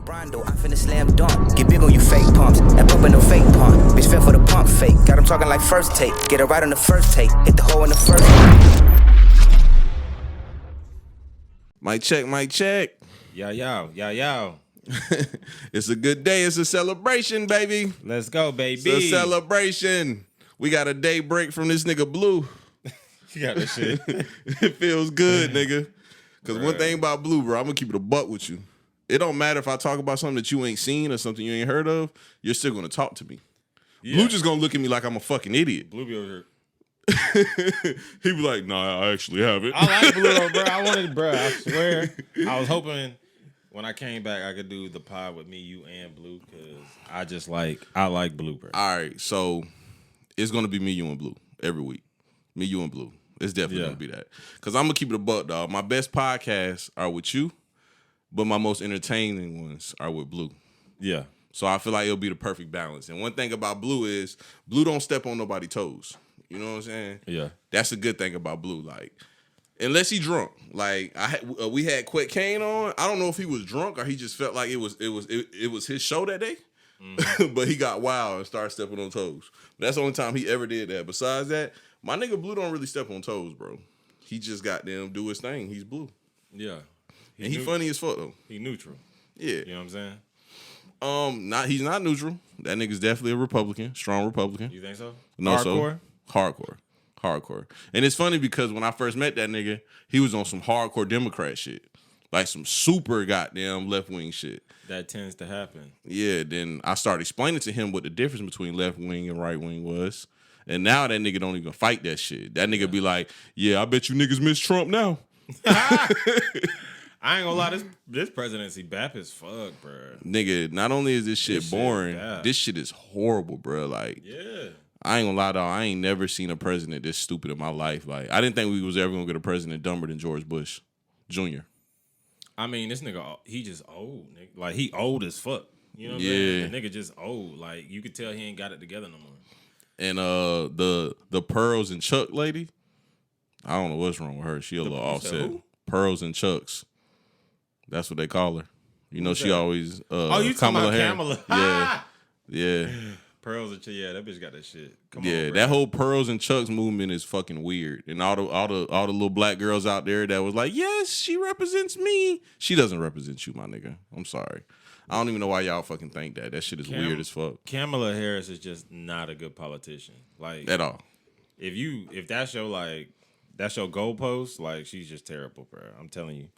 Rondo, I finna slam dunk. Get big on you fake pumps. That pump ain't no fake pump. Bitch fell for the pump fake. Got him talking like first take. Get it right on the first take. Hit the hole in the first. Mic check, mic check. Yo. It's a good day. It's a celebration, baby. Let's go, baby. It's a celebration. We got a day break from this nigga Blue. You got that shit. It feels good, nigga. Because one thing about Blue, bro, I'm going to keep it a buck with you. It don't matter if I talk about something that you ain't seen or something you ain't heard of, you're still going to talk to me. Yeah. Blue just going to look at me like I'm a fucking idiot. Blue be over here. He be like, nah, I actually have it. I like Blue, though, bro. I wanted, bro. I swear. I was hoping when I came back I could do the pod with me, you, and Blue, because I like Blue, bro. All right, so it's going to be me, you, and Blue every week. Me, you, and Blue. It's definitely going to be that. Because I'm going to keep it a buck, dog. My best podcasts are with you, but my most entertaining ones are with Blue. Yeah. So I feel like it'll be the perfect balance. And one thing about Blue is Blue don't step on nobody's toes. You know what I'm saying? Yeah. That's a good thing about Blue. Like, unless he drunk. Like, we had Quet Kane on. I don't know if he was drunk or he just felt like it was his show that day. Mm-hmm. But he got wild and started stepping on toes. That's the only time he ever did that. Besides that, my nigga Blue don't really step on toes, bro. He just got them do his thing. He's Blue. Yeah. And he funny as fuck, though. He neutral. Yeah. You know what I'm saying? He's not neutral. That nigga's definitely a Republican, strong Republican. You think so? No, Hardcore. And it's funny because when I first met that nigga, he was on some hardcore Democrat shit. Like some super goddamn left-wing shit. That tends to happen. Yeah, then I started explaining to him what the difference between left-wing and right-wing was. And now that nigga don't even fight that shit. That nigga be like, yeah, I bet you niggas miss Trump now. I ain't gonna lie, this presidency bap as fuck, bro. Nigga, not only is this shit boring, this shit is horrible, bro. Like, yeah. I ain't gonna lie, dog. I ain't never seen a president this stupid in my life. Like, I didn't think we was ever gonna get a president dumber than George Bush Jr. I mean, this nigga, he just old, nigga. Like, he old as fuck. You know what I'm saying? The nigga just old. Like, you could tell he ain't got it together no more. And the Pearls and Chuck lady, I don't know what's wrong with her. She a little offset. Pearls and Chucks. That's what they call her. You know, she always you talking about Kamala? Yeah. Pearls and Chucks, yeah, that bitch got that shit. Come on, that whole Pearls and Chucks movement is fucking weird. And all the little black girls out there that was like, yes, she represents me. She doesn't represent you, my nigga. I'm sorry. I don't even know why y'all fucking think that. That shit is weird as fuck. Kamala Harris is just not a good politician. Like, at all. If that's your goalpost, like, she's just terrible, bro. I'm telling you.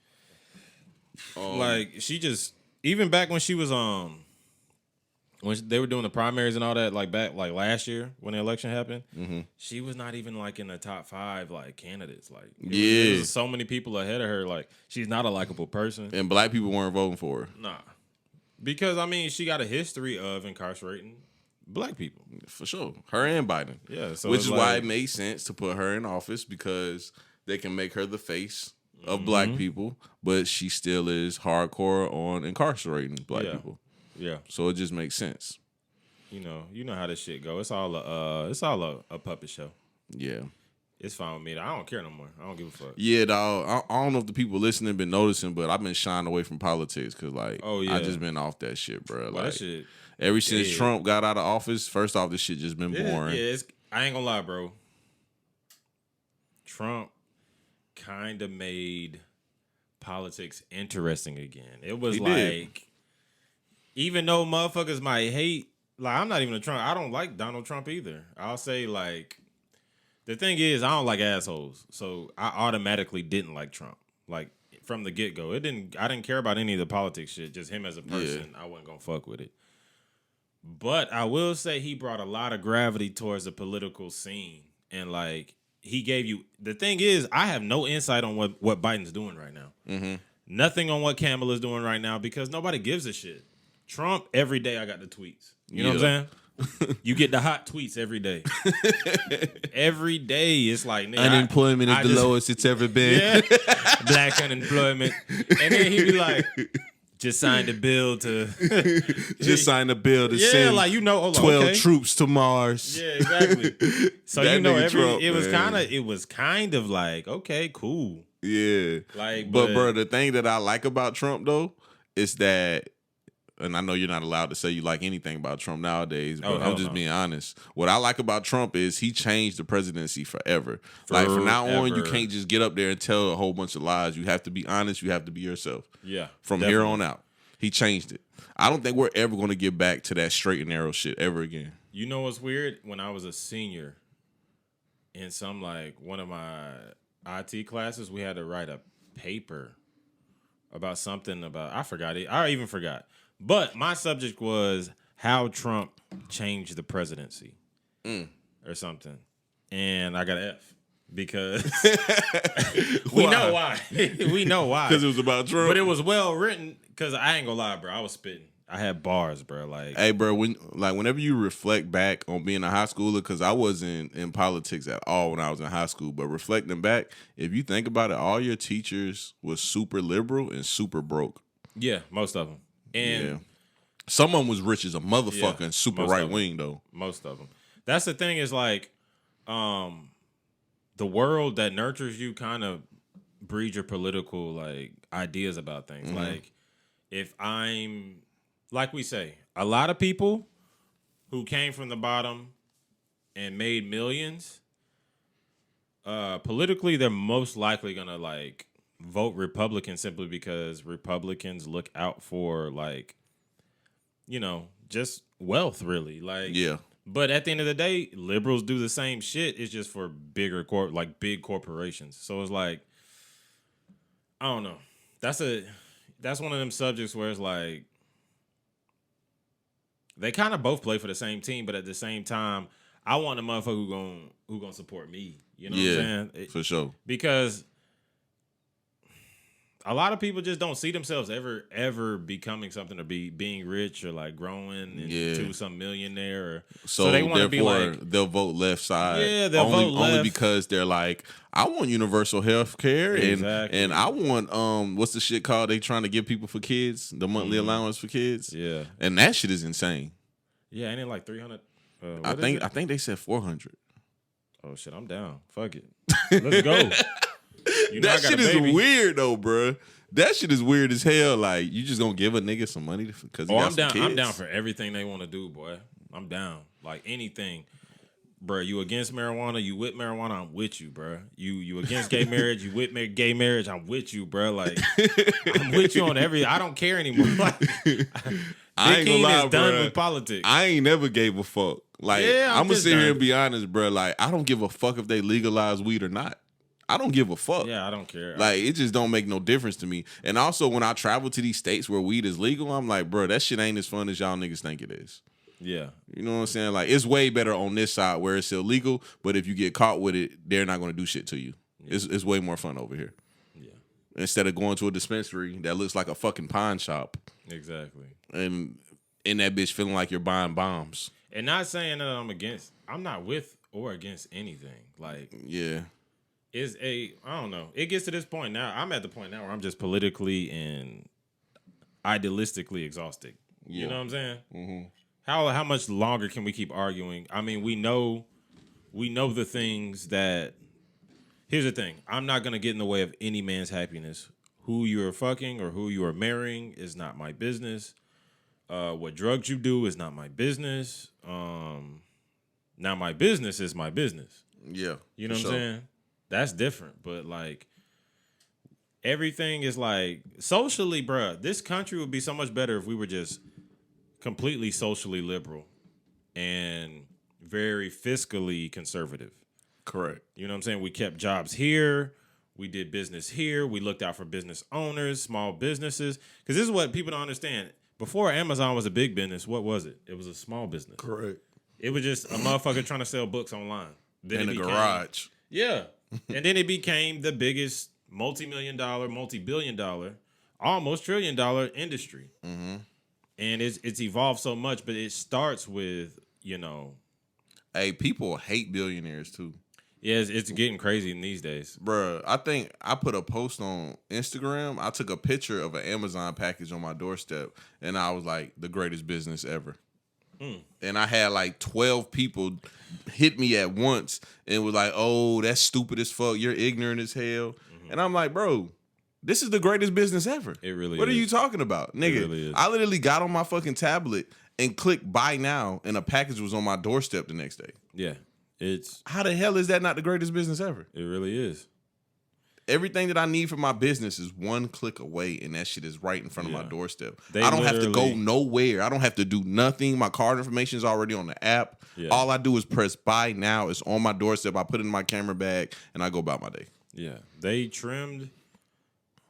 Like, she just, even back when she was when they were doing the primaries and all that, like back like last year when the election happened, she was not even like in the top 5 like candidates. Like, there was so many people ahead of her. Like, she's not a likable person, and black people weren't voting for her. Nah, because I mean, she got a history of incarcerating black people for sure. Her and Biden, yeah. So which is why it made sense to put her in office, because they can make her the face of black people, but she still is hardcore on incarcerating black people. Yeah. So it just makes sense. You know how this shit go. It's all a puppet show. Yeah. It's fine with me. I don't care no more. I don't give a fuck. Yeah, dog. I don't know if the people listening been noticing, but I've been shying away from politics because, like, I just been off that shit, bro. Like, that shit, ever since Trump got out of office, first off, this shit just been boring. Yeah, I ain't gonna lie, bro. Trump kind of made politics interesting again. It was even though motherfuckers might hate, like, I'm not even a Trump. I don't like Donald Trump either. I'll say, like, the thing is, I don't like assholes. So I automatically didn't like Trump. Like, from the get-go. I didn't care about any of the politics shit. Just him as a person, I wasn't gonna fuck with it. But I will say he brought a lot of gravity towards the political scene. And, like, he gave you... The thing is, I have no insight on what Biden's doing right now. Mm-hmm. Nothing on what Kamala's doing right now because nobody gives a shit. Trump, every day I got the tweets. You know what I'm saying? You get the hot tweets every day. Every day it's like, nigga, unemployment is the lowest it's ever been. Yeah. Black unemployment. And then he be like, just signed a bill to send like, 12 troops to Mars. Yeah, exactly. So Trump, it was kind of like, okay, cool. Yeah. Like, but bro, the thing that I like about Trump though is that and I know you're not allowed to say you like anything about Trump nowadays, but I'm just being honest. What I like about Trump is he changed the presidency forever. Like from now on, you can't just get up there and tell a whole bunch of lies. You have to be honest. You have to be yourself. Yeah. From here on out, he changed it. I don't think we're ever going to get back to that straight and narrow shit ever again. You know what's weird? When I was a senior in some one of my IT classes, we had to write a paper about something about, I forgot it. I even forgot. But my subject was how Trump changed the presidency or something. And I got an F because we know why. We know why. Because it was about Trump. But it was well written because I ain't gonna lie, bro. I was spitting. I had bars, bro. Hey, bro, whenever you reflect back on being a high schooler, because I wasn't in politics at all when I was in high school, but reflecting back, if you think about it, all your teachers was super liberal and super broke. Yeah, most of them. And some of them was rich as a motherfucker and super right wing though. Most of them. That's the thing is the world that nurtures you kind of breeds your political ideas about things. Mm-hmm. Like if I'm, like we say, a lot of people who came from the bottom and made millions, politically, they're most likely gonna vote Republican simply because Republicans look out for just wealth, really. But at the end of the day, liberals do the same shit. It's just for bigger big corporations. So it's I don't know. That's one of them subjects where it's they kind of both play for the same team, but at the same time, I want a motherfucker who gonna support me. You know what I'm saying? For sure. Because a lot of people just don't see themselves ever becoming something or being rich or growing into some millionaire. So they want to be they'll vote left side. Yeah, they'll vote left. Only because they're I want universal health care and I want what's the shit called they trying to give people for kids, the monthly allowance for kids. Yeah. And that shit is insane. Yeah, ain't it 300? I think they said 400. Oh shit, I'm down. Fuck it. Let's go. That shit is weird though, bro. That shit is weird as hell. You just gonna give a nigga some money because he got some kids? I'm down for everything they want to do, boy. I'm down. Anything, bro. You against marijuana? You with marijuana? I'm with you, bro. You against gay marriage? You with gay marriage? I'm with you, bro. I'm with you on every. I don't care anymore. I ain't gonna lie, is done with politics. I ain't never gave a fuck. I'm gonna sit here and be honest, bro. I don't give a fuck if they legalize weed or not. I don't give a fuck. Yeah, I don't care. It just don't make no difference to me. And also, when I travel to these states where weed is legal, I'm like, bro, that shit ain't as fun as y'all niggas think it is. Yeah. You know what I'm saying? It's way better on this side where it's illegal, but if you get caught with it, they're not going to do shit to you. Yeah. It's way more fun over here. Yeah. Instead of going to a dispensary that looks like a fucking pawn shop. Exactly. And in that bitch feeling like you're buying bombs. And not saying that I'm not with or against anything. Yeah. I don't know. It gets to this point now. I'm at the point now where I'm just politically and idealistically exhausted. Yeah. You know what I'm saying? Mm-hmm. How much longer can we keep arguing? I mean, we know the things that. Here's the thing. I'm not gonna get in the way of any man's happiness. Who you're fucking or who you are marrying is not my business. What drugs you do is not my business. Now my business is my business. Yeah. You know what I'm saying? That's different, but everything is socially, bruh. This country would be so much better if we were just completely socially liberal and very fiscally conservative. Correct. You know what I'm saying? We kept jobs here. We did business here. We looked out for business owners, small businesses. Because this is what people don't understand. Before Amazon was a big business, what was it? It was a small business. Correct. It was just a motherfucker trying to sell books online. Then in a garage. Yeah. And then it became the biggest multi-million-dollar, multi-billion-dollar, almost trillion-dollar industry. Mm-hmm. And it's evolved so much, but it starts with, Hey, people hate billionaires, too. Yeah, it's getting crazy in these days. Bruh, I think I put a post on Instagram. I took a picture of an Amazon package on my doorstep, and I was like, the greatest business ever. And I had 12 people hit me at once and was like, oh, that's stupid as fuck. You're ignorant as hell. Mm-hmm. And I'm like, bro, This is the greatest business ever. It really What is. are you talking about? Nigga, It really is. I literally got on my fucking tablet and clicked buy now, and a package was on my doorstep the next day. Yeah. How the hell is that not the greatest business ever? It really is. Everything that I need for my business is one click away, and that shit is right in front of my doorstep. They I don't have to go nowhere. I don't have to do nothing. My card information is already on the app. Yeah. All I do is press buy now. It's on my doorstep. I put it in my camera bag, and I go about my day. Yeah. They trimmed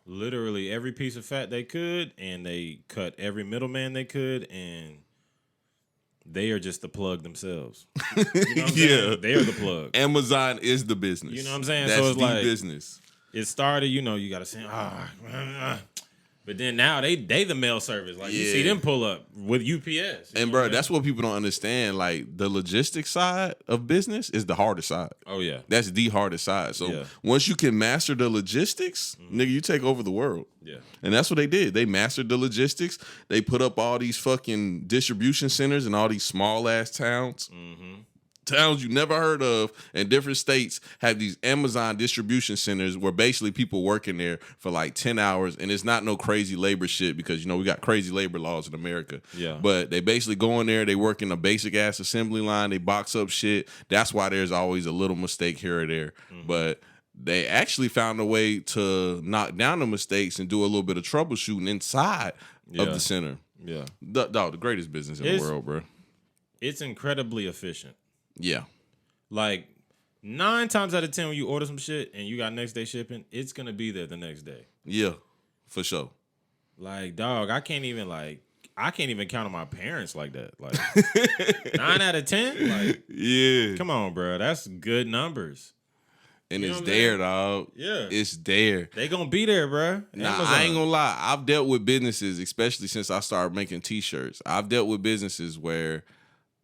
literally every piece of fat they could, and they cut every middleman they could, and they are just the plug themselves. You know what I'm saying? They are the plug. Amazon is the business. You know what I'm saying? That's so it's the like business. It started, you got to say, but then now they the mail service. Like you see them pull up with UPS. And bro, that's what people don't understand. Like the logistics side of business is the hardest side. Oh yeah, that's the hardest side. So once you can master the logistics, nigga, you take over the world. Yeah, and that's what they did. They mastered the logistics. They put up all these fucking distribution centers in all these small ass towns. Towns you never heard of in different states have these Amazon distribution centers where basically people working there for like 10 hours, and it's not no crazy labor shit because, we got crazy labor laws in America. Yeah. But they basically go in there, they work in a basic ass assembly line, they box up shit. That's why there's always a little mistake here or there. But they actually found a way to knock down the mistakes and do a little bit of troubleshooting inside of the center. Yeah. The greatest business in the world, bro. It's incredibly efficient. Yeah. Like 9 times out of 10 when you order some shit and you got next day shipping, it's going to be there the next day. Yeah, for sure. Like, dog, I can't even count on my parents like that. Like 9 out of 10? Like, yeah. Come on, bro. That's good numbers. And it's there, dog. Yeah. It's there. They going to be there, bro. Nah, I ain't going to lie. I've dealt with businesses, especially since I started making t-shirts. I've dealt with businesses where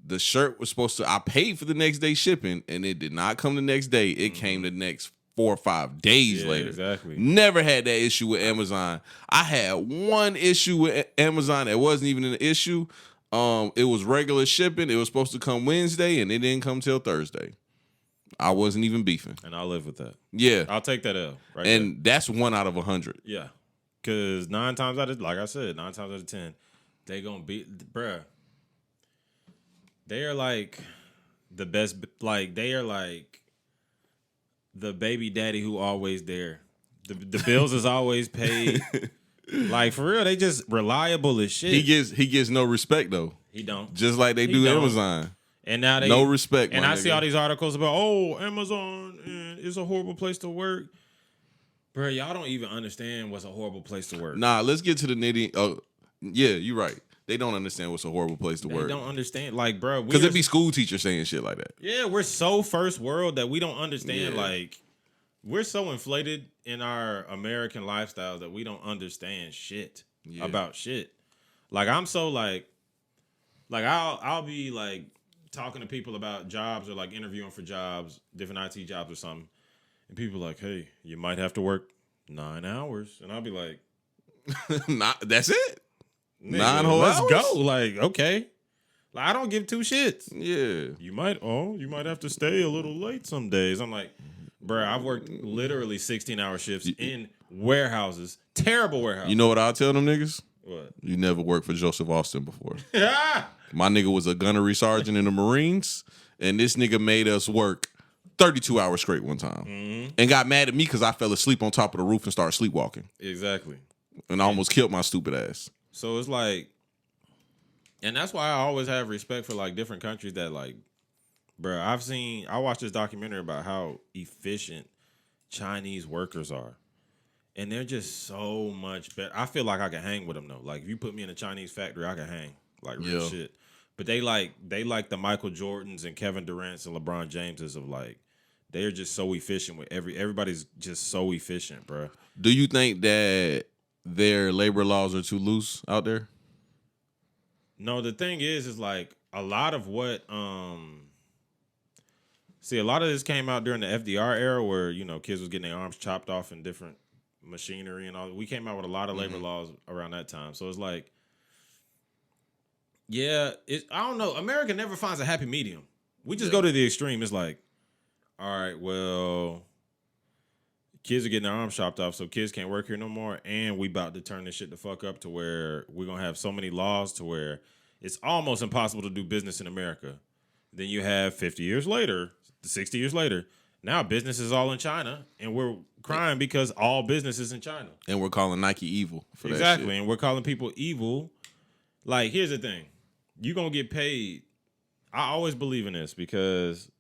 the shirt was supposed to, I paid for the next day shipping, and it did not come the next day. It came the next 4 or 5 days later. Exactly. Never had that issue with Amazon. I had one issue with Amazon that wasn't even an issue. It was regular shipping. It was supposed to come Wednesday, and it didn't come till Thursday. I wasn't even beefing. And I'll live with that. Yeah. I'll take that L. Right and there. That's 1 out of 100. Yeah. Because 9 times out of 10, they going to be, bruh. They are like the best, like they are like the baby daddy who always there. The bills is always paid. Like for real, they just reliable as shit. He gets no respect though. He don't. Just like they do Amazon. And now they no respect. And I see all these articles about Amazon and it's a horrible place to work. Bro, y'all don't even understand what's a horrible place to work. Nah, let's get to the nitty. Oh, yeah, you're right. They don't understand what's a horrible place to work. They don't understand. Like, bro. Because it'd be school teachers saying shit like that. Yeah, we're so first world that we don't understand. Yeah. Like, we're so inflated in our American lifestyle that we don't understand shit about shit. Like, I'm so like I'll be like talking to people about jobs or like interviewing for jobs, different IT jobs or something. And people are like, hey, you might have to work 9 hours. And I'll be like, that's it? Nigga, 9 whole hours? Let's go. Like, okay. Like, I don't give 2 shits. Yeah. You might have to stay a little late some days. I'm like, bruh, I've worked literally 16-hour shifts in warehouses. Terrible warehouses. You know what I'll tell them niggas? What? You never worked for Joseph Austin before. My nigga was a gunnery sergeant in the Marines, and this nigga made us work 32 hours straight one time. And got mad at me because I fell asleep on top of the roof and started sleepwalking. Exactly. And I almost killed my stupid ass. So it's like, and that's why I always have respect for like different countries that like, bro, I watched this documentary about how efficient Chinese workers are. And they're just so much better. I feel like I can hang with them though. Like if you put me in a Chinese factory, I can hang. Like real shit. But they like the Michael Jordans and Kevin Durant's and LeBron Jameses of like, they're just so efficient with everybody's just so efficient, bro. Do you think that their labor laws are too loose out there? No, the thing is like a lot of what a lot of this came out during the FDR era where, kids was getting their arms chopped off in different machinery and all. We came out with a lot of labor laws around that time. So it's like, I don't know. America never finds a happy medium. We just go to the extreme. It's like, all right, well, kids are getting their arms chopped off, so kids can't work here no more. And we about to turn this shit the fuck up to where we're gonna have so many laws to where it's almost impossible to do business in America. Then you have 50 years later, 60 years later, now business is all in China, and we're crying because all business is in China. And we're calling Nike evil for that shit. Exactly, and we're calling people evil. Like, here's the thing. You're going to get paid. I always believe in this because,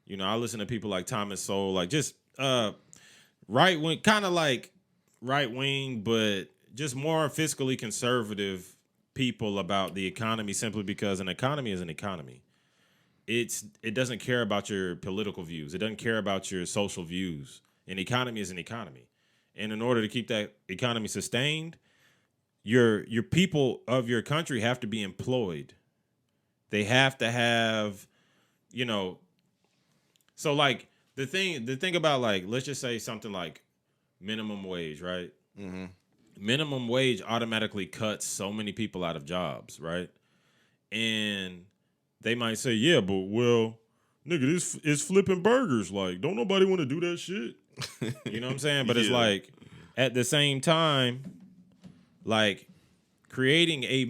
you know, I listen to people like Thomas Sowell, like just right wing, kind of like right wing, but just more fiscally conservative people about the economy simply because an economy is an economy. It doesn't care about your political views. It doesn't care about your social views. An economy is an economy. And in order to keep that economy sustained, your people of your country have to be employed. They have to have, you know, so like the thing about, like, let's just say something like minimum wage, right? Mm-hmm. Minimum wage automatically cuts so many people out of jobs, right? And they might say, yeah, but well, nigga, this is flipping burgers. Like, don't nobody want to do that shit. You know what I'm saying? But it's like, at the same time, like, creating a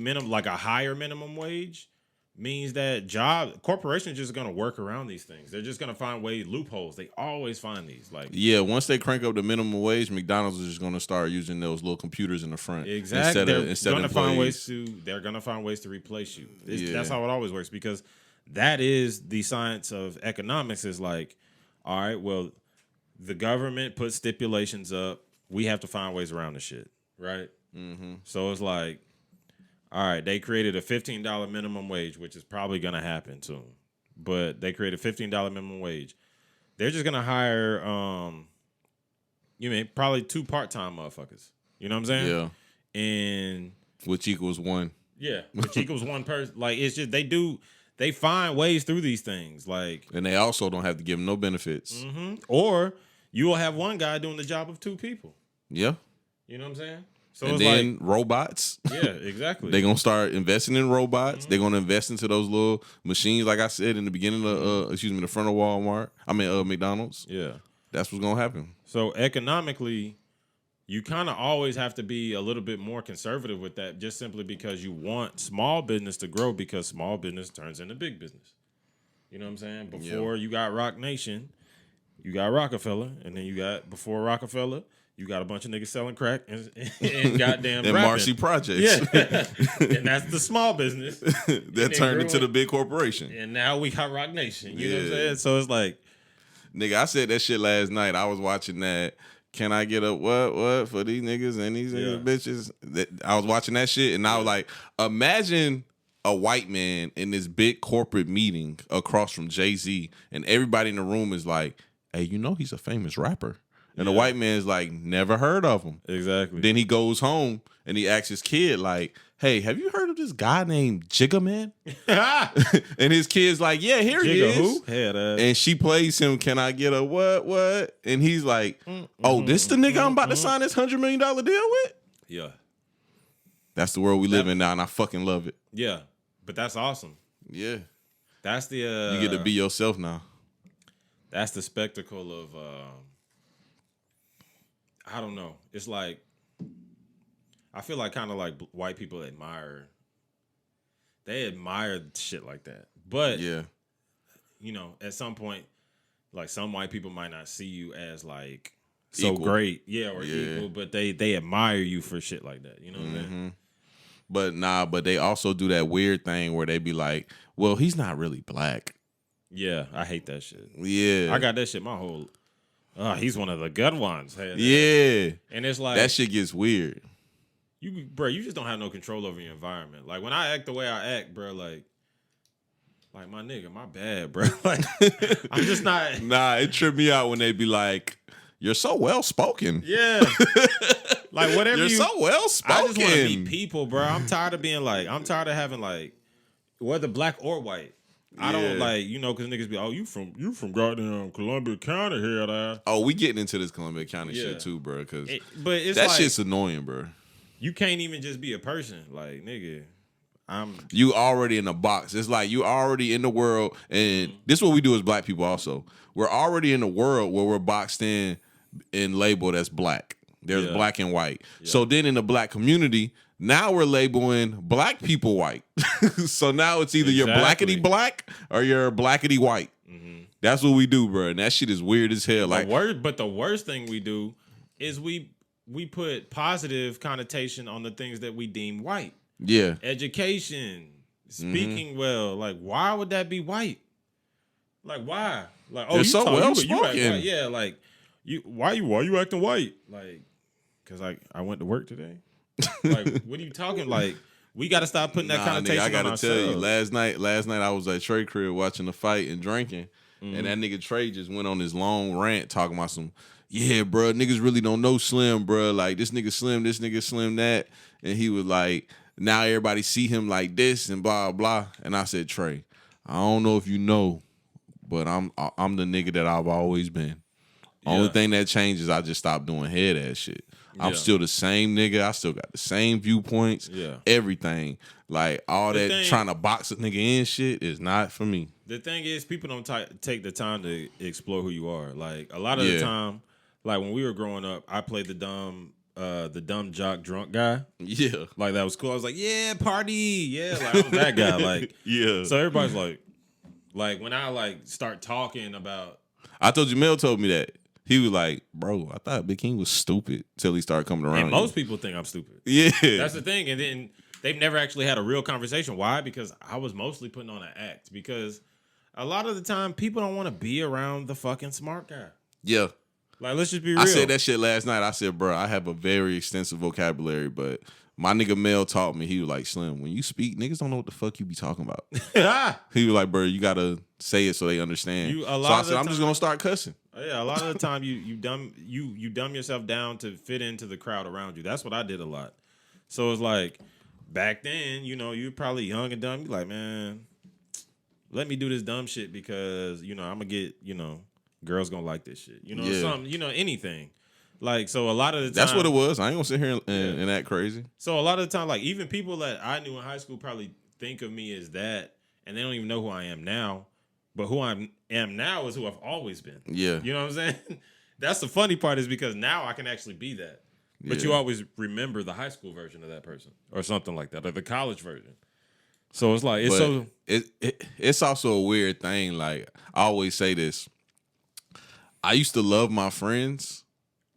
higher minimum wage means that corporations just going to work around these things. They're just going to find loopholes. They always find these. Like, yeah, once they crank up the minimum wage, McDonald's is just going to start using those little computers in the front. Exactly. They're going to find ways to replace you. That's how it always works, because that is the science of economics. Is like, all right, well, the government puts stipulations up. We have to find ways around the shit, right? Mm-hmm. So it's like, all right, they created a $15 minimum wage, which is probably going to happen soon. But they created a $15 minimum wage. They're just going to hire, probably 2 part-time motherfuckers. You know what I'm saying? Yeah. And which equals 1. Yeah, which equals 1 person. Like, it's just, they find ways through these things. Like, and they also don't have to give them no benefits. Mm-hmm. Or you will have one guy doing the job of 2 people. Yeah. You know what I'm saying? So and it's then like, robots. Yeah, exactly. They're going to start investing in robots. Mm-hmm. They're going to invest into those little machines, like I said in the beginning of, the front of Walmart. McDonald's. Yeah. That's what's going to happen. So economically, you kind of always have to be a little bit more conservative with that, just simply because you want small business to grow, because small business turns into big business. You know what I'm saying? Before you got Rock Nation, you got Rockefeller, and then before Rockefeller, you got a bunch of niggas selling crack and goddamn and Marcy Projects. Yeah. And that's the small business. That turned into the big corporation. And now we got Rock Nation. You know what I'm saying? So it's like, nigga, I said that shit last night. I was watching that. Can I get a what for these niggas and these bitches? I was watching that shit, and I was like, imagine a white man in this big corporate meeting across from Jay-Z, and everybody in the room is like, hey, you know he's a famous rapper. And the white man's like, never heard of him. Exactly. Then he goes home and he asks his kid, like, hey, have you heard of this guy named Jigga Man? And his kid's like, yeah, here he is. Who? And she plays him, can I get a what? And he's like, oh, this the nigga I'm about to sign this $100 million deal with? Yeah. That's the world we live in now, and I fucking love it. Yeah. But that's awesome. Yeah. That's the... you get to be yourself now. That's the spectacle of... I don't know. It's like, I feel like kind of like white people admire shit like that. But, you know, at some point, like, some white people might not see you as like so equal. Great. Yeah, or equal, but they admire you for shit like that. You know what I mean? But they also do that weird thing where they be like, well, he's not really black. Yeah, I hate that shit. Yeah. I got that shit my whole... Oh, he's one of the good ones. Yeah. And it's like... that shit gets weird. You just don't have no control over your environment. Like, when I act the way I act, bro, like my nigga, my bad, bro. Like, I'm just not... Nah, it tripped me out when they be like, you're so well-spoken. Yeah. Like, whatever you're so well-spoken. I just want to be people, bro. I'm tired of having, like, whether black or white. I don't like, you know, because niggas be, oh, you from goddamn Columbia County here, there. Oh, we getting into this Columbia County shit too, bro. Because it's that like, shit's annoying, bro. You can't even just be a person, like, nigga. You already in a box. It's like you already in the world, and this is what we do as black people. Also, we're already in the world where we're boxed in and labeled as black. There's black and white. So then in the black community, now we're labeling black people white. So now it's either you're blackity black or you're blackity white. Mm-hmm. That's what we do, bro. And that shit is weird as hell. But the worst thing we do is we put positive connotation on the things that we deem white. Yeah. Education, speaking well. Like, why would that be white? Like, why? Like, oh, you're so well spoken. Yeah, like, why you acting white? Like, because I went to work today. Like, what are you talking? Like, we got to stop putting that connotation on ourselves. I got to tell you, last night I was at Trey crib watching the fight and drinking, and that nigga Trey just went on this long rant talking about some, yeah, bro, niggas really don't know Slim, bro. Like, this nigga Slim that. And he was like, now everybody see him like this and blah, blah. And I said, Trey, I don't know if you know, but I'm the nigga that I've always been. Only thing that changes, I just stopped doing head ass shit. I'm still the same nigga. I still got the same viewpoints. Yeah. Everything. Like, all that trying to box a nigga in shit is not for me. The thing is, people don't take the time to explore who you are. Like, a lot of the time, like, when we were growing up, I played the dumb jock drunk guy. Yeah. Like, that was cool. I was like, yeah, party. Yeah. Like, I was that guy. Like, yeah. So everybody's like, when I, like, start talking about. I told you, Mel told me that. He was like, bro, I thought Big King was stupid till he started coming around. And most people think I'm stupid. Yeah. That's the thing. And then they've never actually had a real conversation. Why? Because I was mostly putting on an act. Because a lot of the time, people don't want to be around the fucking smart guy. Yeah. Like, let's just be real. I said that shit last night. I said, bro, I have a very extensive vocabulary, but my nigga Mel taught me. He was like, Slim, when you speak, niggas don't know what the fuck you be talking about. He was like, bro, you got to say it so they understand. So I said, I'm just going to start cussing. Yeah, a lot of the time you dumb yourself down to fit into the crowd around you. That's what I did a lot. So it's like, back then, you know, you're probably young and dumb. You're like, man, let me do this dumb shit because, you know, I'm going to get, you know, girls going to like this shit. You know, something, you know, anything. Like, so a lot of the time. That's what it was. I ain't going to sit here and act crazy. So a lot of the time, like, even people that I knew in high school probably think of me as that, and they don't even know who I am now. But who I am now is who I've always been. Yeah. You know what I'm saying? That's the funny part is because now I can actually be that. But you always remember the high school version of that person or something like that, or the college version. So it's like, it's also a weird thing. Like, I always say this. I used to love my friends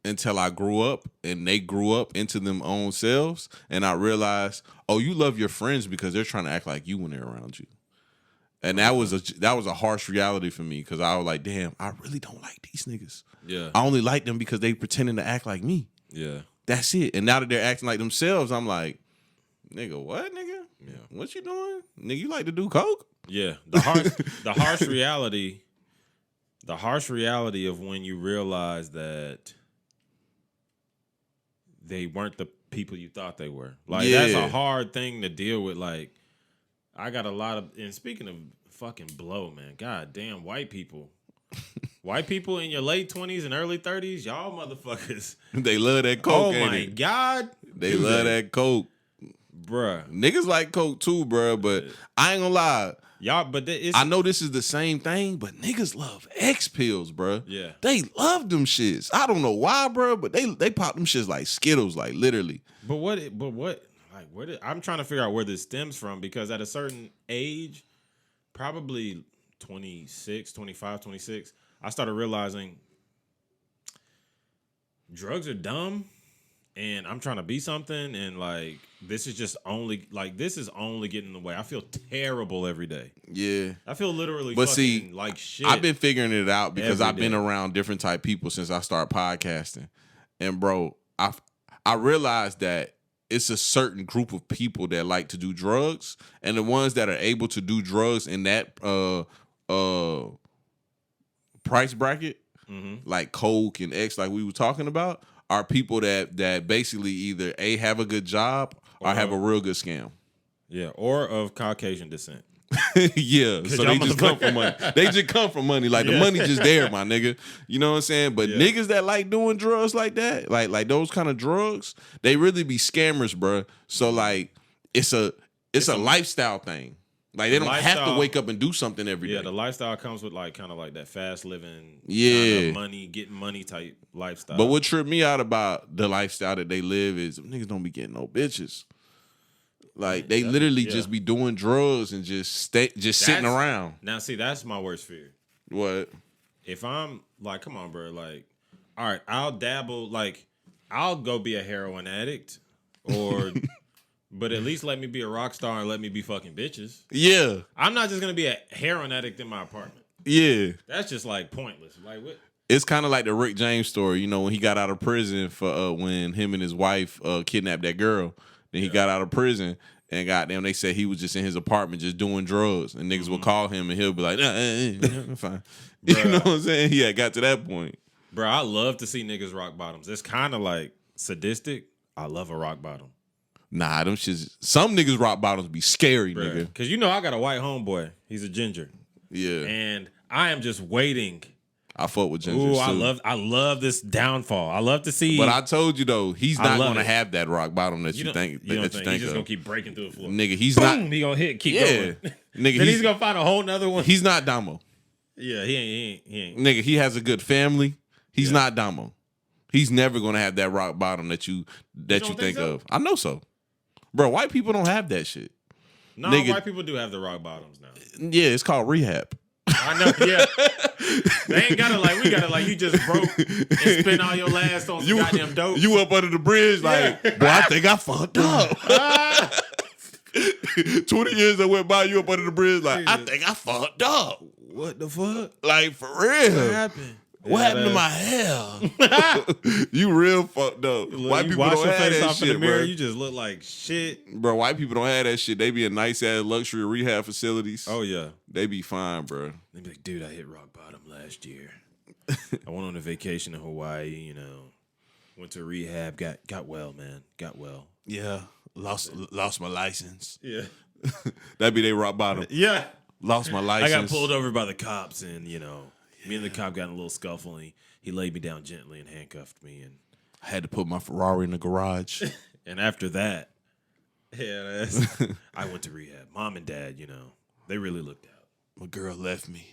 until I grew up and they grew up into them own selves. And I realized, oh, you love your friends because they're trying to act like you when they're around you. And that was a harsh reality for me because I was like, damn, I really don't like these niggas. Yeah. I only like them because they pretending to act like me. Yeah. That's it. And now that they're acting like themselves, I'm like, nigga, what, nigga? Yeah. What you doing? Nigga, you like to do coke? Yeah. The harsh reality of when you realize that they weren't the people you thought they were. Like, that's a hard thing to deal with. Like, I got a lot of, and speaking of fucking blow, man, god damn, white people in your late 20s and early 30s, y'all motherfuckers. They love that coke. Oh my God. They love that coke. Bruh. Niggas like coke too, bruh, but I ain't gonna lie. Y'all, but I know this is the same thing, but niggas love X pills, bruh. Yeah. They love them shits. I don't know why, bruh, but they pop them shits like Skittles, like literally. But what? Like, I'm trying to figure out where this stems from because at a certain age, probably 26, 25, 26, I started realizing drugs are dumb and I'm trying to be something and like this is only getting in the way. I feel terrible every day. Yeah. I feel literally like shit. I've been figuring it out because I've been around different type people since I started podcasting. And bro, I realized that it's a certain group of people that like to do drugs, and the ones that are able to do drugs in that price bracket, like Coke and X, like we were talking about, are people that basically either A, have a good job or have a real good scam. Yeah, or of Caucasian descent. Yeah, so they just come from money. They just come from money. Like the money just there, my nigga. You know what I'm saying? But niggas that like doing drugs like that, like those kind of drugs, they really be scammers, bro. So like it's a lifestyle thing. Like they don't have to wake up and do something every day. Yeah, the lifestyle comes with like kind of like that fast living, kind of getting money type lifestyle. But what tripped me out about the lifestyle that they live is niggas don't be getting no bitches. Like they literally just be doing drugs and just sitting around. Now see, that's my worst fear. What? If I'm like, come on, bro, like, all right, I'll dabble, like, I'll go be a heroin addict, or, but at least let me be a rock star and let me be fucking bitches. Yeah. I'm not just gonna be a heroin addict in my apartment. Yeah. That's just like pointless. Like what? It's kind of like the Rick James story, you know, when he got out of prison for when him and his wife kidnapped that girl. Then he got out of prison. And goddamn, they said he was just in his apartment just doing drugs. And niggas would call him and he'll be like, I'm fine. You know what I'm saying? He had got to that point. Bro, I love to see niggas rock bottoms. It's kind of like sadistic. I love a rock bottom. Nah, them shits. Some niggas rock bottoms be scary, nigga. Because you know I got a white homeboy. He's a ginger. Yeah. And I am just waiting. I fuck with ginger. Ooh, I love this downfall. I love to see. But I told you though, he's not gonna have that rock bottom that you think. He's just gonna keep breaking through the floor. Nigga, he's Boom, not. He gonna keep going. Nigga, then he's gonna find a whole nother one. He's not Damo. Yeah, he ain't. Nigga, he has a good family. He's not Damo. He's never gonna have that rock bottom that you think so? Of. I know so, bro. White people don't have that shit. No, white people do have the rock bottoms now. Yeah, it's called rehab. I know, yeah. They ain't got it like we got it like you just broke and spent all your last on some goddamn dope. You up under the bridge like, boy, I think I fucked up. 20 years that went by, you up under the bridge like, I think I fucked up. What the fuck? Like, for real. What happened? What happened to my hair? You real fucked up. Look, white people don't have that shit, in the mirror, bro. You just look like shit. Bro, white people don't have that shit. They be in nice-ass luxury rehab facilities. Oh, yeah. They be fine, bro. They be like, dude, I hit rock bottom last year. I went on a vacation in Hawaii, you know. Went to rehab, got well, man. Got well. Yeah. Lost my license. Yeah. That'd be they rock bottom. Yeah. Lost my license. I got pulled over by the cops and, you know, me and the cop got in a little scuffle and he laid me down gently and handcuffed me. And I had to put my Ferrari in the garage. And after that, I went to rehab. Mom and dad, you know, they really looked out. My girl left me.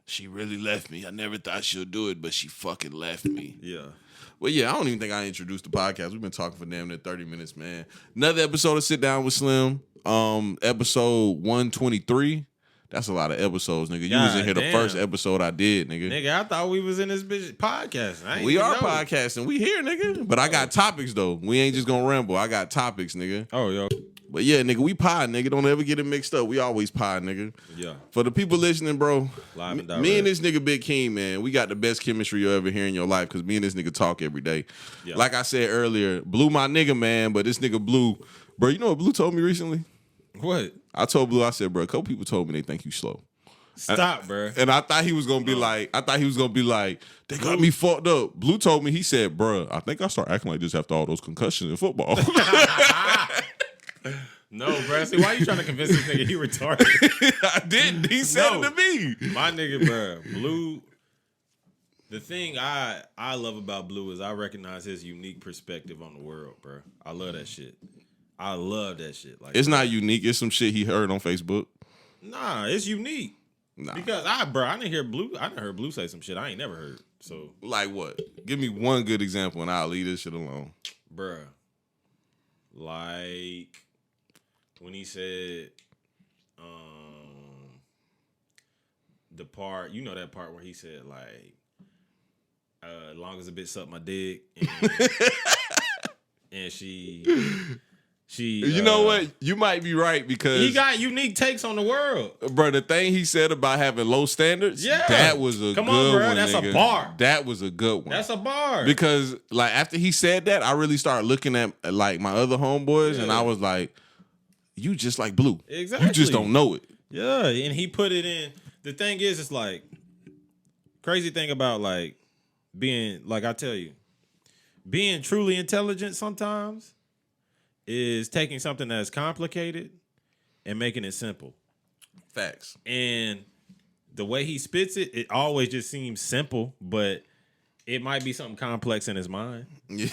She really left me. I never thought she'll do it, but she fucking left me. Yeah. Well, yeah, I don't even think I introduced the podcast. We've been talking for damn near 30 minutes, man. Another episode of Sit Down with Slim. Episode 123. That's a lot of episodes, nigga. You was in here the first episode I did, nigga. Nigga, I thought we was in this bitch podcasting. We are podcasting. We here, nigga. But I got topics, though. We ain't just gonna ramble. I got topics, nigga. Oh, yo. But yeah, nigga, we pod, nigga. Don't ever get it mixed up. We always pod, nigga. Yeah. For the people listening, bro, Live and direct. me and this nigga Big King, man, we got the best chemistry you'll ever hear in your life because me and this nigga talk every day. Yeah. Like I said earlier, Blue my nigga, man, but this nigga Blue, bro, you know what Blue told me recently? What? I told Blue, I said, bro, a couple people told me they think you slow. Stop, bro. And I thought he was gonna be like, they got me fucked up. Blue told me, he said, bro, I think I start acting like this after all those concussions in football. No, bro. See, why you trying to convince this nigga he retarded? I didn't. He said it to me. My nigga, bro. Blue. The thing I love about Blue is I recognize his unique perspective on the world, bro. I love that shit. I love that shit. Like, it's not unique. It's some shit he heard on Facebook. Nah, it's unique. Nah. Because I didn't hear Blue. I didn't hear Blue say some shit I ain't never heard. So like what? Give me one good example and I'll leave this shit alone. Bruh. Like when he said the part, you know that part where he said like as long as a bitch suck my dick and she you know what? You might be right because he got unique takes on the world. Bro, the thing he said about having low standards, that was a good one. That's nigga. A bar. That was a good one. That's a bar. Because like after he said that, I really started looking at like my other homeboys and I was like, you just like Blue. Exactly. You just don't know it. Yeah, and he put it in. The thing is, it's like crazy thing about like being like I tell you, being truly intelligent sometimes is taking something that's complicated and making it simple. Facts. And the way he spits it, it always just seems simple, but it might be something complex in his mind. Yeah.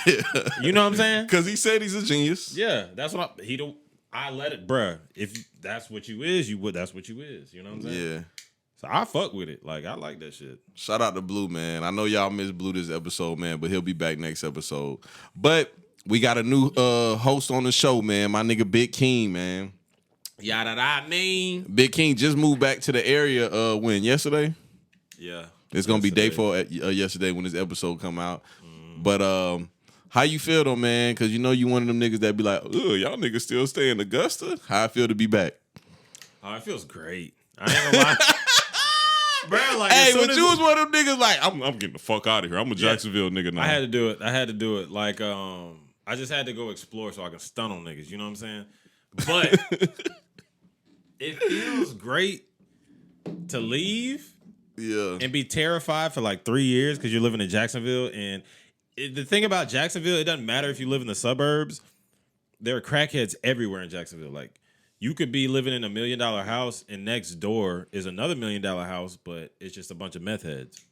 You know what I'm saying? Because he said he's a genius. Yeah, that's what I let it, bruh. If that's what you is, that's what you is. You know what I'm saying? Yeah. So I fuck with it. Like, I like that shit. Shout out to Blue, man. I know y'all missed Blue this episode, man, but he'll be back next episode. But we got a new host on the show, man. My nigga Big King, man. Yada I mean. Big King just moved back to the area when? Yesterday? Yeah. It's going to be day 4 yesterday when this episode come out. But how you feel, though, man? Because you know you one of them niggas that be like, ugh, y'all niggas still stay in Augusta? How I feel to be back? Oh, it feels great. I ain't gonna lie. Bro, like, hey, but you was one of them niggas like, I'm getting the fuck out of here. I'm a Jacksonville nigga now. I had to do it. Like, I just had to go explore so I can stun on niggas. You know what I'm saying? But it feels great to leave and be terrified for like 3 years because you're living in Jacksonville. And the thing about Jacksonville, it doesn't matter if you live in the suburbs. There are crackheads everywhere in Jacksonville. Like, you could be living in $1 million house, and next door is another $1 million house, but it's just a bunch of meth heads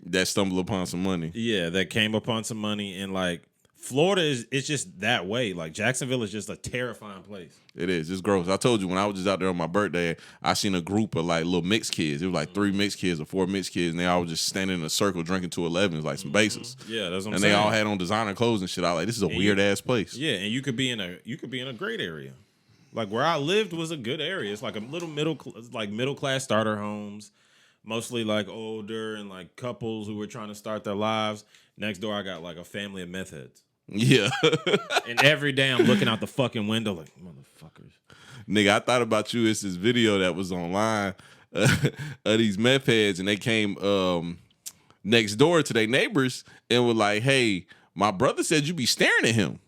that stumble upon some money. Yeah, that came upon some money, and like Florida it's just that way. Like Jacksonville is just a terrifying place. It is. It's gross. I told you when I was just out there on my birthday, I seen a group of like little mixed kids. It was like 3 mixed kids or 4 mixed kids, and they all was just standing in a circle drinking 211s like some bases. Yeah, that's what I'm saying. And they all had on designer clothes and shit. I was like, this is a weird ass place. Yeah, and you could be in a great area. Like where I lived was a good area. It's like a little middle class starter homes, mostly like older and like couples who were trying to start their lives. Next door, I got like a family of meth heads. Yeah. And every day I'm looking out the fucking window like, motherfuckers. Nigga, I thought about you. It's this video that was online of these meth heads, and they came next door to their neighbors and were like, hey, my brother said you be staring at him.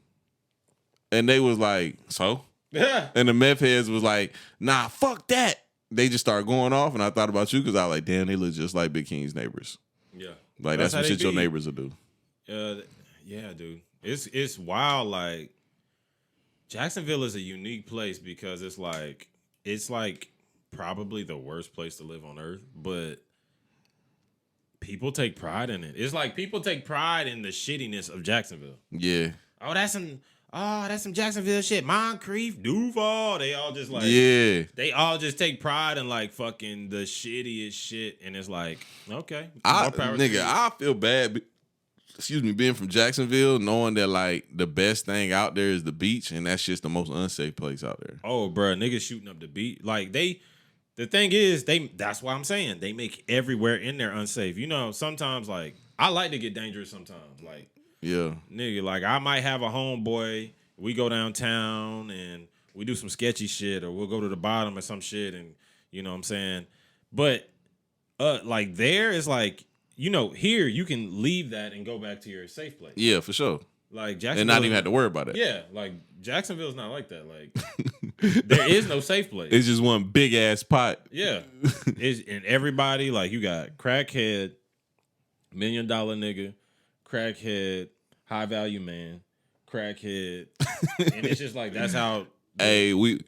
And they was like, so? Yeah. And the meth heads was like, nah, fuck that. They just started going off, and I thought about you because I was like, damn, they look just like Big King's neighbors. Yeah. Like, that's some shit your neighbors will do. Yeah, dude. It's wild. Like, Jacksonville is a unique place because it's like probably the worst place to live on earth, but people take pride in it. It's like people take pride in the shittiness of Jacksonville. Yeah. Oh, that's some Jacksonville shit. Moncrief, Duval. They all just like, they all just take pride in like fucking the shittiest shit. And it's like, okay. I feel bad. Being from Jacksonville, knowing that like the best thing out there is the beach, and that's just the most unsafe place out there. Oh, bro, niggas shooting up the beach. Like the thing is, that's why I'm saying they make everywhere in there unsafe. You know, sometimes like I like to get dangerous sometimes. Like, yeah, nigga, like I might have a homeboy. We go downtown and we do some sketchy shit, or we'll go to the bottom or some shit, and you know what I'm saying. But like there is like, you know, here you can leave that and go back to your safe place. Yeah, for sure. Like Jacksonville, and not even have to worry about it. Yeah, like Jacksonville's not like that. Like there is no safe place. It's just one big ass pot. Yeah, and everybody like you got crackhead, $1 million nigga, crackhead, high value man, crackhead, and it's just like that's how. Hey, we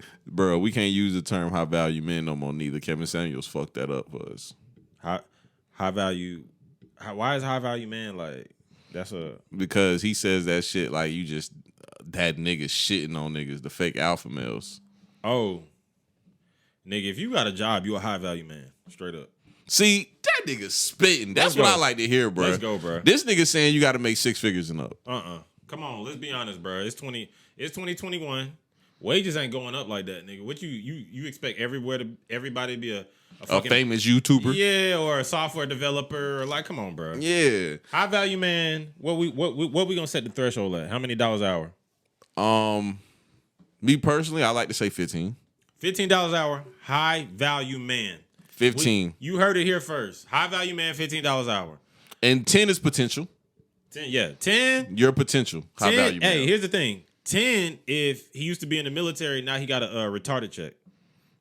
can't use the term high value men no more. Neither Kevin Samuels fucked that up for us. High value. Why is high value man like? Because he says that shit like you just had niggas shitting on niggas, the fake alpha males. Oh, nigga, if you got a job, you a high value man, straight up. See, that nigga spitting. That's what I like to hear, bro. Let's go, bro. This nigga saying you got to make 6 figures and up. Come on, let's be honest, bro. It's 2021. Wages ain't going up like that, nigga. What you expect everybody to be a fucking famous YouTuber? Yeah, or a software developer, or like, come on, bro. Yeah. High value man. What we gonna set the threshold at? How many dollars an hour? Me personally, I like to say 15. $15 an hour. High value man. 15. You heard it here first. High value man, $15 an hour. And 10 is potential. 10, yeah. 10. Your potential. High value man. Hey, here's the thing. 10 if he used to be in the military, now he got a retarded check.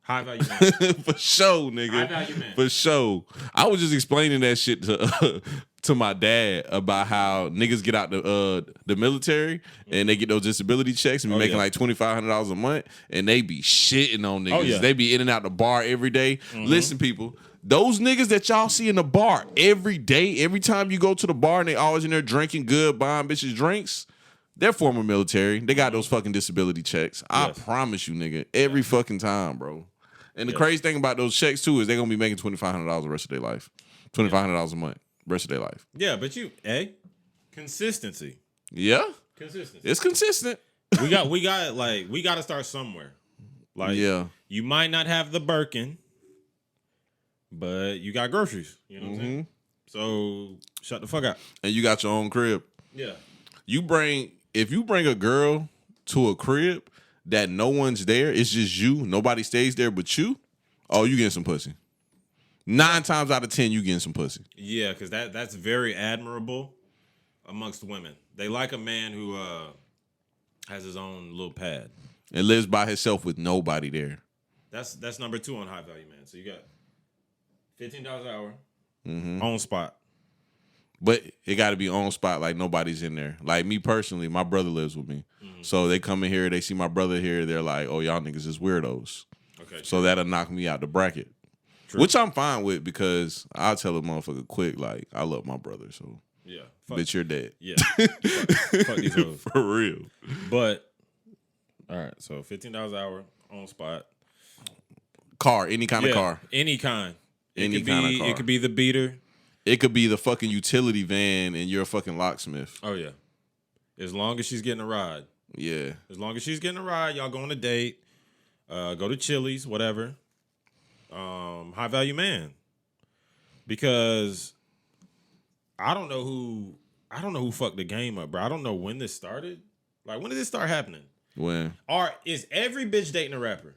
High value man. For sure, nigga. High value man. For sure. I was just explaining that shit to my dad about how niggas get out the military and they get those disability checks and be making like $2,500 a month, and they be shitting on niggas. Oh, yeah. They be in and out the bar every day. Mm-hmm. Listen, people, those niggas that y'all see in the bar every day, every time you go to the bar and they always in there drinking good, buying bitches drinks, They're former military. They got those fucking disability checks. I promise you, nigga, every fucking time, bro. And the crazy thing about those checks too is they're gonna be making $2,500 the rest of their life. $2,500 a month, rest of their life. Yeah, but consistency. Yeah, consistency. It's consistent. we got to start somewhere. Like, you might not have the Birkin, but you got groceries. You know what I'm saying? So shut the fuck up. And you got your own crib. Yeah. If you bring a girl to a crib that no one's there, it's just you. Nobody stays there but you. Oh, you getting some pussy. 9 times out of 10, you getting some pussy. Yeah, because that's very admirable amongst women. They like a man who has his own little pad and lives by himself with nobody there. That's number 2 on high value man. So you got $15 an hour on spot. But it got to be on spot, like nobody's in there. Like me personally, my brother lives with me. So they come in here, they see my brother here, they're like, oh, y'all niggas is weirdos. Okay. So that'll knock me out the bracket. True. Which I'm fine with because I'll tell a motherfucker quick, like, I love my brother, so yeah, bitch, you're dead. Yeah. fuck these hoes. For real. But, all right, so $15 an hour on spot. Car, any kind of car. Any kind. Any kind of car. It could be the beater. It could be the fucking utility van and you're a fucking locksmith. Oh, yeah. As long as she's getting a ride. Yeah. As long as she's getting a ride, y'all go on a date, go to Chili's, whatever. High value man. Because I don't know who fucked the game up, bro. I don't know when this started. Like, when did this start happening? When? Or is every bitch dating a rapper?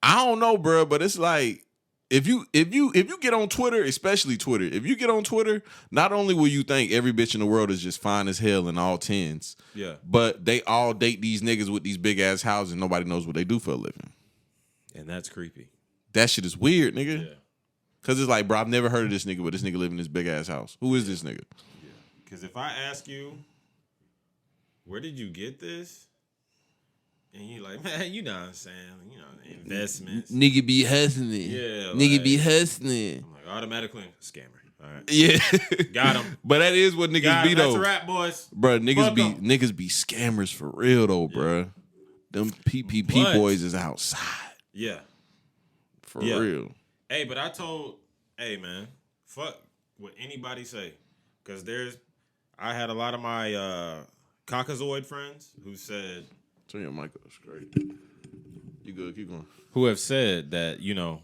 I don't know, bro, but it's like if you get on Twitter, especially Twitter, if you get on Twitter, not only will you think every bitch in the world is just fine as hell in all 10s, but they all date these niggas with these big ass houses and nobody knows what they do for a living. And that's creepy. That shit is weird, nigga. Yeah. Cause it's like, bro, I've never heard of this nigga, but this nigga live in this big ass house. Who is this nigga? Yeah. Cause if I ask you, where did you get this? And you like, man, you know what I'm saying? You know, investments. Nigga be hustling. Yeah. Nigga be hustling. I'm like, automatically, scammer. All right. Yeah. Got him. But that is what niggas be, though. That's a rap, boys. Bro, niggas be scammers for real, though, bro. Them PPP boys is outside. Yeah. For real. Hey, but hey, man, fuck what anybody say. Because I had a lot of my Caucasoid friends who said... Turn your mic up straight. You good, keep going. Who have said that, you know,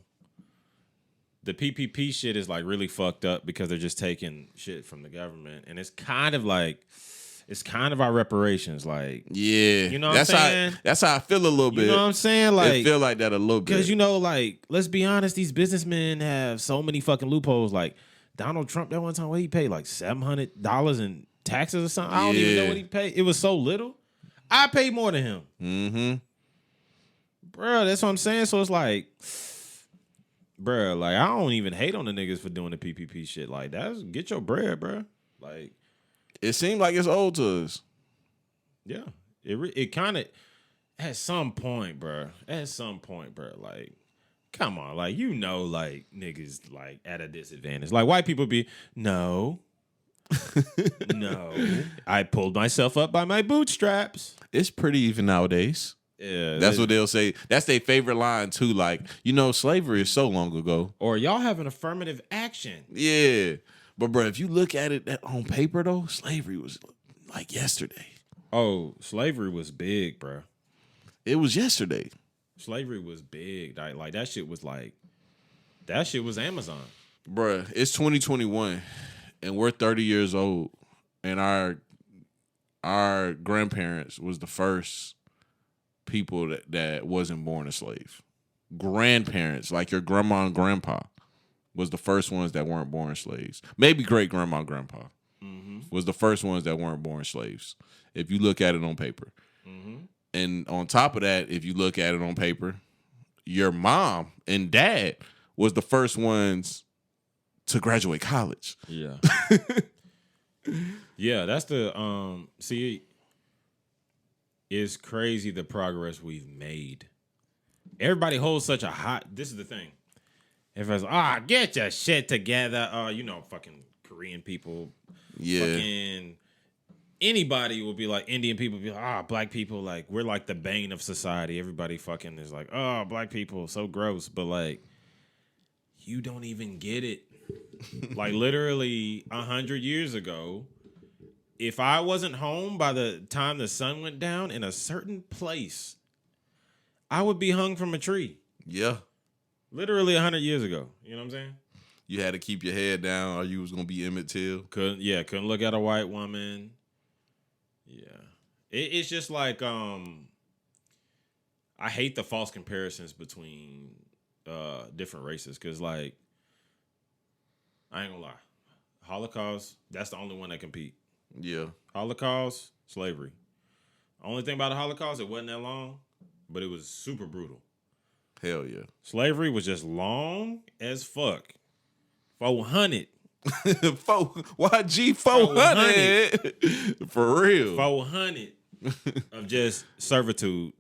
the PPP shit is like really fucked up because they're just taking shit from the government. And it's kind of our reparations. Like, yeah. You know what I'm saying? That's how I feel a little bit. You know what I'm saying? Like, I feel like that a little bit. Because, you know, like, let's be honest, these businessmen have so many fucking loopholes. Like, Donald Trump, that one time, he paid like $700 in taxes or something. I don't even know what he paid. It was so little. I paid more than him. Mm-hmm. Bro, that's what I'm saying. So it's like, bro, like, I don't even hate on the niggas for doing the PPP shit. Like, get your bread, bro. Like, it seemed like it's old to us. Yeah. It kind of, at some point, bro, like, come on. Like, you know, like, niggas, like, at a disadvantage. Like, white people be, no. No, I pulled myself up by my bootstraps. It's pretty even nowadays. Yeah, that's what they'll say. That's their favorite line too. Like, you know, slavery is so long ago. Or y'all have an affirmative action. Yeah, but bro, if you look at it on paper though, slavery was like yesterday. Oh, slavery was big, bro. It was yesterday. Slavery was big. Like that shit was Amazon, bro. It's 2021. And we're 30 years old, and our grandparents was the first people that wasn't born a slave. Grandparents, like your grandma and grandpa, was the first ones that weren't born slaves. Maybe great grandma and grandpa was the first ones that weren't born slaves, if you look at it on paper. Mm-hmm. And on top of that, if you look at it on paper, your mom and dad was the first ones to graduate college. Yeah. Yeah, that's the see, it's crazy the progress we've made. Everybody holds such a this is the thing. Everybody's like, get your shit together. You know, fucking Korean people. Yeah. Fucking anybody would be like, Indian people be like, black people, like, we're like the bane of society. Everybody fucking is like, oh, black people, so gross. But like, you don't even get it. Like literally 100 years ago, if I wasn't home by the time the sun went down in a certain place, I would be hung from a tree. Yeah. Literally 100 years ago. You know what I'm saying? You had to keep your head down or you was going to be Emmett Till. Couldn't look at a white woman. Yeah. It's just like, I hate the false comparisons between different races because, like, I ain't gonna lie. Holocaust, that's the only one that compete. Yeah. Holocaust, slavery. Only thing about the Holocaust, it wasn't that long, but it was super brutal. Hell yeah. Slavery was just long as fuck. 400. YG 400. For real. 400 of just servitude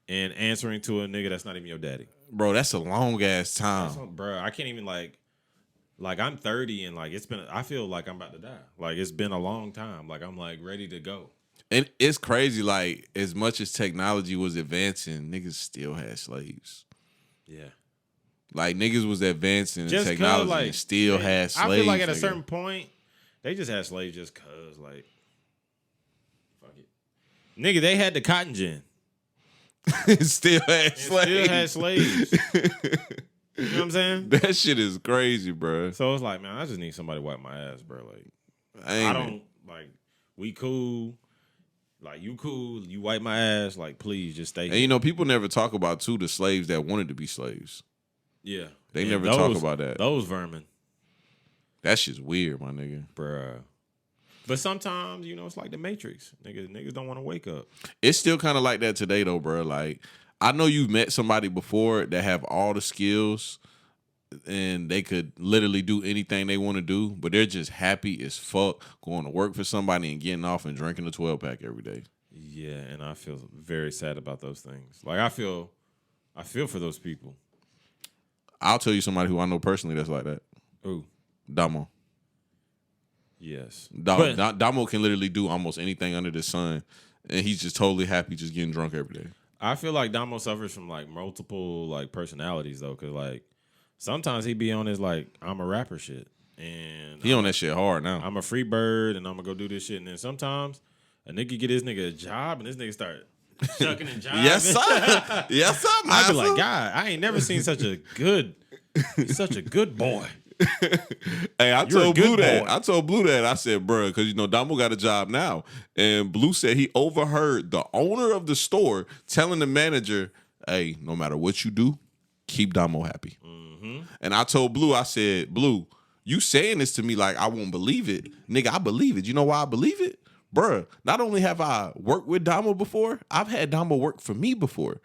and answering to a nigga that's not even your daddy. Bro, that's a long ass time. Bro, I can't even like I'm 30 and like I feel like I'm about to die. Like it's been a long time. Like I'm like ready to go. And it's crazy, like as much as technology was advancing, niggas still had slaves. Yeah. Like niggas was advancing in just technology like, and still had slaves. I feel like at a certain point, they just had slaves just cause like fuck it. Nigga, they had the cotton gin. Still had slaves. You know what I'm saying? That shit is crazy, bro. So it's like, man, I just need somebody to wipe my ass, bro. Like, I don't like we cool. Like you cool, you wipe my ass. Like, please just stay. And you know, people never talk about too the slaves that wanted to be slaves. Yeah, they never talk about that. Those vermin. That shit's weird, my nigga, bruh. But sometimes, you know, it's like the Matrix. Niggas don't want to wake up. It's still kind of like that today, though, bro. Like, I know you've met somebody before that have all the skills and they could literally do anything they want to do, but they're just happy as fuck going to work for somebody and getting off and drinking a 12-pack every day. Yeah, and I feel very sad about those things. Like, I feel for those people. I'll tell you somebody who I know personally that's like that. Who? Damo. Yes. Damo can literally do almost anything under the sun, and he's just totally happy just getting drunk every day. I feel like Damo suffers from, like, multiple, like, personalities, though, because, like, sometimes he be on his, like, I'm a rapper shit. And he on that shit hard now. I'm a free bird, and I'm going to go do this shit. And then sometimes a nigga get this nigga a job, and this nigga start shucking and jiving. Yes, sir. Yes, sir, I be like, God, I ain't never seen such a good boy. Hey, I told Blue that. I said, bro, because, you know, Damo got a job now. And Blue said he overheard the owner of the store telling the manager, hey, no matter what you do, keep Damo happy. Mm-hmm. And I told Blue, I said, Blue, you saying this to me like I won't believe it. Nigga, I believe it. You know why I believe it? Bruh, not only have I worked with Damo before, I've had Damo work for me before.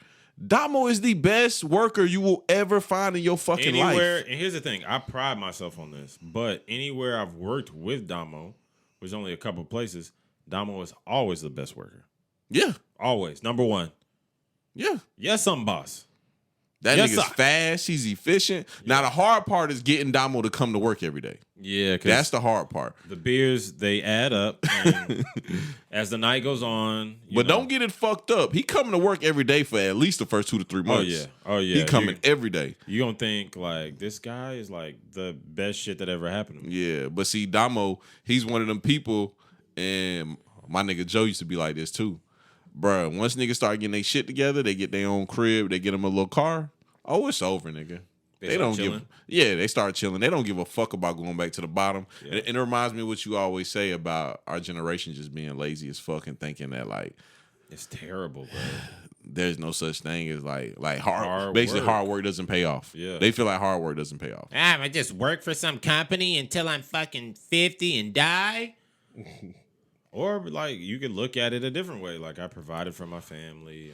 Damo is the best worker you will ever find in your fucking life. And here's the thing, I pride myself on this, but anywhere I've worked with Damo, which is only a couple places, Damo is always the best worker. Yeah. Always. Number one. Yeah. Yes, I'm boss. That nigga's fast. He's efficient. Yeah. Now, the hard part is getting Damo to come to work every day. Yeah. That's the hard part. The beers, they add up. And as the night goes on. But don't get it fucked up. He coming to work every day for at least the first 2 to 3 months. Oh, yeah. He coming every day. You don't think, like, this guy is, like, the best shit that ever happened to me. Yeah. But see, Damo, he's one of them people, and my nigga Joe used to be like this, too. Bruh, once niggas start getting their shit together, they get their own crib, they get them a little car. Oh, it's over, nigga. They don't chilling. They start chilling. They don't give a fuck about going back to the bottom. Yeah. And it reminds me of what you always say about our generation just being lazy as fuck and thinking that, like, it's terrible, bro. There's no such thing as like hard work doesn't pay off. Yeah. They feel like hard work doesn't pay off. I just work for some company until I'm fucking 50 and die. Or, like, you could look at it a different way. Like, I provided for my family.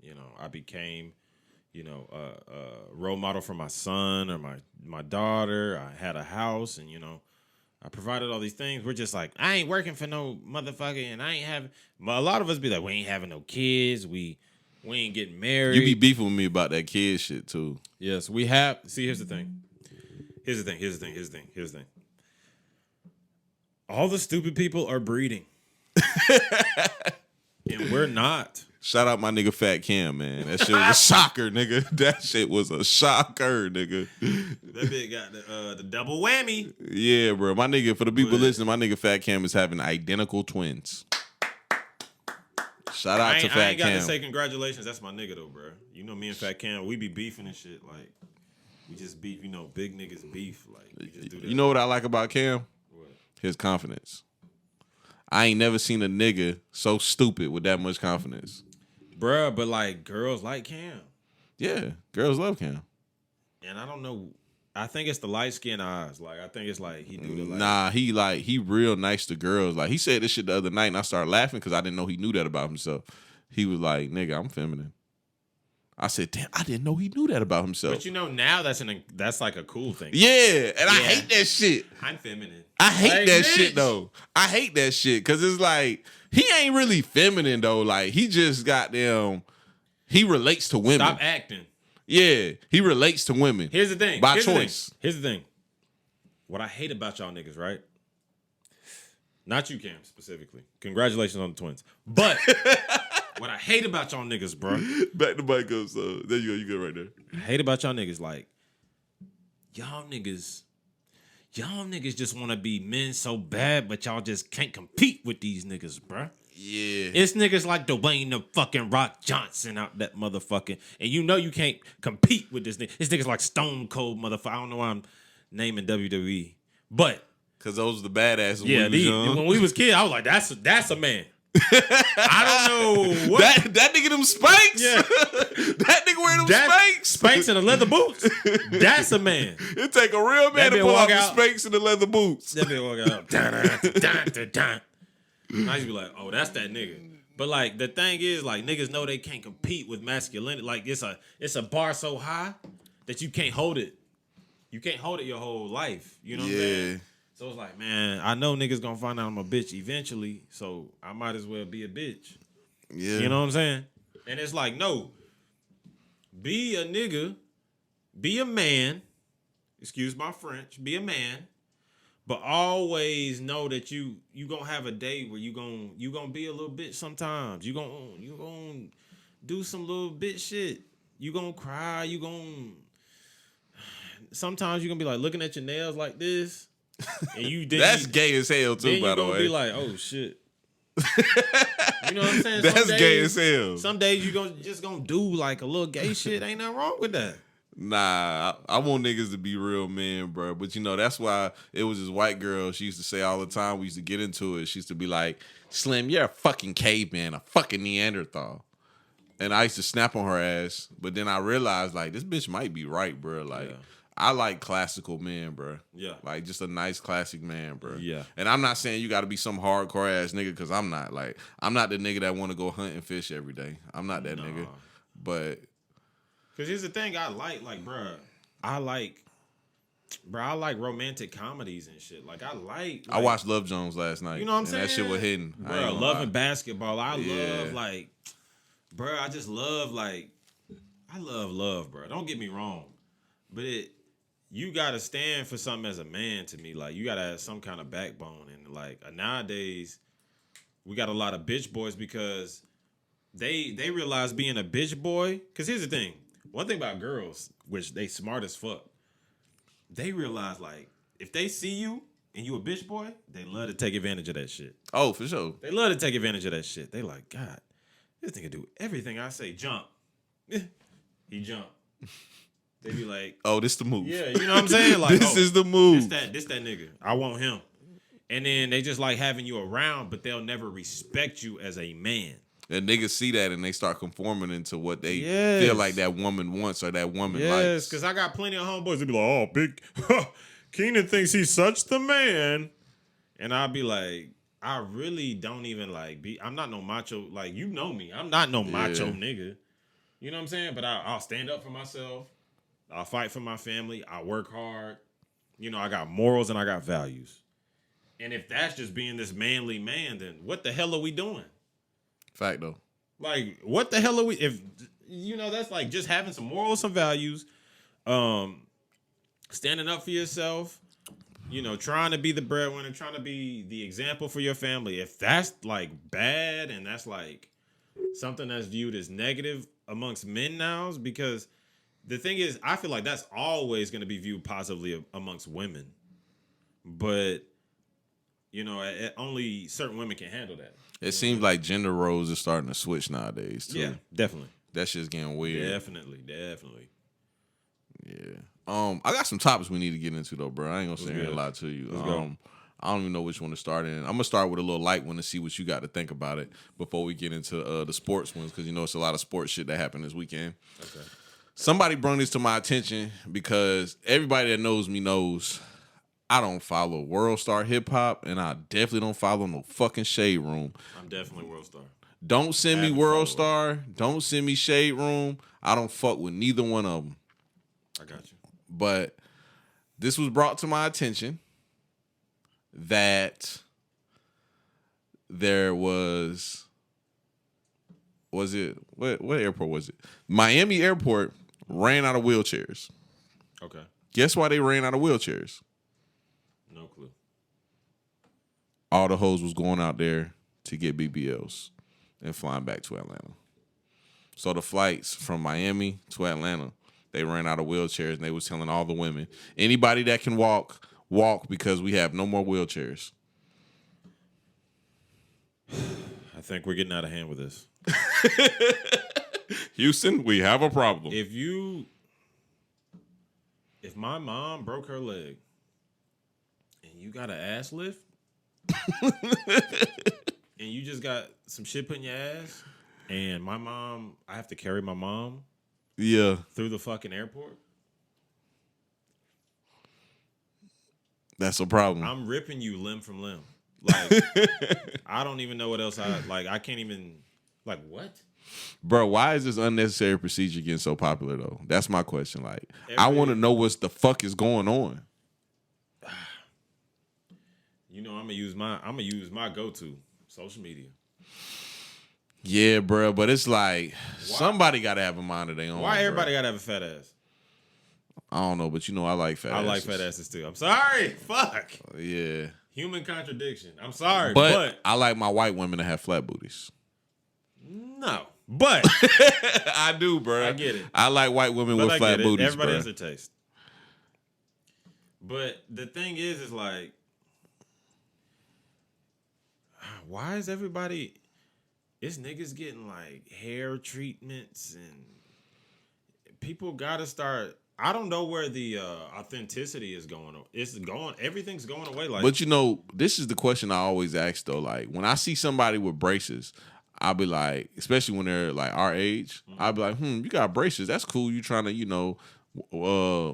You know, I became, you know, a role model for my son or my daughter. I had a house, and, you know, I provided all these things. We're just like, I ain't working for no motherfucker, and I ain't having. A lot of us be like, we ain't having no kids. We ain't getting married. You be beefing with me about that kid shit, too. Yes, we have. See, here's the thing. Here's the thing. All the stupid people are breeding. And we're not. Shout out my nigga Fat Cam, man. That shit was a shocker, nigga. That shit was a shocker, nigga. That bitch got the double whammy. Yeah, bro. My nigga, for the people listening, my nigga Fat Cam is having identical twins. Shout out to Fat Cam. I ain't got to say congratulations. That's my nigga, though, bro. You know me and Fat Cam, we be beefing and shit. Like, we just beef. You know, big niggas beef. Like, we just do that. You know what I like about Cam? What? His confidence. I ain't never seen a nigga so stupid with that much confidence. Bruh, but like girls like Cam. Yeah, girls love Cam. And I don't know. I think it's the light skin eyes. Like I think it's like he do the like. Nah, he real nice to girls. Like he said this shit the other night, and I started laughing because I didn't know he knew that about himself. He was like, "Nigga, I'm feminine." I said, "Damn, I didn't know he knew that about himself." But you know now that's like a cool thing. Yeah, and I hate that shit. I'm feminine. I hate that shit though. I hate that shit because it's like he ain't really feminine though. Like he just goddamn. He relates to women. Stop acting. Yeah, he relates to women. Here's the thing. By choice. Here's the thing. What I hate about y'all niggas, right? Not you, Cam, specifically. Congratulations on the twins. But what I hate about y'all niggas, bro. Back to mic up, so there you go. You go right there. I hate about y'all niggas, like, y'all niggas just want to be men so bad, but y'all just can't compete with these niggas, bro. Yeah. It's niggas like Dwayne the fucking Rock Johnson out that motherfucking, and you know you can't compete with this nigga. It's niggas like Stone Cold motherfucker. I don't know why I'm naming WWE, but because those are the badasses. When we was kids, I was like, that's a man. I don't know what that nigga them Spanx. Yeah. That nigga wearing them Spanx. Spanx and the leather boots. That's a man. It take a real man to pull off the Spanx and the leather boots. That bitch walk out. Dun. I used to be like, oh, that's that nigga. But like the thing is, like niggas know they can't compete with masculinity. Like it's a bar so high that you can't hold it. You can't hold it your whole life. You know what I'm saying? So it's like, man, I know niggas gonna find out I'm a bitch eventually, so I might as well be a bitch. Yeah. You know what I'm saying? And it's like, no. Be a nigga, be a man, excuse my French, be a man, but always know that you gonna have a day where you gonna be a little bitch sometimes. You gonna do some little bitch shit. You gonna cry, sometimes you gonna be like looking at your nails like this. And you that's gay as hell too, by the way. Be like, oh shit. You know what I'm saying? That's gay as hell. Some days you just gonna do like a little gay shit. Ain't nothing wrong with that. Nah, I want niggas to be real men, bro. But you know, that's why it was this white girl. She used to say all the time. We used to get into it. She used to be like, "Slim, you're a fucking caveman, a fucking Neanderthal." And I used to snap on her ass. But then I realized, like, this bitch might be right, bro. Like. Yeah. I like classical men, bro. Yeah. Like, just a nice classic man, bro. Yeah. And I'm not saying you got to be some hardcore ass nigga, because I'm not. Like, I'm not the nigga that want to go hunt and fish every day. I'm not that nigga. But. Because here's the thing I like, bro. I like romantic comedies and shit. Like, I watched Love Jones last night. You know what I'm saying? That shit was hidden. Bro, loving basketball. I love, like, bro, I just love, like, I love, bro. Don't get me wrong. But you gotta stand for something as a man to me. Like, you gotta have some kind of backbone. And like nowadays, we got a lot of bitch boys because they realize being a bitch boy. Because here's the thing. One thing about girls, which they smart as fuck, they realize, like, if they see you and you a bitch boy, they love to take advantage of that shit. Oh, for sure. They love to take advantage of that shit. They like, God, this nigga do everything I say. Jump. He jump. They be like, oh, this the move. Yeah, you know what I'm saying? Like, this is the move. This that nigga. I want him. And then they just like having you around, but they'll never respect you as a man. And niggas see that and they start conforming into what they feel like that woman wants or that woman likes. Yes, because I got plenty of homeboys that be like, oh, big Keenan thinks he's such the man. And I'll be like, I really don't even like I'm not no macho. Like, you know me. I'm not no macho nigga. You know what I'm saying? But I'll stand up for myself. I'll fight for my family. I work hard. You know, I got morals and I got values. And if that's just being this manly man, then what the hell are we doing? Fact, though. Like, what the hell are we... If, you know, that's like just having some morals, some values, standing up for yourself, trying to be the breadwinner, trying to be the example for your family. If that's like bad and that's like something that's viewed as negative amongst men now, because the thing is, I feel like that's always going to be viewed positively amongst women. But, only certain women can handle that. It seems like gender roles are starting to switch nowadays, too. Yeah, definitely. That shit's getting weird. Definitely. Yeah. I got some topics we need to get into, though, bro. I ain't going to say a lot to you. Let's go. I don't even know which one to start in. I'm going to start with a little light one to see what you got to think about it before we get into the sports ones, because, it's a lot of sports shit that happened this weekend. Okay. Somebody brought this to my attention because everybody that knows me knows I don't follow World Star Hip Hop, and I definitely don't follow no fucking Shade Room. I'm definitely World Star. Don't send me World Star. Don't send me Shade Room. I don't fuck with neither one of them. I got you. But this was brought to my attention that there was it what airport was it? Miami Airport ran out of wheelchairs. Okay. Guess why they ran out of wheelchairs? No clue. All the hoes was going out there to get BBLs and flying back to Atlanta. So the flights from Miami to Atlanta, they ran out of wheelchairs, and they was telling all the women, anybody that can walk because we have no more wheelchairs. I think we're getting out of hand with this. Houston, we have a problem. If my mom broke her leg and you got an ass lift and you just got some shit put in your ass and I have to carry my mom through the fucking airport. That's a problem. I'm ripping you limb from limb. Like, I don't even know what else I can't even, what? Bro, why is this unnecessary procedure getting so popular, though? That's my question. Like, I want to know what the fuck is going on. I'm gonna use my go-to social media. Yeah, bro, but it's like somebody got to have a mind of their own. Why everybody got to have a fat ass? I don't know, but I like fat asses. I like fat asses too. I'm sorry. Fuck. Yeah. Human contradiction. I'm sorry, but I like my white women to have flat booties. No, but I do, bro. I get it. I like white women with flat booties. Everybody has a taste. But the thing is like, why is everybody? It's niggas getting like hair treatments and people gotta start. I don't know where the authenticity is going. It's going. Everything's going away. Like, but this is the question I always ask though. Like when I see somebody with braces, I'll be like, especially when they're like our age, I'll be like, you got braces. That's cool. You trying to,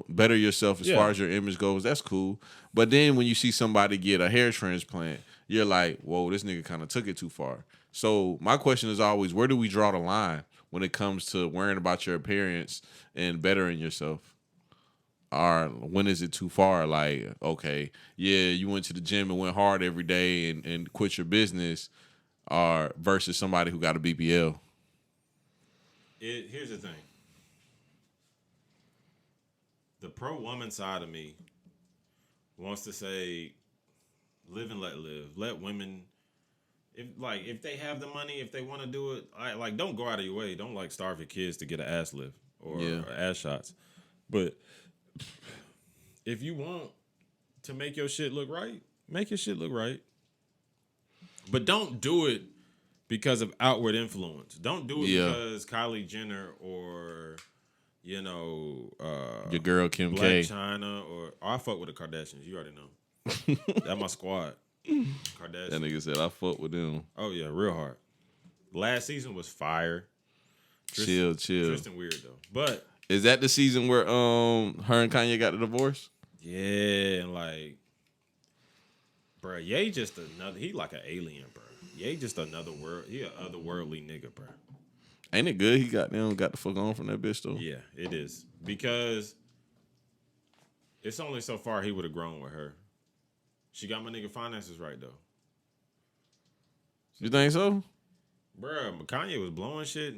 better yourself as far as your image goes. That's cool. But then when you see somebody get a hair transplant, you're like, whoa, this nigga kind of took it too far. So my question is always, where do we draw the line when it comes to worrying about your appearance and bettering yourself? Or when is it too far? Like, okay, yeah, you went to the gym and went hard every day and quit your business, or versus somebody who got a BBL. Here's the thing. The pro-woman side of me wants to say, live and let live. Let women, if they have the money, if they want to do it, don't go out of your way. Don't starve your kids to get an ass lift or ass shots. But if you want to make your shit look right, make your shit look right. But don't do it because of outward influence. Don't do it because Kylie Jenner or, your girl Kim K. Black China or I fuck with the Kardashians. You already know. That's my squad. Kardashians. That nigga said I fuck with them. Oh yeah, real hard. Last season was fire. Chill. Tristan weird though. But is that the season where her and Kanye got the divorce? Yeah, and bruh, Ye just he like an alien, bro. Ye just another world. He an otherworldly nigga, bro. Ain't it good he got the fuck on from that bitch though? Yeah, it is. Because it's only so far he would have grown with her. She got my nigga finances right though. You think so? Bruh, but Kanye was blowing shit.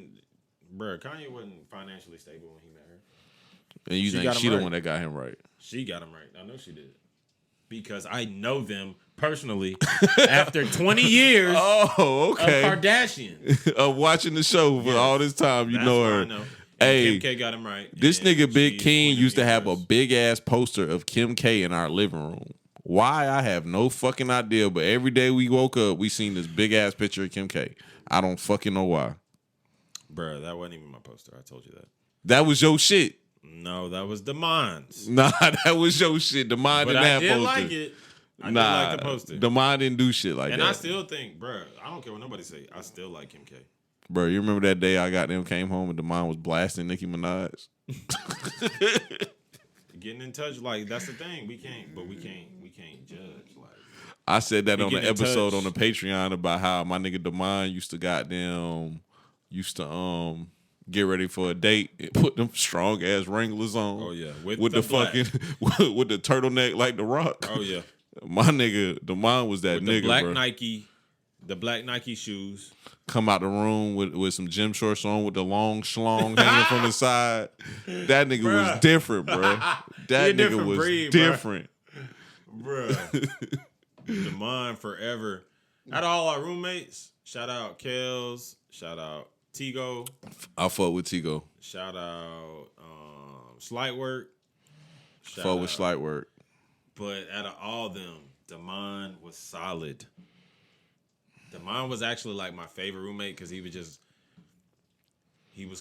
Bruh, Kanye wasn't financially stable when he met her. And you think she the one that got him right? She got him right. I know she did. because I know them personally after 20 years of Kardashian. of watching the show for all this time. You know her. I know. Hey, Kim K got him right. This nigga Big King used to have a universe. big ass poster of Kim K in our living room. Why? I have no fucking idea. But every day we woke up, we seen this big ass picture of Kim K. I don't fucking know why. Bruh, that wasn't even my poster. I told you that. That was your shit. No, that was Damon's. Nah, that was your shit. Demond But didn't I have did poster. like it. I did Nah, like the poster. Demond didn't do shit like And that. I still think, bruh, I don't care what nobody say. I still like Kim K. Bro, you remember that day I got them came home and Demond was blasting Nicki Minaj? Getting in touch, like that's the thing. We can't judge. Like I said that on the getting in episode touch. on the Patreon about how my nigga Demond used to get ready for a date and put them strong ass Wranglers on. Oh yeah, with the fucking with the turtleneck like the Rock. Oh yeah, my nigga Demond was that with nigga, the black Nike shoes. Come out the room with some gym shorts on with the long schlong hanging from the side. That nigga was different, bro. That nigga was different. Bruh. Demond forever. Out of all our roommates, shout out Kels, shout out Tigo. I fuck with Tigo. Shout out Slight Work. Fuck with Slight Work. But out of all them, Demond was solid. Demond was actually like my favorite roommate because he was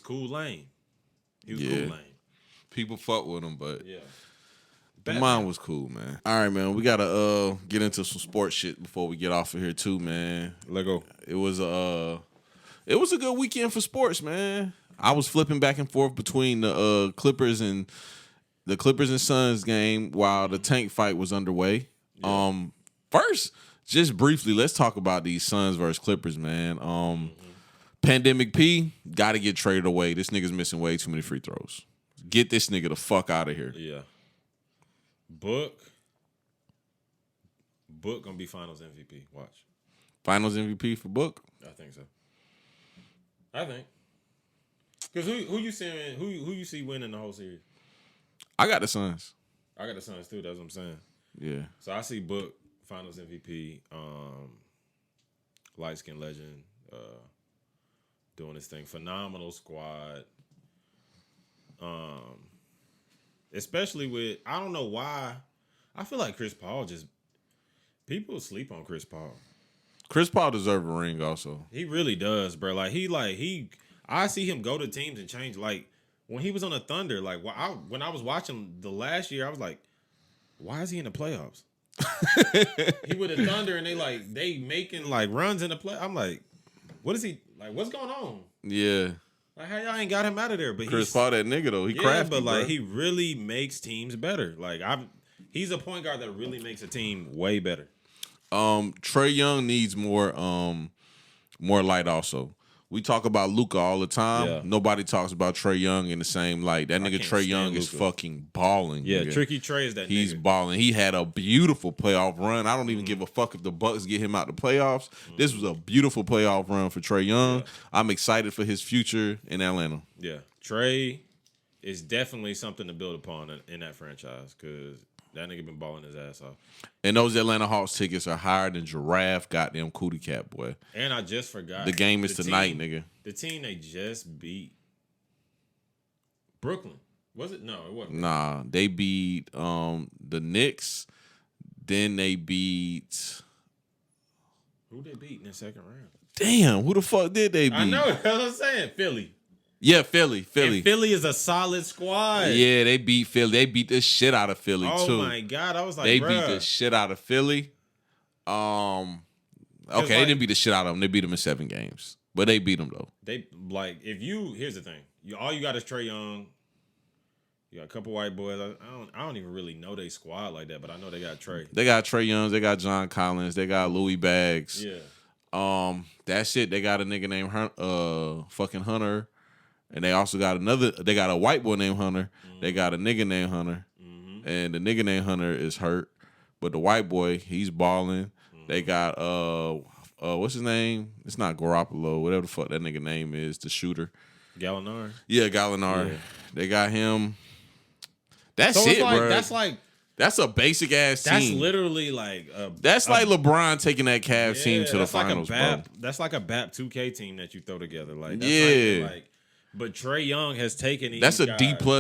cool lame. He was cool lame. People fuck with him, but yeah. Demond was cool, man. All right, man. We gotta get into some sports shit before we get off of here too, man. Let go. It was a good weekend for sports, man. I was flipping back and forth between the Clippers and Suns game while the tank fight was underway. Yeah. First, just briefly, let's talk about these Suns versus Clippers, man. Pandemic P got to get traded away. This nigga's missing way too many free throws. Get this nigga the fuck out of here. Yeah. Book gonna be Finals MVP. Watch. Finals MVP for Book? I think so. I think. Because who you seeing? Who you see winning the whole series? I got the Suns. I got the Suns too. That's what I'm saying. Yeah. So I see Book Finals MVP. Light skin legend. Doing this thing. Phenomenal squad. Especially with, I don't know why, I feel like Chris Paul people sleep on Chris Paul. Chris Paul deserves a ring also. He really does, bro. I see him go to teams and change. Like, when he was on the Thunder, like, when I was watching the last year, I was like, why is he in the playoffs? He with the Thunder and they making, like, runs in the play. I'm like, what is he, like, what's going on? Yeah. Like, how y'all ain't got him out of there? But Chris Paul, that nigga though, he crafty, but like bro. he really makes teams better. Like he's a point guard that really makes a team way better. Trae Young needs more light also. We talk about Luka all the time. Yeah. Nobody talks about Trae Young in the same light. That nigga Trae Young is fucking balling. Yeah, nigga. Tricky Trae is that He's nigga. balling. He had a beautiful playoff run. I don't even give a fuck if the Bucks get him out the playoffs. This was a beautiful playoff run for Trae Young. Yeah. I'm excited for his future in Atlanta. Yeah, Trae is definitely something to build upon in that franchise because that nigga been balling his ass off. And those Atlanta Hawks tickets are higher than Giraffe goddamn Cootie Cat, boy. And I just forgot. The game is tonight, nigga. The team they just beat. Brooklyn. Was it? No, it wasn't. Nah, they beat the Knicks. Then they beat... Who they beat in the second round? Damn, who the fuck did they beat? I know, that's what I'm saying. Philly. Yeah, Philly. And Philly is a solid squad. Yeah, they beat Philly. They beat the shit out of Philly, too. Oh, my God. I was like, they bruh. beat the shit out of Philly. Okay, they didn't beat the shit out of them. They beat them in 7 games. But they beat them, though. Here's the thing. All you got is Trae Young. You got a couple white boys. I don't even really know they squad like that, but I know they got Trae. They got Trae Young. They got John Collins. They got Louis Baggs. Yeah. That's it. They got a nigga named fucking Hunter. And they also got they got a white boy named Hunter. Mm-hmm. They got a nigga named Hunter. Mm-hmm. And the nigga named Hunter is hurt. But the white boy, he's balling. Mm-hmm. They got, what's his name? It's not Garoppolo, whatever the fuck that nigga name is, the shooter. Gallinari? Yeah, Gallinari. Yeah. They got him. That's so it, bro. That's That's a basic ass team. That's literally like that's like LeBron taking that Cavs team to the finals, bro. That's like a BAP 2K team that you throw together. Like that's but Trae Young has taken these. That's a guys,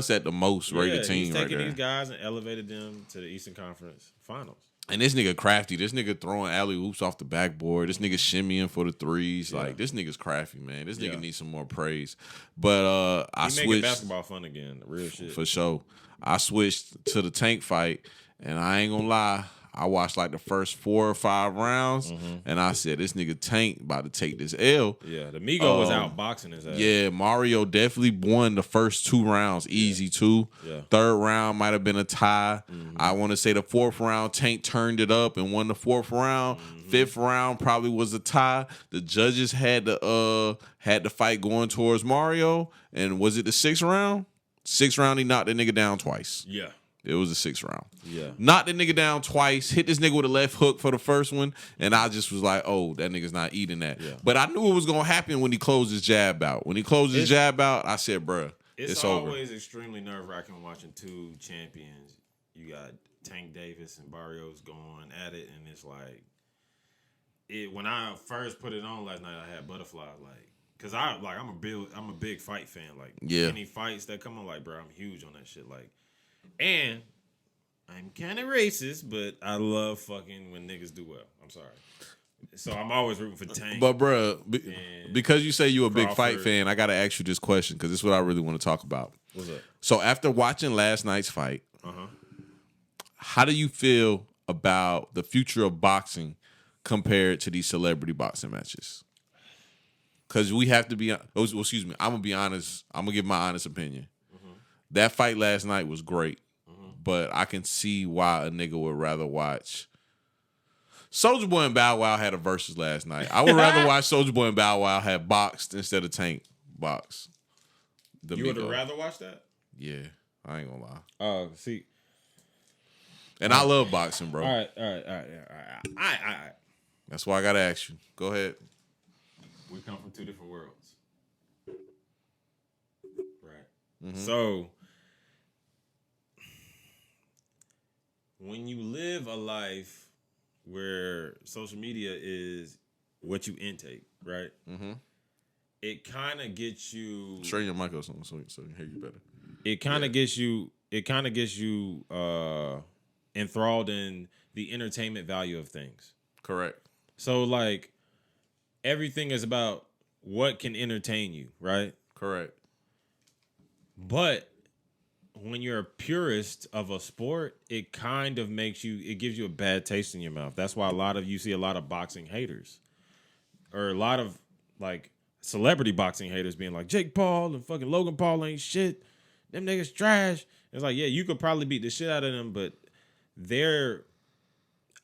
D+ at the most rated team he's right taken there. these guys and elevated them to the Eastern Conference Finals. And this nigga crafty. This nigga throwing alley oops off the backboard. This nigga shimmying for the threes. Like this nigga's crafty, man. This nigga needs some more praise. But I switched. Making basketball fun again. Real shit for sure. I switched to the Tank fight, and I ain't gonna lie. I watched like the first 4 or 5 rounds, and I said, this nigga Tank about to take this L. Yeah, the Migo was out boxing his ass. Yeah, Mario definitely won the first 2 rounds, easy too. Yeah. 3rd round might have been a tie. I want to say the 4th round, Tank turned it up and won the 4th round. 5th round probably was a tie. The judges had the fight going towards Mario, and was it the 6th round? 6th round, he knocked the nigga down twice. Yeah. It was the 6th round. Yeah. Knocked the nigga down twice, hit this nigga with a left hook for the first one, and I just was like, oh, that nigga's not eating that. Yeah. But I knew it was going to happen when he closed his jab out. When he closed his jab out, I said, bruh, it's over. It's always extremely nerve-wracking watching 2 champions. You got Tank Davis and Barrios going at it, and it's like, when I first put it on last night, I had butterflies, like, because I'm a big fight fan. Like, any fights that come on, like, bro, I'm huge on that shit. Like, and I'm kind of racist, but I love fucking when niggas do well. I'm sorry. So I'm always rooting for Tank. But, bro, because you say you're a big fight fan, I got to ask you this question because this is what I really want to talk about. What's up? So after watching last night's fight, how do you feel about the future of boxing compared to these celebrity boxing matches? Because we have to be, excuse me, I'm going to be honest. I'm going to give my honest opinion. That fight last night was great, but I can see why a nigga would rather watch. Soulja Boy and Bow Wow had a versus last night. I would rather watch Soulja Boy and Bow Wow have boxed instead of Tank box. You would have rather watch that? Yeah, I ain't gonna lie. Oh, see. And I love boxing, bro. All right. That's why I gotta ask you. Go ahead. We come from 2 different worlds. Right. So when you live a life where social media is what you intake, right? It kind of gets you. Straighten your mic up so I can hear you better. It kind of gets you. It kind of gets you enthralled in the entertainment value of things. Correct. So like everything is about what can entertain you, right? Correct. But when you're a purist of a sport, it kind of makes you, it gives you a bad taste in your mouth. That's why you see a lot of boxing haters, or a lot of like celebrity boxing haters being like, Jake Paul and fucking Logan Paul ain't shit. Them niggas trash. It's like, yeah, you could probably beat the shit out of them, but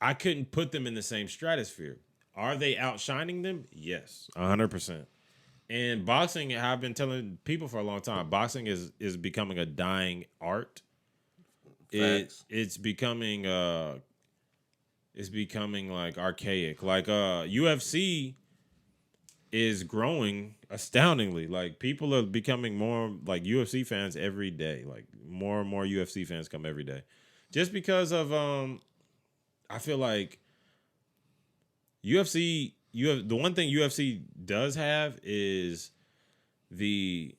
I couldn't put them in the same stratosphere. Are they outshining them? Yes, 100%. And boxing, I've been telling people for a long time, boxing is becoming a dying art. It's becoming like archaic. Like UFC is growing astoundingly. Like people are becoming more like UFC fans every day. Like more and more UFC fans come every day. Just because of I feel like UFC, the one thing UFC does have is the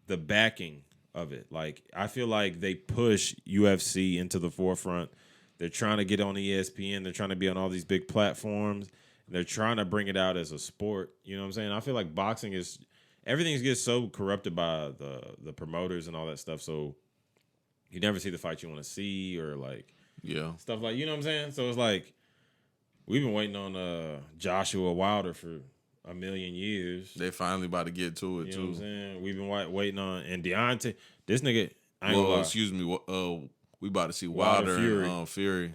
backing of it. Like I feel like they push UFC into the forefront. They're trying to get on ESPN. They're trying to be on all these big platforms. They're trying to bring it out as a sport. You know what I'm saying? I feel like boxing everything gets so corrupted by the promoters and all that stuff. So you never see the fight you want to see, or like stuff like, you know what I'm saying? So it's like we've been waiting on Joshua Wilder for a million years. They finally about to get to it, you know what I'm saying? We've been waiting on, and Deontay, this nigga, I ain't gonna lie. Excuse me, we about to see Wilder and Fury.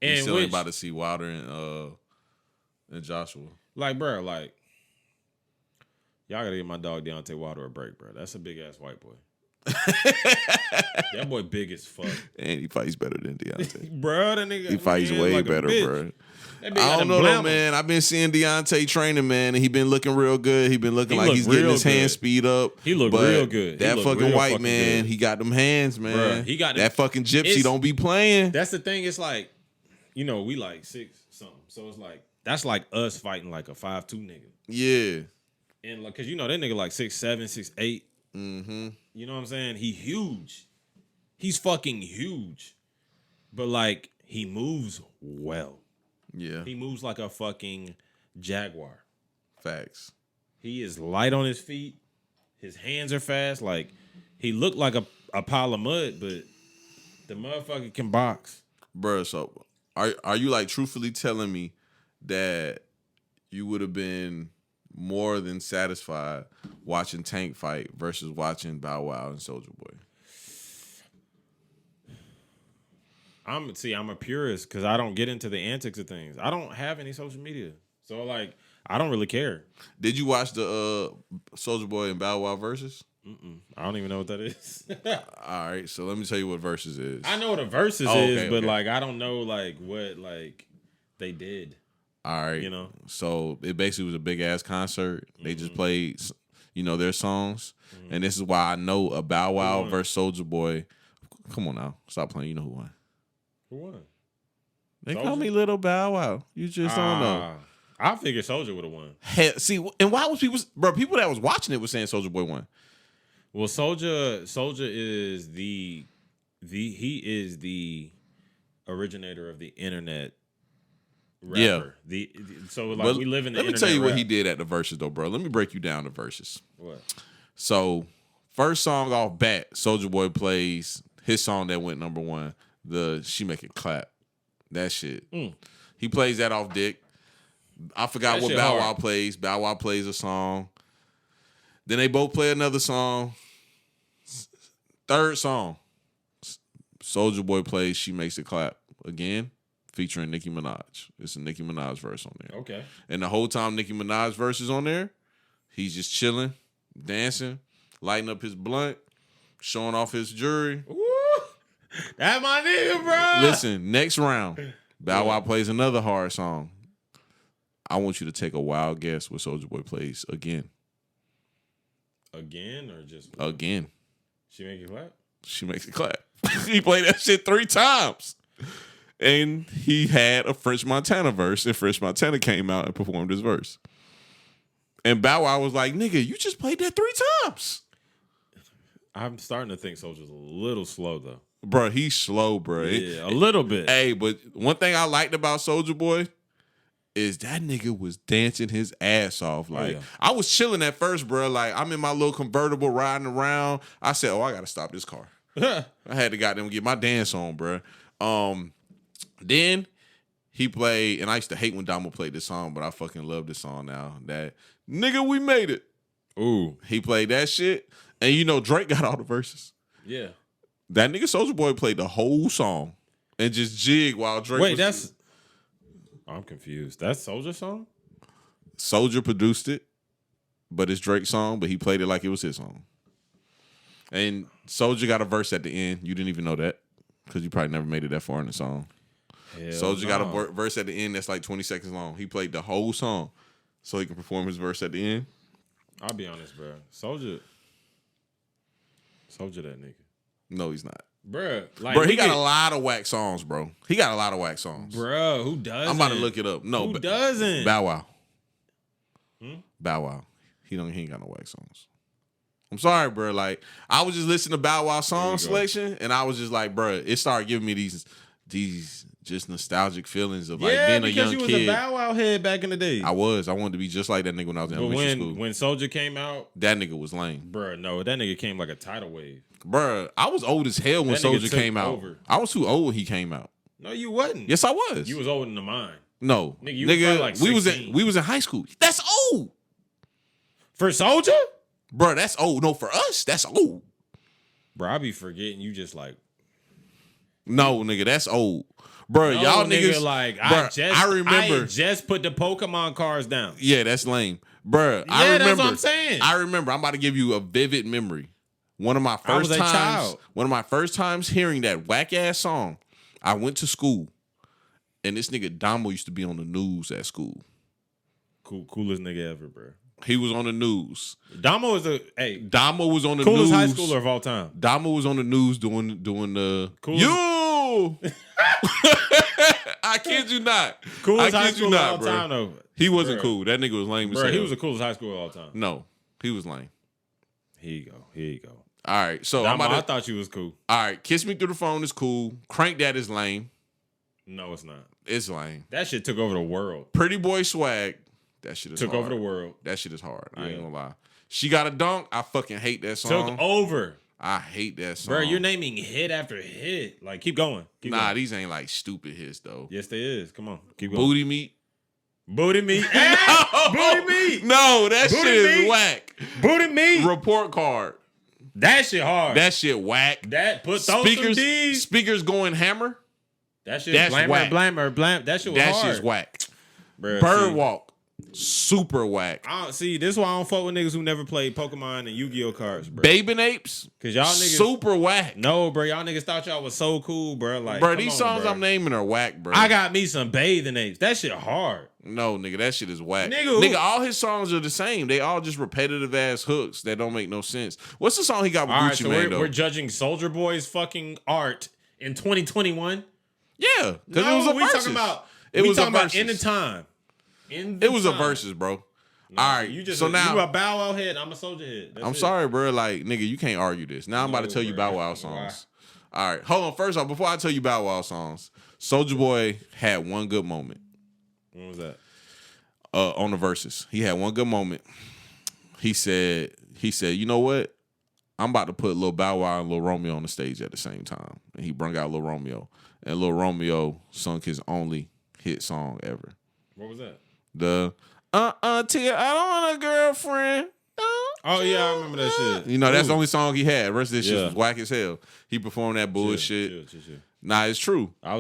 And we still ain't about to see Wilder and Joshua. Like, bro, like, y'all gotta give my dog Deontay Wilder a break, bro. That's a big ass white boy. That boy big as fuck. And he fights better than Deontay. Bro, that nigga. He fights way like better, bro. I don't know, though, man. I've been seeing Deontay training, man, and he been looking real good. He been looking like he's getting his hands speed up. He looked real good. That fucking white man, he got them hands, man. Bruh, he got that fucking gypsy. Don't be playing. That's the thing. It's like, we like 6 something, so it's like that's like us fighting like a 5'2" nigga. Yeah, and like, cause that nigga like 6'7", 6'8". Mm-hmm. You know what I'm saying? He huge. He's fucking huge, but like he moves well. Yeah. He moves like a fucking jaguar. Facts. He is light on his feet. His hands are fast. Like, he looked like a pile of mud, but the motherfucker can box. Bruh, so are you like truthfully telling me that you would have been more than satisfied watching Tank fight versus watching Bow Wow and Soulja Boy? I'm a purist because I don't get into the antics of things. I don't have any social media, so like I don't really care. Did you watch the Soulja Boy and Bow Wow versus? I don't even know what that is. All right, so let me tell you what versus is. I know what a versus is, but like I don't know like what like they did. All right, so it basically was a big ass concert. They just played, their songs, and this is why I know a Bow Wow versus Soulja Boy. Come on now, stop playing. You know who won? Who won? They call me Little Bow Wow. You just don't know. I figured Soulja would have won. See, and why was people that was watching it was saying Soulja Boy won? Well, Soulja is he is the originator of the internet rapper. Yeah. So like we live in the internet. Let me tell you rap. what he did at the verses though, bro. Let me break you down the verses. What? So first song off bat, Soulja Boy plays his song that went number 1. The She Make It Clap. That shit. He plays that off Dick. I forgot that what Bow Wow plays. Bow Wow plays a song. Then they both play another song. Third song, Soulja Boy plays She Makes It Clap again, featuring Nicki Minaj. It's a Nicki Minaj verse on there. Okay. And the whole time Nicki Minaj verse is on there, he's just chilling, dancing, lighting up his blunt, showing off his jewelry. Ooh. That my nigga, bro. Listen, next round, Bow Wow plays another hard song. I want you to take a wild guess what Soulja Boy plays again. Again or just again? She Make It Clap? She Makes It Clap. He played that shit 3 times. And he had a French Montana verse, and French Montana came out and performed his verse. And Bow Wow was like, nigga, you just played that 3 times. I'm starting to think Soulja's a little slow, though. Bro, he's slow, bro. Yeah, a little bit. Hey, but one thing I liked about Soulja Boy is that nigga was dancing his ass off. Like, I was chilling at first, bro. Like, I'm in my little convertible riding around. I said, I got to stop this car. I had to goddamn get my dance on, bro. Then he played, and I used to hate when Damo played this song, but I fucking love this song now. That nigga, we made it. Ooh. He played that shit. And Drake got all the verses. Yeah. That nigga Soulja Boy played the whole song and just jig while Drake Wait, that's... I'm confused. That's Soulja's song? Soulja produced it, but it's Drake's song, but he played it like it was his song. And Soulja got a verse at the end. You didn't even know that because you probably never made it that far in the song. Soulja got a verse at the end that's like 20 seconds long. He played the whole song so he can perform his verse at the end. I'll be honest, bro. Soulja that nigga. No, he's not. Bruh. He got a lot of whack songs, bro. He got a lot of whack songs. Bruh, who doesn't? I'm about to look it up. No, who doesn't? Bow Wow. Bow Wow. He ain't got no whack songs. I'm sorry, bro. Like, I was just listening to Bow Wow song selection, and I was just like, bro, it started giving me these just nostalgic feelings of like being a young kid. Yeah, because you was a Bow Wow head back in the day. I wanted to be just like that nigga when I was in elementary school. When Soulja came out, that nigga was lame. Bruh, no, that nigga came like a tidal wave. Bruh, I was old as hell when Soulja came out. I was too old when he came out. No, you wasn't. Yes, I was. You was older than mine. No, nigga, you was like 16. we was in high school. That's old for Soulja. Bruh, that's old. No, for us, that's old. Bruh, I be forgetting you just like. No, nigga, that's old. Bro, no, y'all niggas like I remember I just put the Pokemon cards down. Yeah, that's lame. Bro, yeah, that's what I'm saying. I remember. I'm about to give you a vivid memory. One of my first a times. child. One of my first times hearing that whack ass song. I went to school, and this nigga Damo used to be on the news at school. Coolest nigga ever, bro. He was on the news. Damo was Damo was on the coolest news. high schooler of all time. Damo was on the news doing the Coolest. you. I kid you not. Coolest I high kid you schooler not, of all bro. time, though. He wasn't Bruh. cool. That nigga was lame as Bro, hell. he was the coolest high schooler of all time. No, he was lame. Here you go. All right, so Damo, I'm about I to, thought you was cool. all right, Kiss Me Through the Phone is cool. Crank That is lame. No, it's not. It's lame. That shit took over the world. Pretty Boy Swag. That shit is Took hard. over the world. That shit is hard. I ain't Yeah. gonna lie. She Got a Dunk. I fucking hate that song. Took over. I hate that song. Bro, you're naming hit after hit. Like, keep going. Keep Nah, going. these ain't like stupid hits though. Yes, they is. Come on. Keep going. Booty Meat. Booty meat. Hey! Booty meat. No, that Booty shit is meat. whack. Booty meat. Report Card. That shit hard. That shit whack. That put those some D's. Speakers Going Hammer. That shit That's whack. blammer. That shit was That hard. shit's whack. Bruh, Bird see, Walk. Super whack. I don't see. This is why I don't fuck with niggas who never played Pokemon and Yu-Gi-Oh cards, bro. Baby Apes. Cause y'all niggas super whack. No, bro. Y'all niggas thought y'all was so cool, bro. Like, Bro, come these on, songs bro. I'm naming are whack, bro. I got me some bathing apes. That shit hard. No, nigga, that shit is whack. Nigga, all his songs are the same. They all just repetitive ass hooks that don't make no sense. What's the song he got with All right, Gucci so Mane, though? we're judging Soldier Boy's fucking art in 2021. Yeah, because it No, was a we versus. talking about. It we was talking a about versus. in the time. In the It was a time. versus, bro. No, all right, you just so now you a Bow Wow head. I'm a Soldier head. That's I'm it. sorry, bro. Like, nigga, you can't argue this. Now I'm about to No, tell you bro. Bow Wow songs. All right, hold on. First off, before I tell you Bow Wow songs, Soulja Boy had one good moment. When was that? On the verses, he had one good moment. He said, you know what? I'm about to put Lil Bow Wow and Lil Romeo on the stage at the same time, and he brung out Lil Romeo, and Lil Romeo sung his only hit song ever. What was that? The Tia, I don't want a girlfriend. Oh yeah, I remember that shit. You know, that's the Ooh. only song he had. The rest of this shit Yeah. was whack as hell. He performed that bullshit. Chill. Nah, it's true. I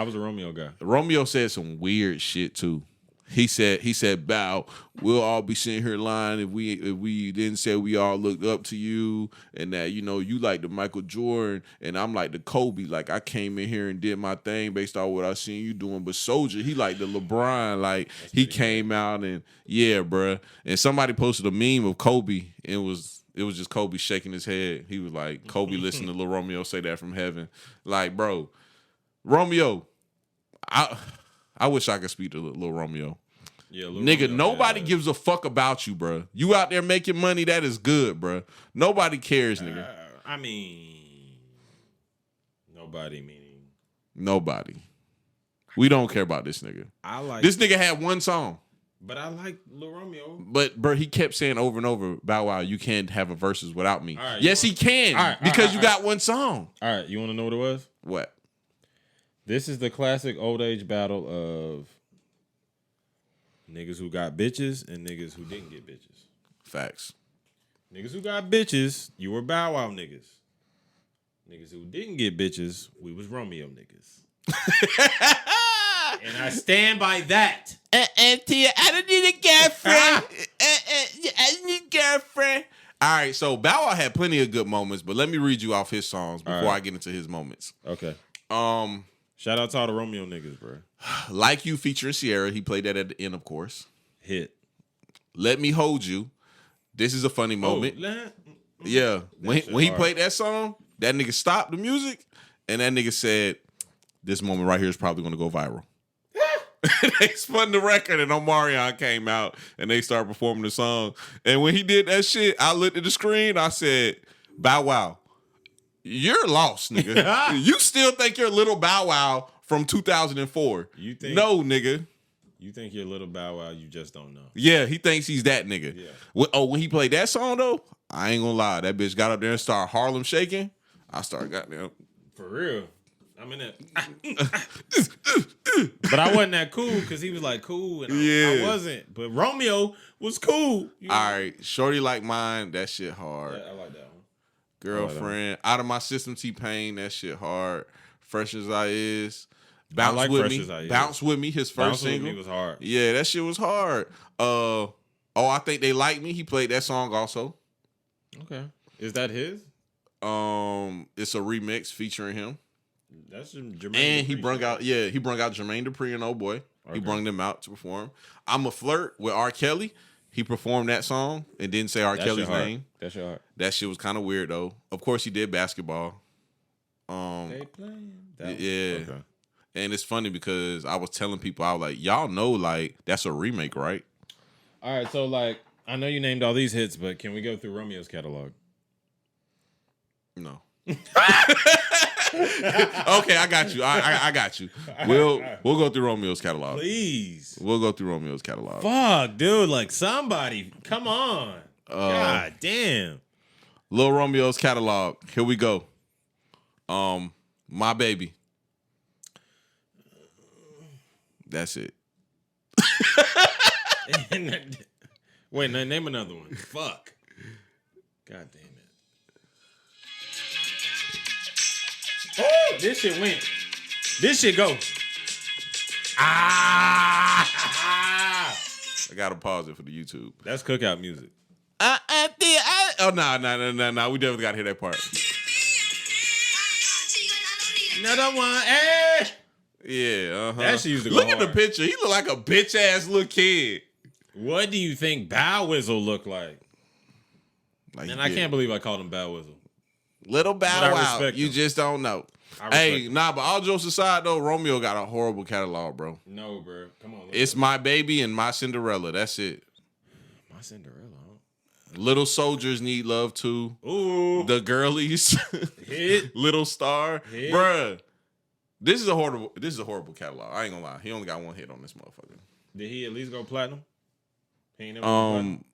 was a Romeo guy. Romeo said some weird shit too. He said, Bow, we'll all be sitting here lying if we didn't say we all looked up to you and that, you know, you like the Michael Jordan and I'm like the Kobe. Like, I came in here and did my thing based on what I seen you doing. But Soldier, he like the LeBron. Like, he came out and, yeah, bruh. And somebody posted a meme of Kobe and it was just Kobe shaking his head. He was like, Kobe listened to Lil Romeo say that from heaven. Like, bro, Romeo, I wish I could speak to Lil Romeo. Yeah, Lil Nigga, Romeo, nobody yeah. gives a fuck about you, bro. You out there making money, that is good, bro. Nobody cares, nigga. I mean, nobody meaning. Nobody. We don't care about this nigga. I like This nigga had one song, but I like Lil Romeo. but bro, he kept saying over and over, Bow Wow, you can't have a versus without me. All right, Yes, he can, all right, because you got one song. All right, you want to know what it was? What? This is the classic old age battle of niggas who got bitches and niggas who didn't get bitches. Facts. Niggas who got bitches, you were Bow Wow niggas. Niggas who didn't get bitches, we was Romeo niggas. And I stand by that. Tia, I don't need a girlfriend. I need a girlfriend. All right, so Bow Wow had plenty of good moments, but let me read you off his songs before I get into his moments. Okay. Shout out to all the Romeo niggas, bro. Like You featuring Sierra. He played that at the end, of course. Hit. Let Me Hold You. This is a funny moment. Yeah. When he played that song, that nigga stopped the music, and that nigga said, this moment right here is probably going to go viral. They spun the record, and Omarion came out, and they started performing the song. And when he did that shit, I looked at the screen, I said, Bow Wow, you're lost, nigga. You still think you're little Bow Wow from 2004. You think? No, nigga. You think you're little Bow Wow, you just don't know. Yeah, he thinks he's that nigga. Yeah. When he played that song, though, I ain't gonna lie. That bitch got up there and started Harlem shaking. I started goddamn. For real. I'm in it. But I wasn't that cool because he was like cool and I wasn't. But Romeo was cool. You know? All right, Shorty Like Mine, that shit hard. Yeah, I like that one. Girlfriend, Out of My System, T-Pain, that shit hard. Fresh As I Is. Bounce like With Fresh Me. As I Is. Bounce With Me, his first Bounce single. With Me was hard. Yeah, that shit was hard. I Think They Like Me. He played that song also. Okay. Is that his? It's a remix featuring him. That's Jermaine. And he Dupri brung shit. out Jermaine Dupri and Old Boy. Okay. He brung them out to perform. I'm a Flirt with R. Kelly. He performed that song and didn't say R. Kelly's name. That's your heart. That shit was kind of weird though. Of course, he did Basketball. They playing. Yeah. Okay. And it's funny because I was telling people, I was like, y'all know, like, that's a remake, right? All right, so like, I know you named all these hits, but can we go through Romeo's catalog? No. Okay, I got you. I got you. We'll go through Romeo's catalog. Please. We'll go through Romeo's catalog. Fuck, dude. Like, somebody. Come on. God damn. Lil Romeo's catalog. Here we go. My Baby. That's it. Wait, name another one. Fuck. God damn it. Oh, this shit went. This shit go. I gotta pause it for the YouTube. That's cookout music. Oh no. We definitely gotta hear that part. Another one. Hey. Yeah, That shit used to go Look at the hard. picture. He look like a bitch ass little kid. What do you think Bow Wizzle look like? Like, And I can't believe I called him Bow Wizzle. Little But I Bow Wow. respect You him. just don't know. Hey, nah, but all jokes aside though, Romeo got a horrible catalog, bro. No, bro. Come on. It's My Baby and My Cinderella. That's it. My Cinderella. Little Soldiers Need Love Too. Ooh. The Girlies. Hit. Little Star. Hit. Bruh. This is a horrible catalog. I ain't gonna lie. He only got one hit on this motherfucker. Did he at least go platinum? He ain't never go platinum?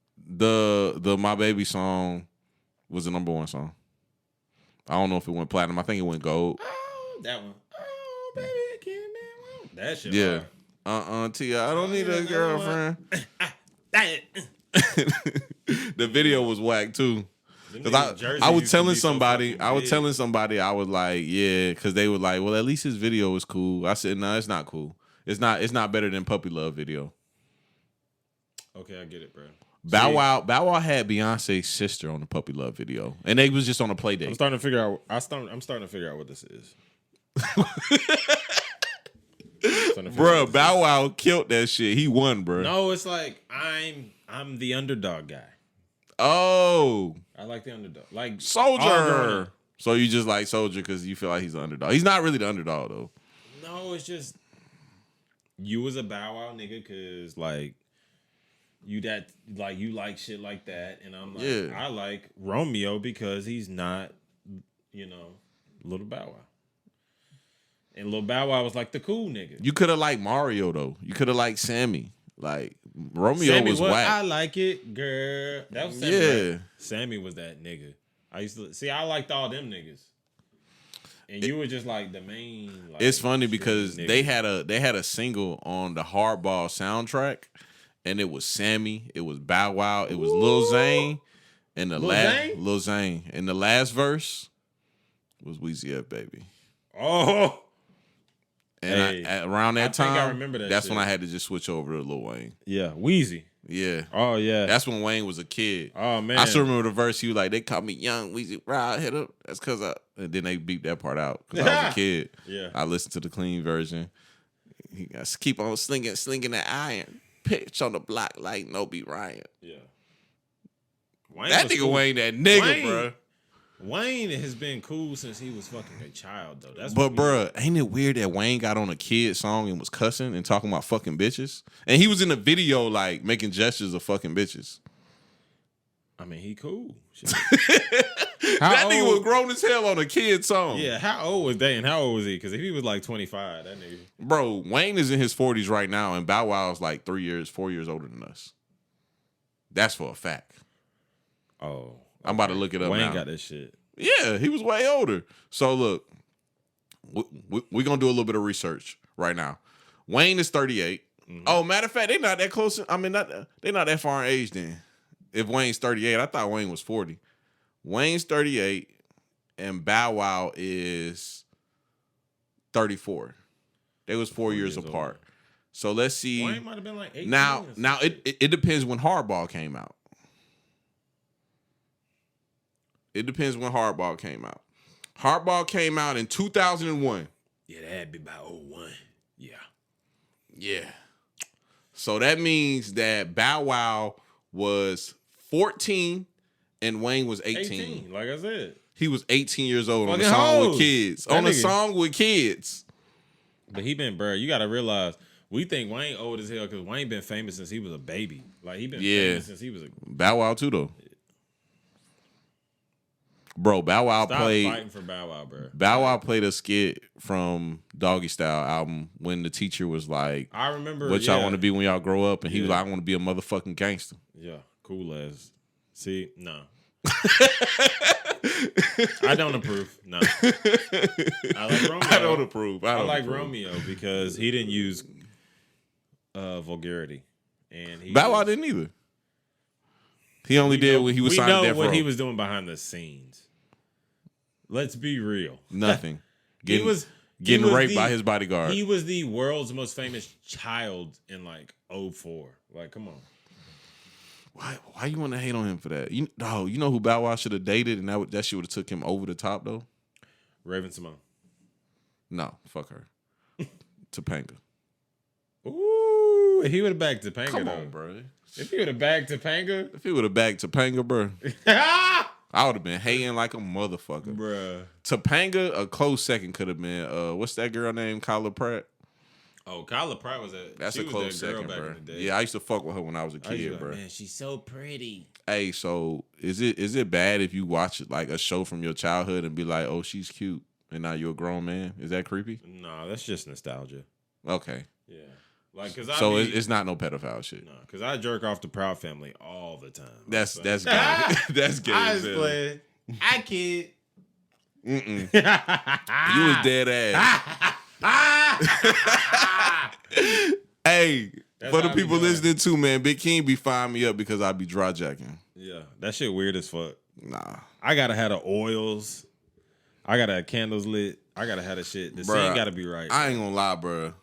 The My Baby song was the number one song. I don't know if it went platinum. I think it went gold. Oh, that one. Oh, baby, give me one. That shit. Yeah. hard. Tia, I don't need a girlfriend. That. The video was whack too. Them Cause niggas' jerseys I was used to telling be so somebody, fucking I was big. telling somebody, I was like, yeah, because they were like, well, at least his video is cool. I said, no, it's not cool. It's not better than Puppy Love video. Okay, I get it, bro. Bow Wow had Beyonce's sister on the Puppy Love video, and they was just on a play date. I'm starting to figure out. I'm starting to figure out what this is. Bruh, Bow Wow killed that shit. He won, bruh. No, it's like I'm the underdog guy. Oh, I like the underdog, like all growing Soldier. up. So you just like Soldier because you feel like he's the underdog. He's not really the underdog though. No, it's just you was a Bow Wow nigga because like you like shit like that, and I'm like I like Romeo because he's not, Little Bow Wow. And Lil Bow Wow was like the cool nigga. You could have liked Mario though. You could have liked Sammy. Like Romeo Sammy was was, whack. I like it, girl. That was Sammy. Yeah. Right? Sammy was that nigga. I used to see. I liked all them niggas, and you were just like the main. Like, It's funny because nigga. they had a single on the Hardball soundtrack, and it was Sammy, it was Bow Wow, it was Lil Zane, and Lil Zane, and the last verse was Weezy F Baby. Oh. And around that time, think I remember that that's shit. when I had to just switch over to Lil Wayne. Yeah, Wheezy. Yeah. Oh yeah. That's when Wayne was a kid. Oh man. I still remember the verse. He was like, "They call me Young Weezy Ride Hit Up." That's because and then they beat that part out because I was a kid. Yeah. I listened to the clean version. He got keep on slinging that iron. Pitch on the block like Nobi Ryan. Yeah. Wayne That was nigga cool. Wayne, that nigga, Wayne- bro. Wayne has been cool since he was fucking a child though. That's But what bruh, ain't it weird that Wayne got on a kid song and was cussing and talking about fucking bitches? And he was in a video like making gestures of fucking bitches. I mean, he cool. Shit. That nigga was grown as hell on a kid song. Yeah, how old was they and how old was he? Because if he was like 25, that nigga. Bro, Wayne is in his 40s right now, and Bow Wow's like 4 years older than us. That's for a fact. Oh. I'm about to look it up Wayne now. got that shit. Yeah, he was way older. So look, we're gonna do a little bit of research right now. Wayne is 38. Mm-hmm. Oh, matter of fact, they not that close. I mean, they not that far in age then. If Wayne's 38, I thought Wayne was 40. Wayne's 38, and Bow Wow is 34. They was 4 years apart. Older. So let's see. Wayne might have been like 18. Now it depends when Hardball came out. It depends when Hardball came out. Hardball came out in 2001. Yeah, that had to be about 01. Yeah. Yeah. So that means that Bow Wow was 14 and Wayne was 18. Like I said. He was 18 years old on Fucking a song hoes. with kids. That On a nigga. song with kids. But he been, bro, you got to realize, we think Wayne old as hell because Wayne been famous since he was a baby. Like, he been famous since he was a... Bow Wow too, though. Bro, Bow Wow Stop fighting for Bow Wow, bro. Bow Wow played a skit from Doggy Style album when the teacher was like, I remember, what y'all want to be when y'all grow up? And he was like, I want to be a motherfucking gangster. Yeah, cool as. See, no. I don't approve. No. I like Romeo. I don't approve. I like Romeo because he didn't use vulgarity. And Bow Wow didn't either. He only did when he was signed to Death Row. We know what he was doing behind the scenes. Let's be real. Nothing. He was raped by his bodyguard. He was the world's most famous child in like 04. Like, come on. Why you want to hate on him for that? You know who Bow Wow should have dated and that shit would have took him over the top though? Raven Simone. No, fuck her. Topanga. Ooh, he would have bagged Topanga. Come though. on, bro. If he would have bagged Topanga. If he would have bagged Topanga, bro. I would have been hating like a motherfucker. Bruh. Topanga, a close second could have been, what's that girl named? Kyla Pratt? Oh, Kyla Pratt was a... That's she a was close that girl second, back bro. in the day. Yeah, I used to fuck with her when I was a kid, bro. Man, she's so pretty. Hey, so is it bad if you watch like a show from your childhood and be like, oh, she's cute, and now you're a grown man? Is that creepy? No, that's just nostalgia. Okay. Yeah. Like, cause it's not no pedophile shit. No, because I jerk off the Proud Family all the time. That's gay. That's gay. I as was hell. playing. I kid. Mm-mm. You was dead ass. Hey, That's for the how I be people doing. listening too, man, Big King be firing me up because I be dry jacking. Yeah, that shit weird as fuck. Nah. I gotta have the oils. I gotta have candles lit. I gotta have the shit. The scene gotta be right. I ain't gonna lie, bro.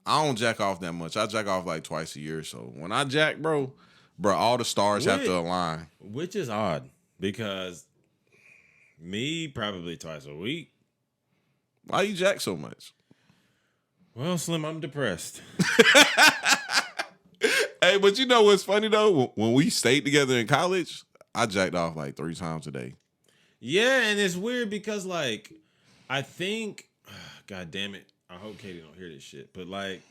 I don't jack off that much. I jack off like twice a year. So when I jack, bro, all the stars have to align. Which is odd because me probably twice a week. Why you jack so much? Well, Slim, I'm depressed. Hey, but you know what's funny though? When we stayed together in college, I jacked off like 3 times a day. Yeah, and it's weird because like I think, God damn it, I hope Katie don't hear this shit, but like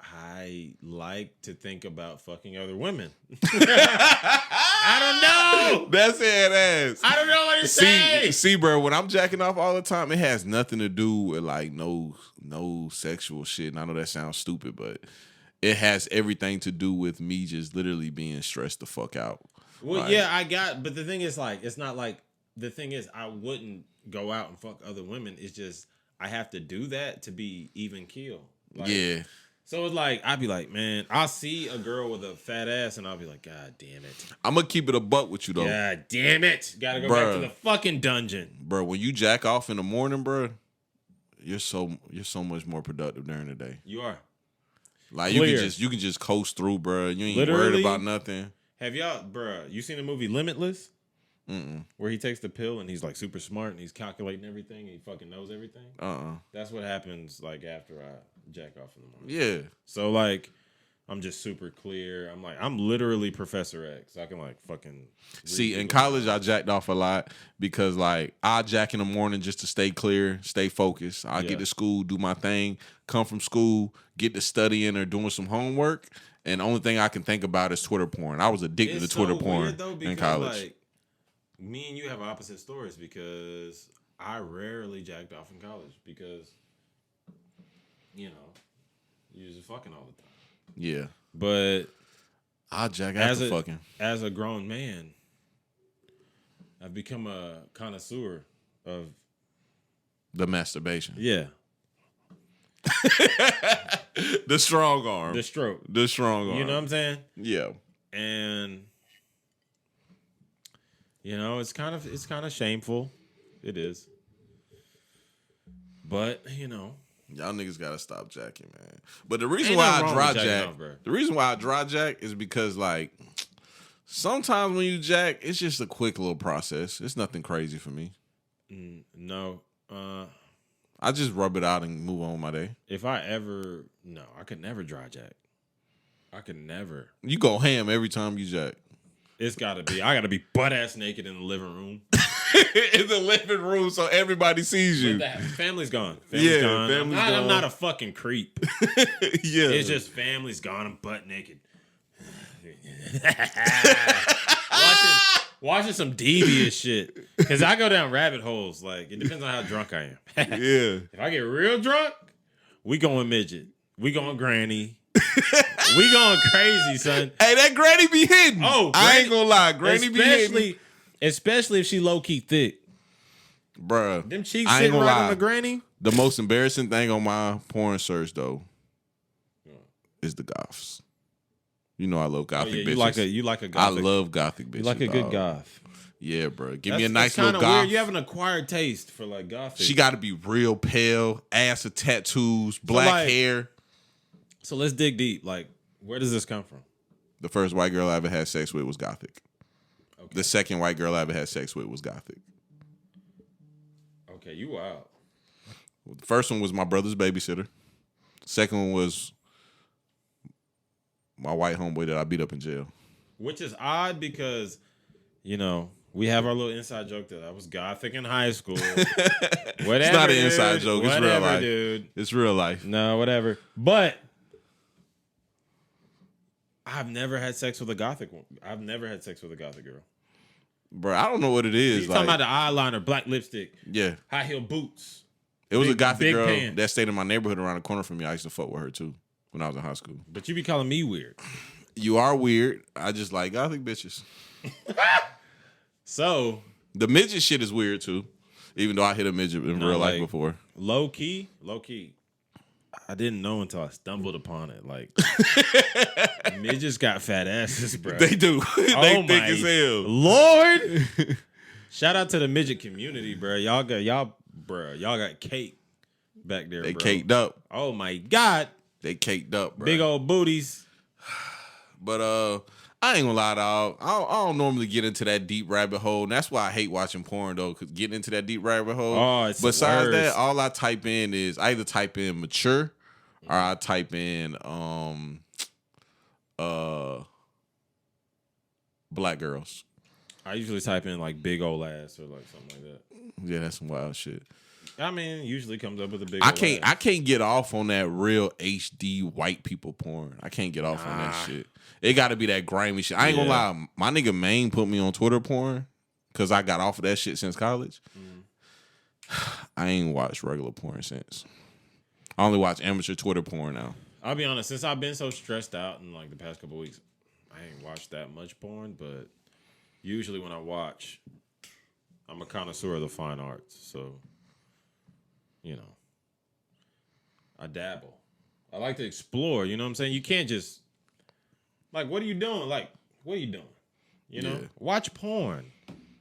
I like to think about fucking other women. I don't know. That's head ass. I don't know what to say. See, bro, when I'm jacking off all the time, it has nothing to do with like no sexual shit. And I know that sounds stupid, but it has everything to do with me just literally being stressed the fuck out. Well, like, yeah, but the thing is like, it's not like, the thing is I wouldn't go out and fuck other women. It's just, I have to do that to be even keel. Like, yeah. So it's like, I'd be like, man, I'll see a girl with a fat ass and I'll be like, God damn it. I'm going to keep it a buck with you, though. God damn it. Gotta go back to the fucking dungeon. Bro, when you jack off in the morning, bro, you're so much more productive during the day. You are. Like, you can just coast through, bro. You ain't worried about nothing. Have y'all, bro, you seen the movie Limitless? Mm-mm. Where he takes the pill and he's like super smart and he's calculating everything and he fucking knows everything? That's what happens like after I jack off in the morning. Yeah. So like I'm just super clear. I'm literally Professor X. I can like fucking see in college I jacked off a lot because like I jack in the morning just to stay clear, stay focused. I get to school, do my thing, come from school, get to studying or doing some homework, and the only thing I can think about is Twitter porn. I was addicted to Twitter porn in college. Like, me and you have opposite stories because I rarely jacked off in college because, you know, you're just fucking all the time. Yeah. But I'll jack after fucking. As a grown man, I've become a connoisseur of the masturbation. Yeah. The strong arm. The stroke. The strong arm. You know what I'm saying? Yeah. And you know, it's kind of shameful. It is. But, you know, y'all niggas gotta stop jacking, man. But the reason why I dry jack is because like Sometimes when you jack, it's just a quick little process. It's nothing crazy for me. No. I just rub it out and move on with my day. If I ever... No, I could never dry jack. I could never. You go ham every time you jack. It's got to be. I got to be butt-ass naked in the living room. In the living room so everybody sees you. Family's gone. Family's gone. gone. I'm not a fucking creep. Yeah. It's just family's gone. I'm butt naked. Watching some devious shit. Because I go down rabbit holes. Like, it depends on how drunk I am. Yeah. If I get real drunk, we going midget. We going granny. We going crazy, son. Hey, that granny be hidden. Oh, I ain't gonna lie. Granny be hidden. Especially if she low-key thick. Bruh. Them cheeks sitting right on the granny. The most embarrassing thing on my porn search, though, is the goths. You know I love gothic bitches. You like a gothic. I love gothic bitches. You like a good goth. Yeah, bro. Give me a nice little goth. goth. You have an acquired taste for like gothic. She got to be real pale, ass of tattoos, black hair. So let's dig deep. Like, where does this come from? The first white girl I ever had sex with was gothic. Okay. The second white girl I ever had sex with was gothic. Okay, you wild. The first one was my brother's babysitter. Second one was my white homeboy that I beat up in jail. Which is odd because, you know, we have our little inside joke that I was gothic in high school. Whatever, it's not an inside joke. It's real life. Dude. It's real life. No, whatever. But I've never had sex with a gothic one. I've never had sex with a gothic girl. Bro, I don't know what it is. You talking about the eyeliner, black lipstick, yeah, high heel boots. It was a gothic girl pants. that stayed in my neighborhood around the corner from me. I used to fuck with her too when I was in high school. But you be calling me weird. You are weird. I just like gothic bitches. So the midget shit is weird too. Even though I hit a midget in real life before. Low key. I didn't know until I stumbled upon it. Like midgets got fat asses, bro. They do. They thick as hell. Lord. Shout out to the midget community, bro. Y'all got cake back there, They bro. caked up. Oh my God. They caked up, bro. Big old booties. But I ain't gonna lie, dog. I don't normally get into that deep rabbit hole. And that's why I hate watching porn, though, because getting into that deep rabbit hole. Oh, it's besides worse. that, all I type in is I either type in mature or I type in black girls. I usually type in like big old ass or like something like that. Yeah, that's some wild shit. I mean, usually comes up with a big. I can't get off on that real HD white people porn. I can't get off on that shit. It got to be that grimy shit. I ain't gonna lie. My nigga Maine put me on Twitter porn because I got off of that shit since college. I ain't watched regular porn since. I only watch amateur Twitter porn now. I'll be honest. Since I've been so stressed out in like the past couple of weeks, I ain't watched that much porn. But usually when I watch, I'm a connoisseur of the fine arts, so. You know, I dabble. I like to explore. You know what I'm saying? You can't just like, what are you doing? Like, what are you doing? You know, watch porn.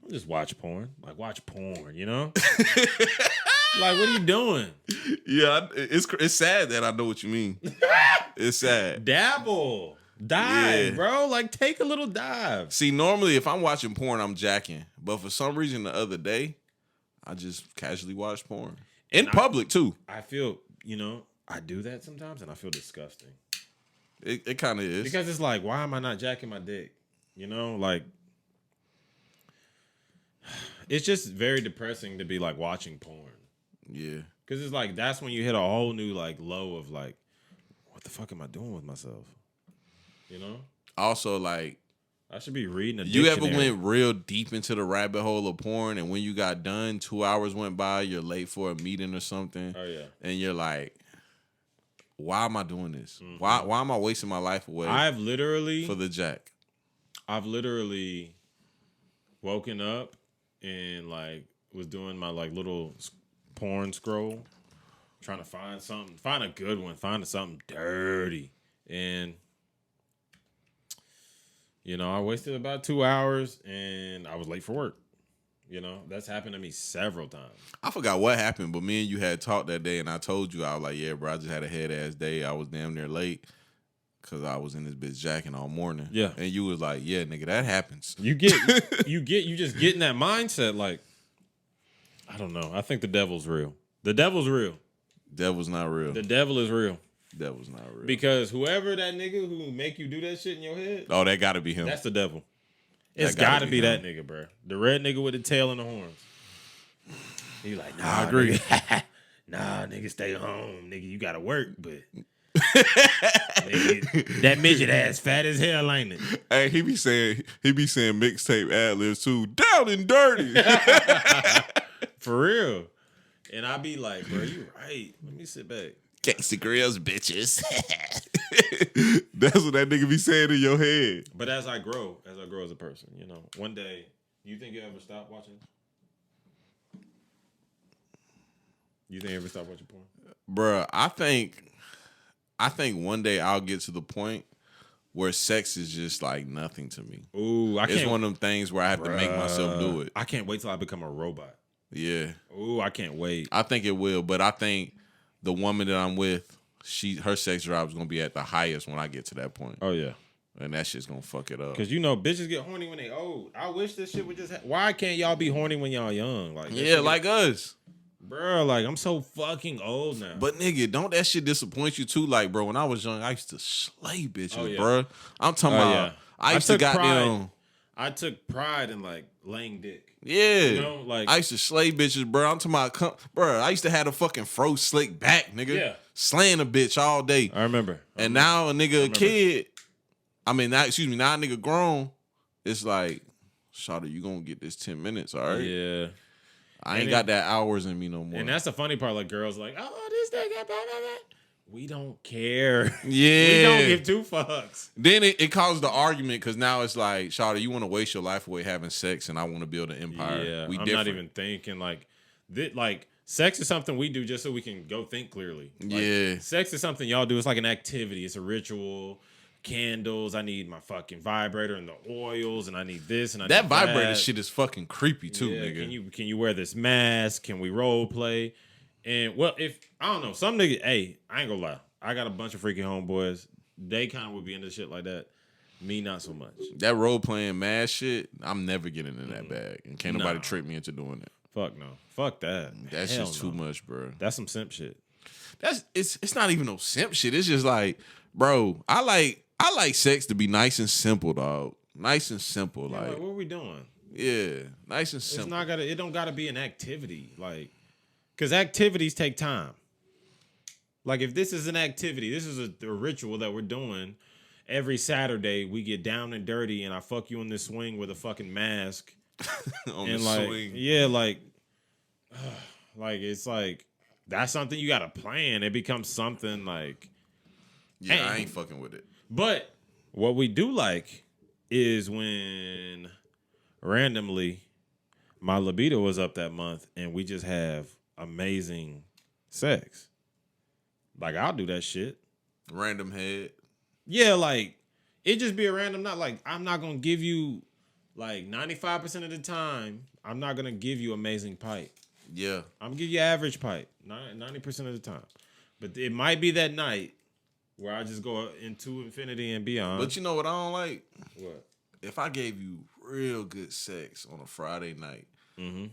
Don't just watch porn. Like, watch porn. You know, like, what are you doing? Yeah, it's sad that I know what you mean. It's sad. Dabble, dive, bro. Like, take a little dive. See, normally if I'm watching porn, I'm jacking, but for some reason the other day, I just casually watched porn. In public, too. I feel, you know, I do that sometimes, and I feel disgusting. It kind of is. Because it's like, why am I not jacking my dick? You know, like, it's just very depressing to be, like, watching porn. Yeah. Because it's like, that's when you hit a whole new, like, low of, like, what the fuck am I doing with myself? You know? Also, like, I should be reading a you dictionary. ever went real deep into the rabbit hole of porn, and when you got done, 2 hours went by, you're late for a meeting or something. Oh, yeah. And you're like, why am I doing this? Mm-hmm. Why am I wasting my life away for the jack? I've literally woken up and, like, was doing my, like, little porn scroll, trying to find something, find a good one, find something dirty. And, you know, I wasted about 2 hours and I was late for work. You know, that's happened to me several times. I forgot what happened, but me and you had talked that day, and I told you, I was like, yeah, bro, I just had a head-ass day. I was damn near late. Cause I was in this bitch jacking all morning. Yeah. And you was like, yeah, nigga, that happens. You just get in that mindset, like, I don't know. I think the devil's real. The devil's real. Devil's not real. The devil is real. Devil's not real. Because whoever that nigga who make you do that shit in your head, oh, that gotta be him. that's the devil. It's gotta be that nigga, bro. The red nigga with the tail and the horns. He like, nah, I agree. Nigga. Nah, nigga, stay home. Nigga, you gotta work, but nigga, that midget ass fat as hell, ain't it? Hey, he be saying mixtape ad-libs too. Down and dirty. For real. And I be like, bro, you right. Let me sit back. Gangsta grills, bitches. That's what that nigga be saying in your head. But as I grow as a person, you know, one day, you think you ever stop watching? You think you ever stop watching porn? Bruh, I think one day I'll get to the point where sex is just like nothing to me. Ooh, it's one of them things where I have to make myself do it. I can't wait till I become a robot. Yeah. Ooh, I can't wait. I think it will, but I think the woman that I'm with, her sex drive is gonna be at the highest when I get to that point. Oh yeah. And that shit's gonna fuck it up. Cause you know bitches get horny when they old. I wish this shit would just why can't y'all be horny when y'all young? Like like us. Bro, like I'm so fucking old now. But nigga, don't that shit disappoint you too? Like, bro, when I was young, I used to slay bitches, bro. I'm talking about I used to goddamn. I took pride in like laying dick. Yeah, you know, like I used to slay bitches, bro. I'm talking about, bro. I used to have a fucking fro slick back, nigga. Yeah, slaying a bitch all day. I remember. And now a nigga a kid. I mean, now a nigga grown. It's like, shawty, you gonna get this 10 minutes, all right? Yeah. I ain't got that hours in me no more. And that's the funny part. Like girls, like, oh, this nigga, blah, blah, blah. We don't care. Yeah. We don't give two fucks. Then it caused the argument because now it's like, shawty, you want to waste your life away having sex, and I want to build an empire. Yeah, I'm not even thinking like sex is something we do just so we can go think clearly. Like, yeah. Sex is something y'all do. It's like an activity. It's a ritual. Candles. I need my fucking vibrator and the oils, and I need this and I need that vibrator shit is fucking creepy too, nigga. Can you wear this mask? Can we role play? And well, if I don't know, some nigga, hey, I ain't gonna lie. I got a bunch of freaky homeboys. They kind of would be into shit like that. Me, not so much. That role playing mad shit, I'm never getting in that bag, and can't nobody trick me into doing it. Fuck no. Fuck that. That's just too much, bro. That's some simp shit. It's not even no simp shit. It's just like, bro, I like sex to be nice and simple, dog. Nice and simple, Yeah, like what are we doing? Yeah, nice and simple. It don't gotta be an activity, like, because activities take time. Like if this is an activity, this is a ritual that we're doing every Saturday. We get down and dirty, and I fuck you on this swing with a fucking mask. on and the like, swing. yeah, like it's like that's something you gotta plan. It becomes something like, yeah, hey. I ain't fucking with it. But what we do like is when randomly my libido was up that month and we just have amazing sex. Like I'll do that shit. Random head. Yeah, like it just be a random, not like I'm not gonna give you like 95% of the time, I'm not gonna give you amazing pipe. Yeah. I'm gonna give you average pipe 90% of the time. But it might be that night where I just go into infinity and beyond. But you know what I don't like? What? If I gave you real good sex on a Friday night,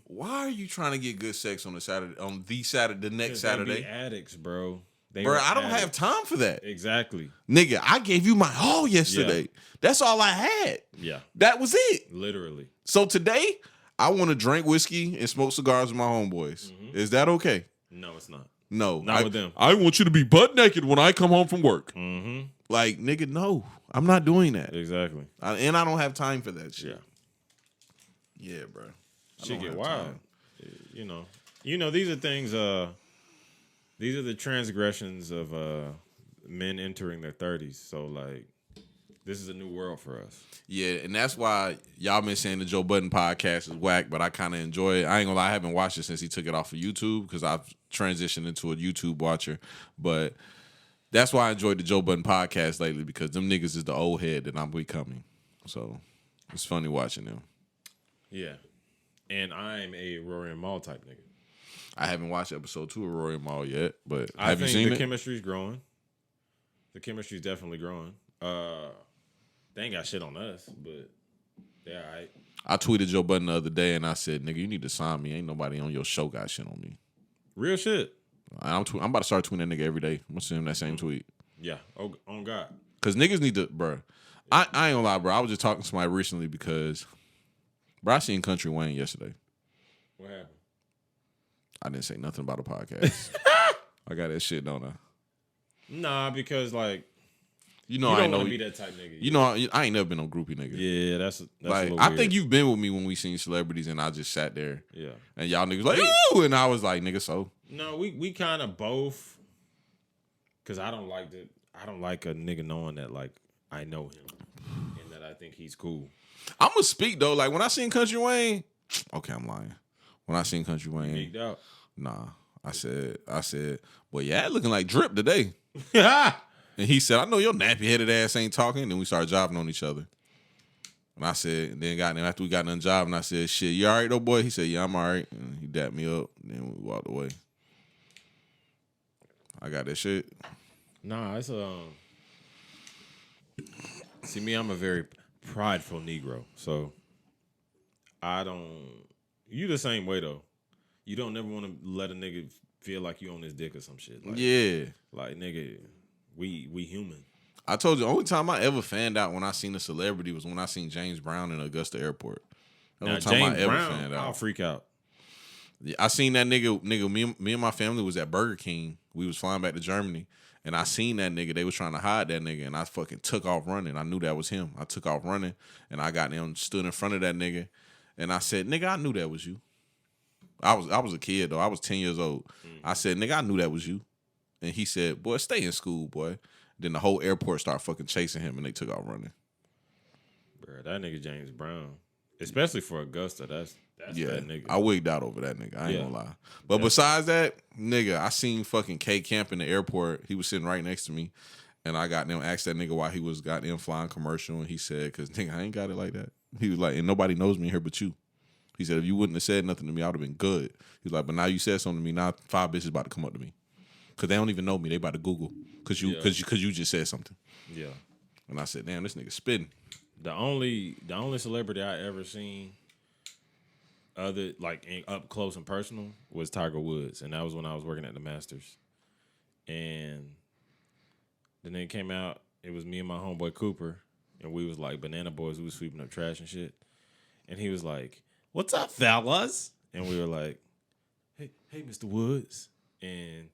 why are you trying to get good sex on the next Saturday? They be addicts, bro. Bro, I don't have time for that. Exactly. Nigga, I gave you my all yesterday. Yeah. That's all I had. Yeah. That was it. Literally. So today, I want to drink whiskey and smoke cigars with my homeboys. Is that okay? No, it's not. No. Not with them. I want you to be butt naked when I come home from work. Mm-hmm. Like, nigga, no. I'm not doing that. Exactly. And I don't have time for that shit. Yeah. Yeah, bro. Shit get wild. Time. You know, these are things, these are the transgressions of men entering their 30s. So, like, this is a new world for us. Yeah, and that's why y'all been saying the Joe Budden podcast is whack, but I kind of enjoy it. I ain't gonna lie, I haven't watched it since he took it off of YouTube because I've transitioned into a YouTube watcher. But that's why I enjoyed the Joe Budden podcast lately because them niggas is the old head that I'm becoming. So it's funny watching them. Yeah. And I'm a Rory and Mal type nigga. I haven't watched episode 2 of Rory and Mal yet, but I have you seen it? I think the chemistry's growing. The chemistry's definitely growing. They ain't got shit on us, but they're all right. I tweeted Joe Budden the other day and I said, nigga, you need to sign me. Ain't nobody on your show got shit on me. Real shit. I'm about to start tweeting that nigga every day. I'm going to send him that same tweet. Yeah. Oh, on God. Because niggas need to, bro. I ain't gonna lie, bro. I was just talking to somebody recently because, bro, I seen Country Wayne yesterday. What happened? I didn't say nothing about a podcast. I got that shit, don't I? Nah, because like, you know, you I don't know want to be that type nigga. You know, I ain't never been no groupie nigga. Yeah, that's like, a I weird. think you've been with me when we seen celebrities and I just sat there. Yeah. And y'all niggas like, ooh, and I was like, nigga, so. No, we kind of both. Cause I don't like a nigga knowing that like I know him and that I think he's cool. I'm gonna speak though. Like when I seen Country Wayne, okay, I'm lying. When I seen Country Wayne, Geeked out. Nah, I said, well, yeah, looking like Drip today. Yeah. And he said, I know your nappy headed ass ain't talking. And then we started jiving on each other. And I said, after we got done jiving, I said, shit, you all right though, boy? He said, yeah, I'm all right. And he dapped me up. And then we walked away. I got that shit. Nah, it's see me, I'm a very prideful Negro. So I don't. You the same way though. You don't never want to let a nigga feel like you on his dick or some shit. Like, yeah. Like nigga, we human. I told you, the only time I ever fanned out when I seen a celebrity was when I seen James Brown in Augusta Airport. The Now only time James I ever Brown, fanned out. I'll freak out. Yeah, I seen that nigga. Me and my family was at Burger King. We was flying back to Germany, and I seen that nigga. They was trying to hide that nigga, and I fucking took off running. I knew that was him. I took off running, and I got them stood in front of that nigga, and I said, "Nigga, I knew that was you." I was a kid though. I was 10 years old. I said, "Nigga, I knew that was you," and he said, "Boy, stay in school, boy." Then the whole airport started fucking chasing him, and they took off running. Bro, that nigga James Brown, especially for Augusta, that's yeah, that nigga. I wigged out over that nigga. I ain't gonna lie. But besides that, nigga, I seen fucking K Camp in the airport. He was sitting right next to me. And I got them asked that nigga why he was got them flying commercial. And he said, cause nigga, I ain't got it like that. He was like, and nobody knows me here but you. He said, if you wouldn't have said nothing to me, I would have been good. He was like, but now you said something to me, now 5 bitches about to come up to me. Cause they don't even know me. They about to Google. Cause you just said something. Yeah. And I said, damn, this nigga spitting. The only celebrity I ever seen other like up close and personal was Tiger Woods, and that was when I was working at the Masters. And then it came out, it was me and my homeboy Cooper, and we was like banana boys. We was sweeping up trash and shit. And he was like, "What's up, fellas?" And we were like, "Hey, Mr. Woods." And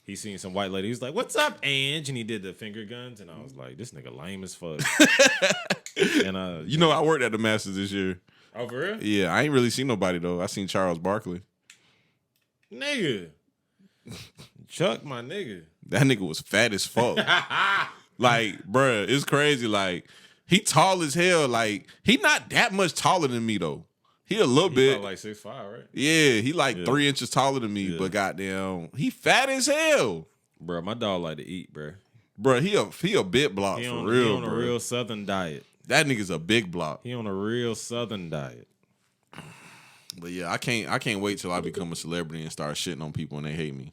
he seen some white lady. He was like, "What's up, Ange?" And he did the finger guns, and I was like, "This nigga lame as fuck." And you know, I worked at the Masters this year. Oh, for real? Yeah, I ain't really seen nobody though. I seen Charles Barkley. Nigga. Chuck, my nigga. That nigga was fat as fuck. Like, bruh, it's crazy. Like, he tall as hell. Like, he not that much taller than me though. He a little bit. Like 6'5", right? Yeah, he like 3 inches taller than me, but goddamn, he fat as hell. Bro, my dog like to eat, bro. Bro, he a bit block for real, He on bro. a real Southern diet. That nigga's a big block. He on a real Southern diet. But yeah, I can't wait till I become a celebrity and start shitting on people and they hate me.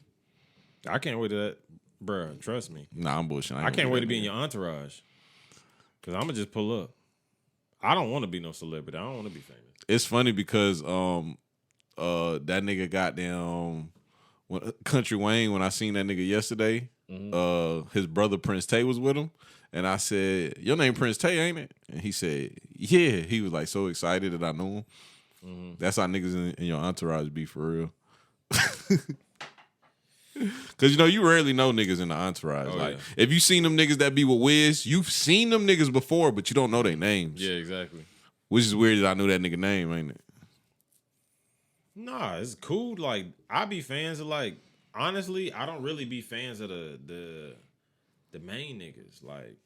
I can't wait to that, bro. Trust me. Nah, I'm bullshitting. I can't wait to be in your entourage. Cause I'm gonna just pull up. I don't want to be no celebrity. I don't want to be famous. It's funny because that nigga goddamn Country Wayne, when I seen that nigga yesterday, his brother Prince Tay was with him. And I said, "Your name Prince Tay, ain't it?" And he said, "Yeah." He was like so excited that I knew him. That's how niggas in your entourage be for real. Cause you know you rarely know niggas in the entourage. If you seen them niggas that be with Wiz, you've seen them niggas before, but you don't know their names. Yeah, exactly. Which is weird that I knew that nigga name, ain't it? Nah, it's cool. Like I be fans of like honestly, I don't really be fans of the main niggas. Like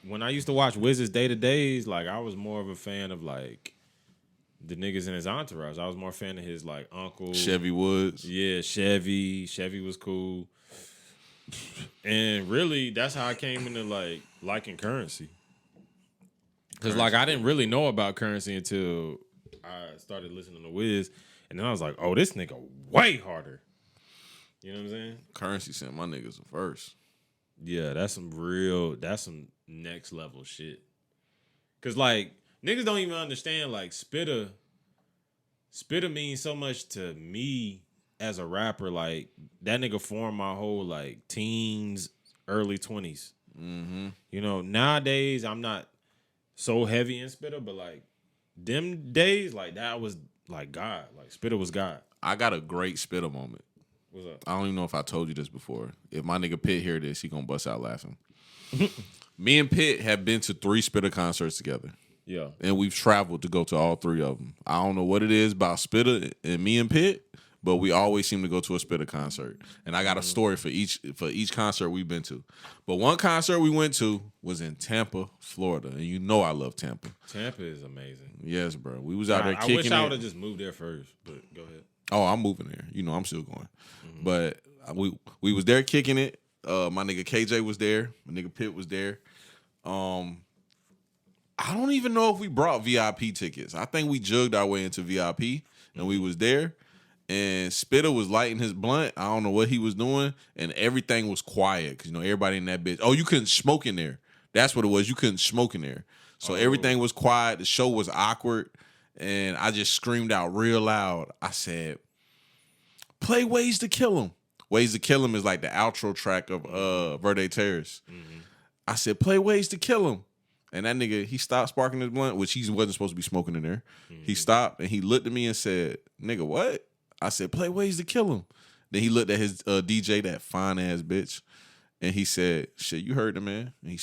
when I used to watch Wiz's Day to Days, like I was more of a fan of like the niggas in his entourage. I was more a fan of his like uncle Chevy Woods. Yeah, Chevy. Chevy was cool. And really, that's how I came into like liking Currency. Cause like I didn't really know about Currency until I started listening to Wiz, and then I was like, "Oh, this nigga way harder." You know what I'm saying? Currency sent my niggas a verse. Yeah, that's some next level shit. Cause like niggas don't even understand like Spitta means so much to me as a rapper. Like that nigga formed my whole like teens, early 20s. Mm-hmm. You know, nowadays I'm not so heavy in Spitta, but like them days, like that was like God. Like Spitta was God. I got a great Spitta moment. What's up? I don't even know if I told you this before. If my nigga Pitt hear this, he gonna bust out laughing. Me and Pitt have been to 3 Spitta concerts together. Yeah. And we've traveled to go to all 3 of them. I don't know what it is about Spitta and me and Pitt, but we always seem to go to a Spitta concert. And I got a story for each concert we've been to. But one concert we went to was in Tampa, Florida. And you know I love Tampa. Tampa is amazing. Yes, bro. We was out there kicking I wish I would it. have just moved there first, but go ahead. Oh, I'm moving there. You know, I'm still going. But we was there kicking it. My nigga KJ was there. My nigga Pitt was there. I don't even know if we brought VIP tickets. I think we jugged our way into VIP, and we was there. And Spitta was lighting his blunt. I don't know what he was doing, and everything was quiet because, you know, everybody in that bitch. Oh, you couldn't smoke in there. That's what it was. You couldn't smoke in there. So everything was quiet. The show was awkward, and I just screamed out real loud. I said, play Ways to Kill Him. Ways to Kill Him is like the outro track of Verde Terrace. I said, play Ways to Kill Him. And that nigga, he stopped sparking his blunt, which he wasn't supposed to be smoking in there. He stopped, and he looked at me and said, nigga, what? I said, play Ways to Kill Him. Then he looked at his DJ, that fine-ass bitch, and he said, shit, you heard the man. And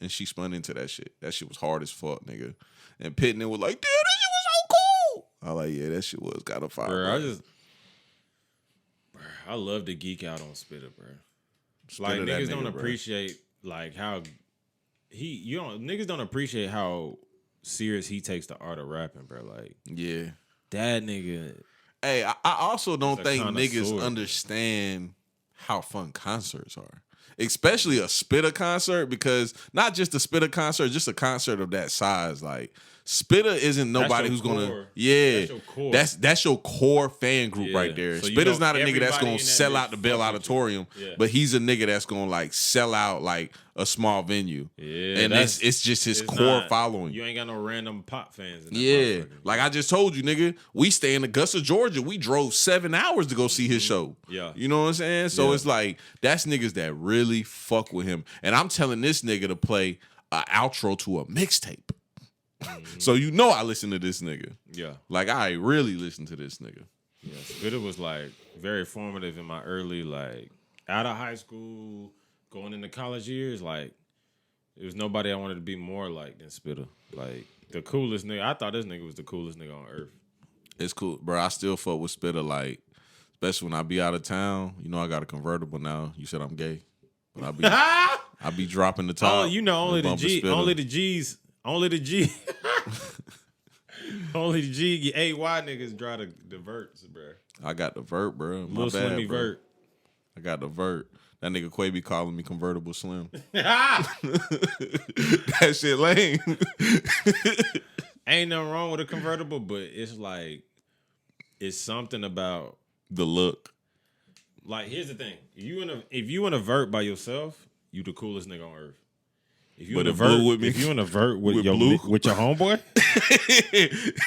she spun into that shit. That shit was hard as fuck, nigga. And Pitney was like, damn, that shit was so cool. I was like, yeah, that shit was kind of fire. Bro, I love to geek out on Spitta, bro. Like niggas don't appreciate like how niggas don't appreciate how serious he takes the art of rapping, bro. Like, yeah, that nigga. Hey, I also don't think niggas connoisseur. understand how fun concerts are. Especially a Spitta concert, because not just a Spitta concert, just a concert of that size. Like, Spitta isn't nobody who's gonna, that's your core fan group right there. So Spitta's not a nigga that's gonna sell out the Bell Auditorium, but he's a nigga that's gonna like sell out like a small venue. Yeah, and it's just his core following. You ain't got no random pop fans. Like I just told you, nigga, we stay in Augusta, Georgia. We drove 7 hours to go see his show. Yeah, you know what I'm saying? So it's like that's niggas that really fuck with him, and I'm telling this nigga to play an outro to a mixtape. So you know I listen to this nigga. Yeah. Like I really listen to this nigga. Yeah, Spitta was like very formative in my early, like out of high school, going into college years. Like there was nobody I wanted to be more like than Spitta. Like the coolest nigga. I thought this nigga was the coolest nigga on earth. It's cool, bro. I still fuck with Spitta, like especially when I be out of town. You know I got a convertible now. You said I'm gay. But I be dropping the top. Oh, you know, only the G's. Only the G. Only the G. AY niggas drive the verts, bro. I got the vert, bro. My Little bad, Slimmy bro. vert. I got the vert. That nigga Quay be calling me convertible Slim. That shit lame. Ain't nothing wrong with a convertible, but it's like it's something about the look. Like here's the thing: if you in a vert by yourself, you the coolest nigga on earth. If you in a vert with me, if you in a vert with your homeboy,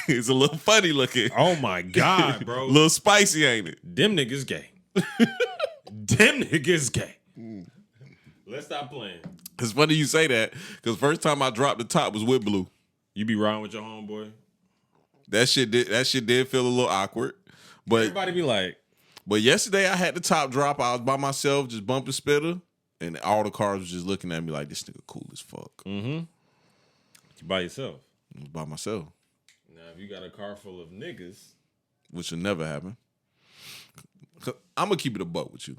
it's a little funny looking. Oh my god, bro! A little spicy, ain't it? Them niggas gay. Them niggas gay. Let's stop playing. It's funny you say that because first time I dropped the top was with Blue. You be riding with your homeboy. That shit did feel a little awkward, but everybody be like. But yesterday I had the top drop. I was by myself, just bumping Spitta. And all the cars was just looking at me like, this nigga cool as fuck. Mm-hmm. You by yourself? By myself. Now, if you got a car full of niggas. Which will never happen. I'm going to keep it a buck with you.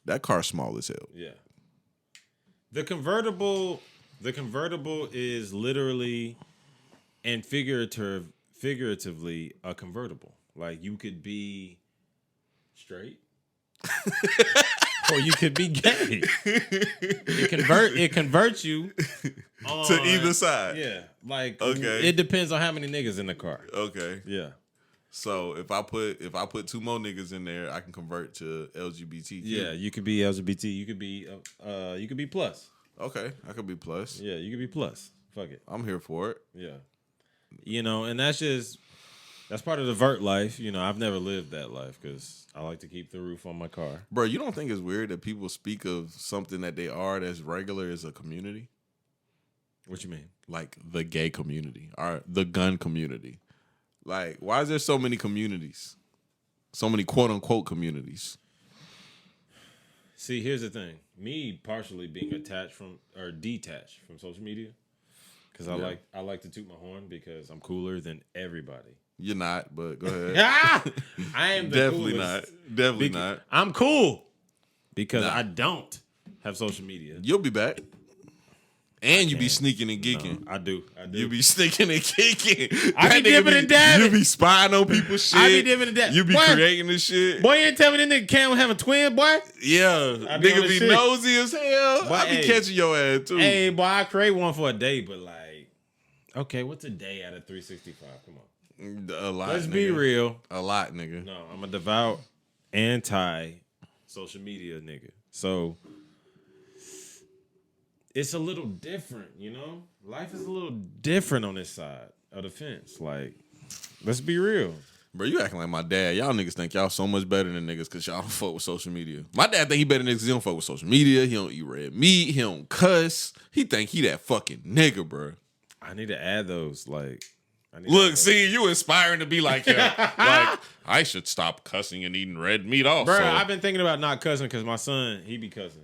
That car's small as hell. Yeah. The convertible is literally and figuratively a convertible. Like, you could be straight. Or you could be gay. It converts you to either side. Yeah. Like okay. It depends on how many niggas in the car. Okay. Yeah. So if I put 2 more niggas in there, I can convert to LGBTQ. Yeah, you could be LGBT. You could be plus. Okay, I could be plus. Yeah, you could be plus. Fuck it. I'm here for it. Yeah. And that's part of the vert life. I've never lived that life because I like to keep the roof on my car. Bro, you don't think it's weird that people speak of something that they are that's regular as a community? What you mean? Like the gay community or the gun community. Like, why is there so many communities? So many quote unquote communities. See, here's the thing. Me partially being detached from social media. Because I like to toot my horn because I'm cooler than everybody. You're not, but go ahead. I am the Definitely coolest. not. Definitely not. I'm cool because I don't have social media. You'll be back. And you be sneaking and geeking. No, I do. You be sneaking and geeking. I be dipping and dabbing. You be spying on people's shit. I be dipping and dabbing. You be creating this shit. Boy, you ain't tell me this nigga Cam have a twin, boy? Yeah. Nigga be shit. nosy as hell. But, I be catching your ass too. Hey, boy, I create one for a day, but like, okay, what's a day out of 365? Come on. A lot. Let's be real. A lot, nigga. No, I'm a devout anti-social media nigga. So it's a little different, Life is a little different on this side of the fence. Like, let's be real. Bro, you acting like my dad. Y'all niggas think y'all so much better than niggas because y'all don't fuck with social media. My dad think he better than niggas because he don't fuck with social media. He don't eat red meat. He don't cuss. He think he that fucking nigga, bro. I need to add those. Like, look, see, you inspiring to be like him. Like, I should stop cussing and eating red meat also. Bro, I've been thinking about not cussing because my son, he be cussing.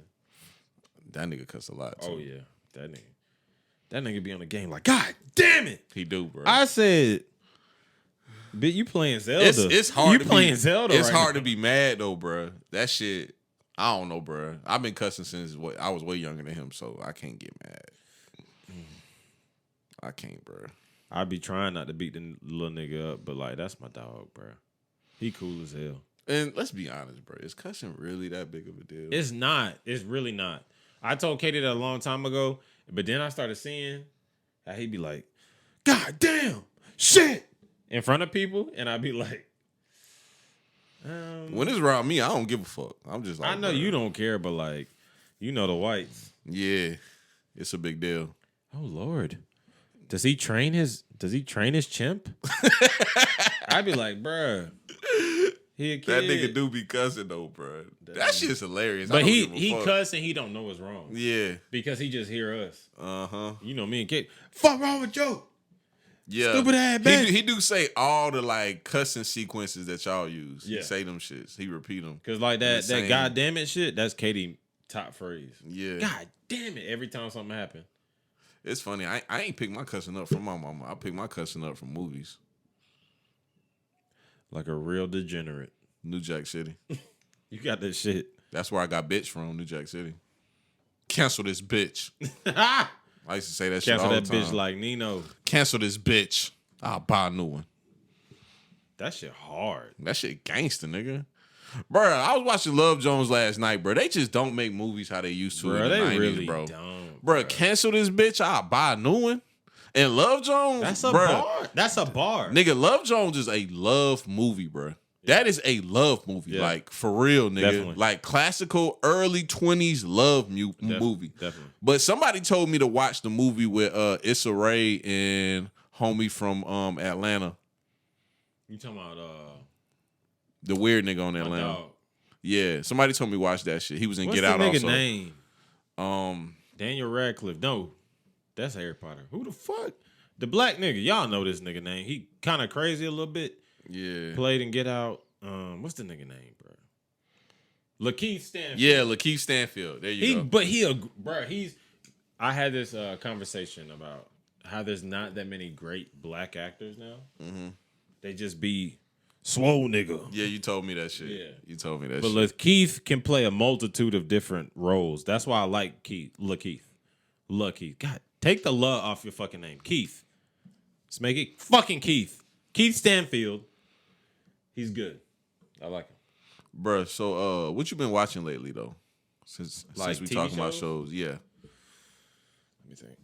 That nigga cuss a lot, too. Oh, yeah. That nigga be on the game like, God damn it. He do, bro. I said, bitch, you playing Zelda. It's hard. You playing Zelda It's right hard now. to be mad, though, bro. That shit, I don't know, bro. I've been cussing since I was way younger than him, so I can't get mad. I can't, bro. I be trying not to beat the little nigga up, but like, that's my dog, bro. He cool as hell. And let's be honest, bro. Is cussing really that big of a deal? It's not. It's really not. I told Katie that a long time ago, but then I started seeing how he'd be like, God damn, shit, in front of people, and I'd be like, when it's around me, I don't give a fuck. I'm just like, I know bro. you don't care, but like, the whites. Yeah, it's a big deal. Oh Lord, does he train his chimp? I'd be like, bruh, he a kid. That nigga do be cussing though, bro. That shit's hilarious. But he cuss and he don't know what's wrong. Yeah, because he just hear us. You know me and Kate. Fuck wrong with Joe. Yeah, stupid ass bitch. He do say all the like cussing sequences that y'all use. Yeah. He say them shits. He repeat them. Cause like that God damn it shit. That's Katie top phrase. Yeah. God damn it. Every time something happen. It's funny. I ain't pick my cussing up from my mama. I pick my cussing up from movies. Like a real degenerate. New Jack City. You got that shit. That's where I got bitch from, New Jack City. Cancel this bitch. I used to say that shit all the time. Cancel that bitch like Nino. Cancel this bitch. I'll buy a new one. That shit hard. That shit gangster, nigga. Bro, I was watching Love Jones last night, bro. They just don't make movies how they used to in the 90s, really bro. Don't, bro, cancel this bitch. I'll buy a new one. And Love Jones, that's a bar. That's a bar. Nigga, Love Jones is a love movie, bro. That is a love movie. Yeah. Like, for real, nigga. Definitely. Like, classical early 20s love movie. Definitely. But somebody told me to watch the movie with Issa Rae and homie from Atlanta. You talking about the weird nigga on Atlanta? Dog. Yeah, somebody told me to watch that shit. He was in Get Out also. What's the nigga name? Daniel Radcliffe. No, that's Harry Potter. Who the fuck? The black nigga. Y'all know this nigga name. He kind of crazy a little bit. Yeah. Played in Get Out. What's the nigga name, bro? Lakeith Stanfield. Yeah, Lakeith Stanfield. There you go. But I had this conversation about how there's not that many great black actors now. Mm-hmm. They just be swole nigga. Yeah, you told me that shit. Yeah. You told me that shit. But Lakeith can play a multitude of different roles. That's why I like Lakeith. God, take the "la" off your fucking name. Keith. Let's make it fucking Keith. Keith Stanfield. He's good. I like him. Bruh, so what you been watching lately though? Since we talking about shows, yeah. Let me think.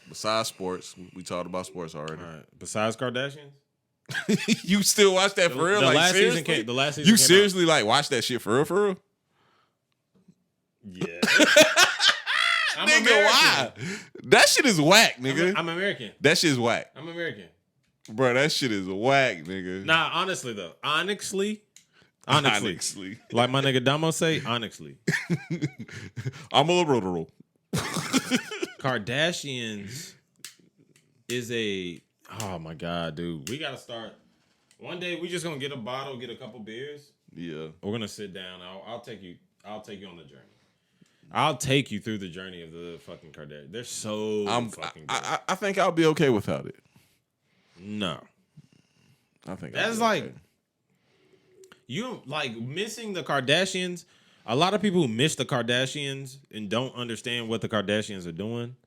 Besides sports, we talked about sports already. All right. Besides Kardashians? You still watch that for real? The like last seriously? season came. The last season. You came seriously like watch that shit for real? For real? Yeah. I'm Nigga, American. why? That shit is whack, nigga. I'm American. That shit's whack. I'm American. Bro, that shit is whack, nigga. Nah, honestly though, honestly, like my nigga Damo say, honestly, I'm a liberal. Kardashians is a oh my god, dude. We gotta start. One day we just gonna get a bottle, get a couple beers. Yeah, we're gonna sit down. I'll take you. I'll take you on the journey. I'll take you through the journey of the fucking Kardashians. They're so fucking good. I think I'll be okay without it. No, I think that's like you like missing the Kardashians. A lot of people who miss the Kardashians and don't understand what the Kardashians are doing.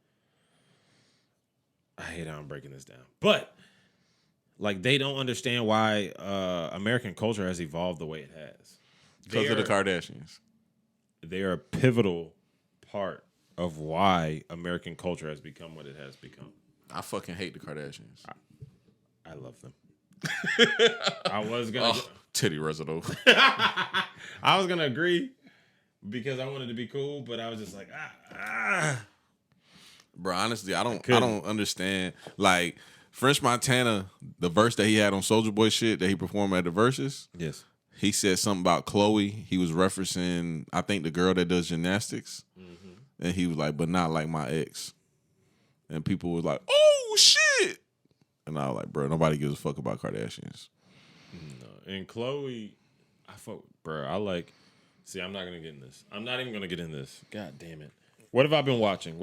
I hate how I'm breaking this down, but like they don't understand why American culture has evolved the way it has because of the Kardashians. They are a pivotal part of why American culture has become what it has become. I fucking hate the Kardashians. I love them. I was gonna Titty Residue. I was gonna agree because I wanted to be cool, but I was just like Bro, honestly, I don't understand. Like French Montana, the verse that he had on Soulja Boy shit that he performed at the Versus. Yes. He said something about Chloe. He was referencing, I think, the girl that does gymnastics. Mm-hmm. And he was like, but not like my ex. And people was like, oh, shit. And I was like, bro, nobody gives a fuck about Kardashians. No. And Chloe, see, I'm not going to get in this. I'm not even going to get in this. God damn it. What have I been watching?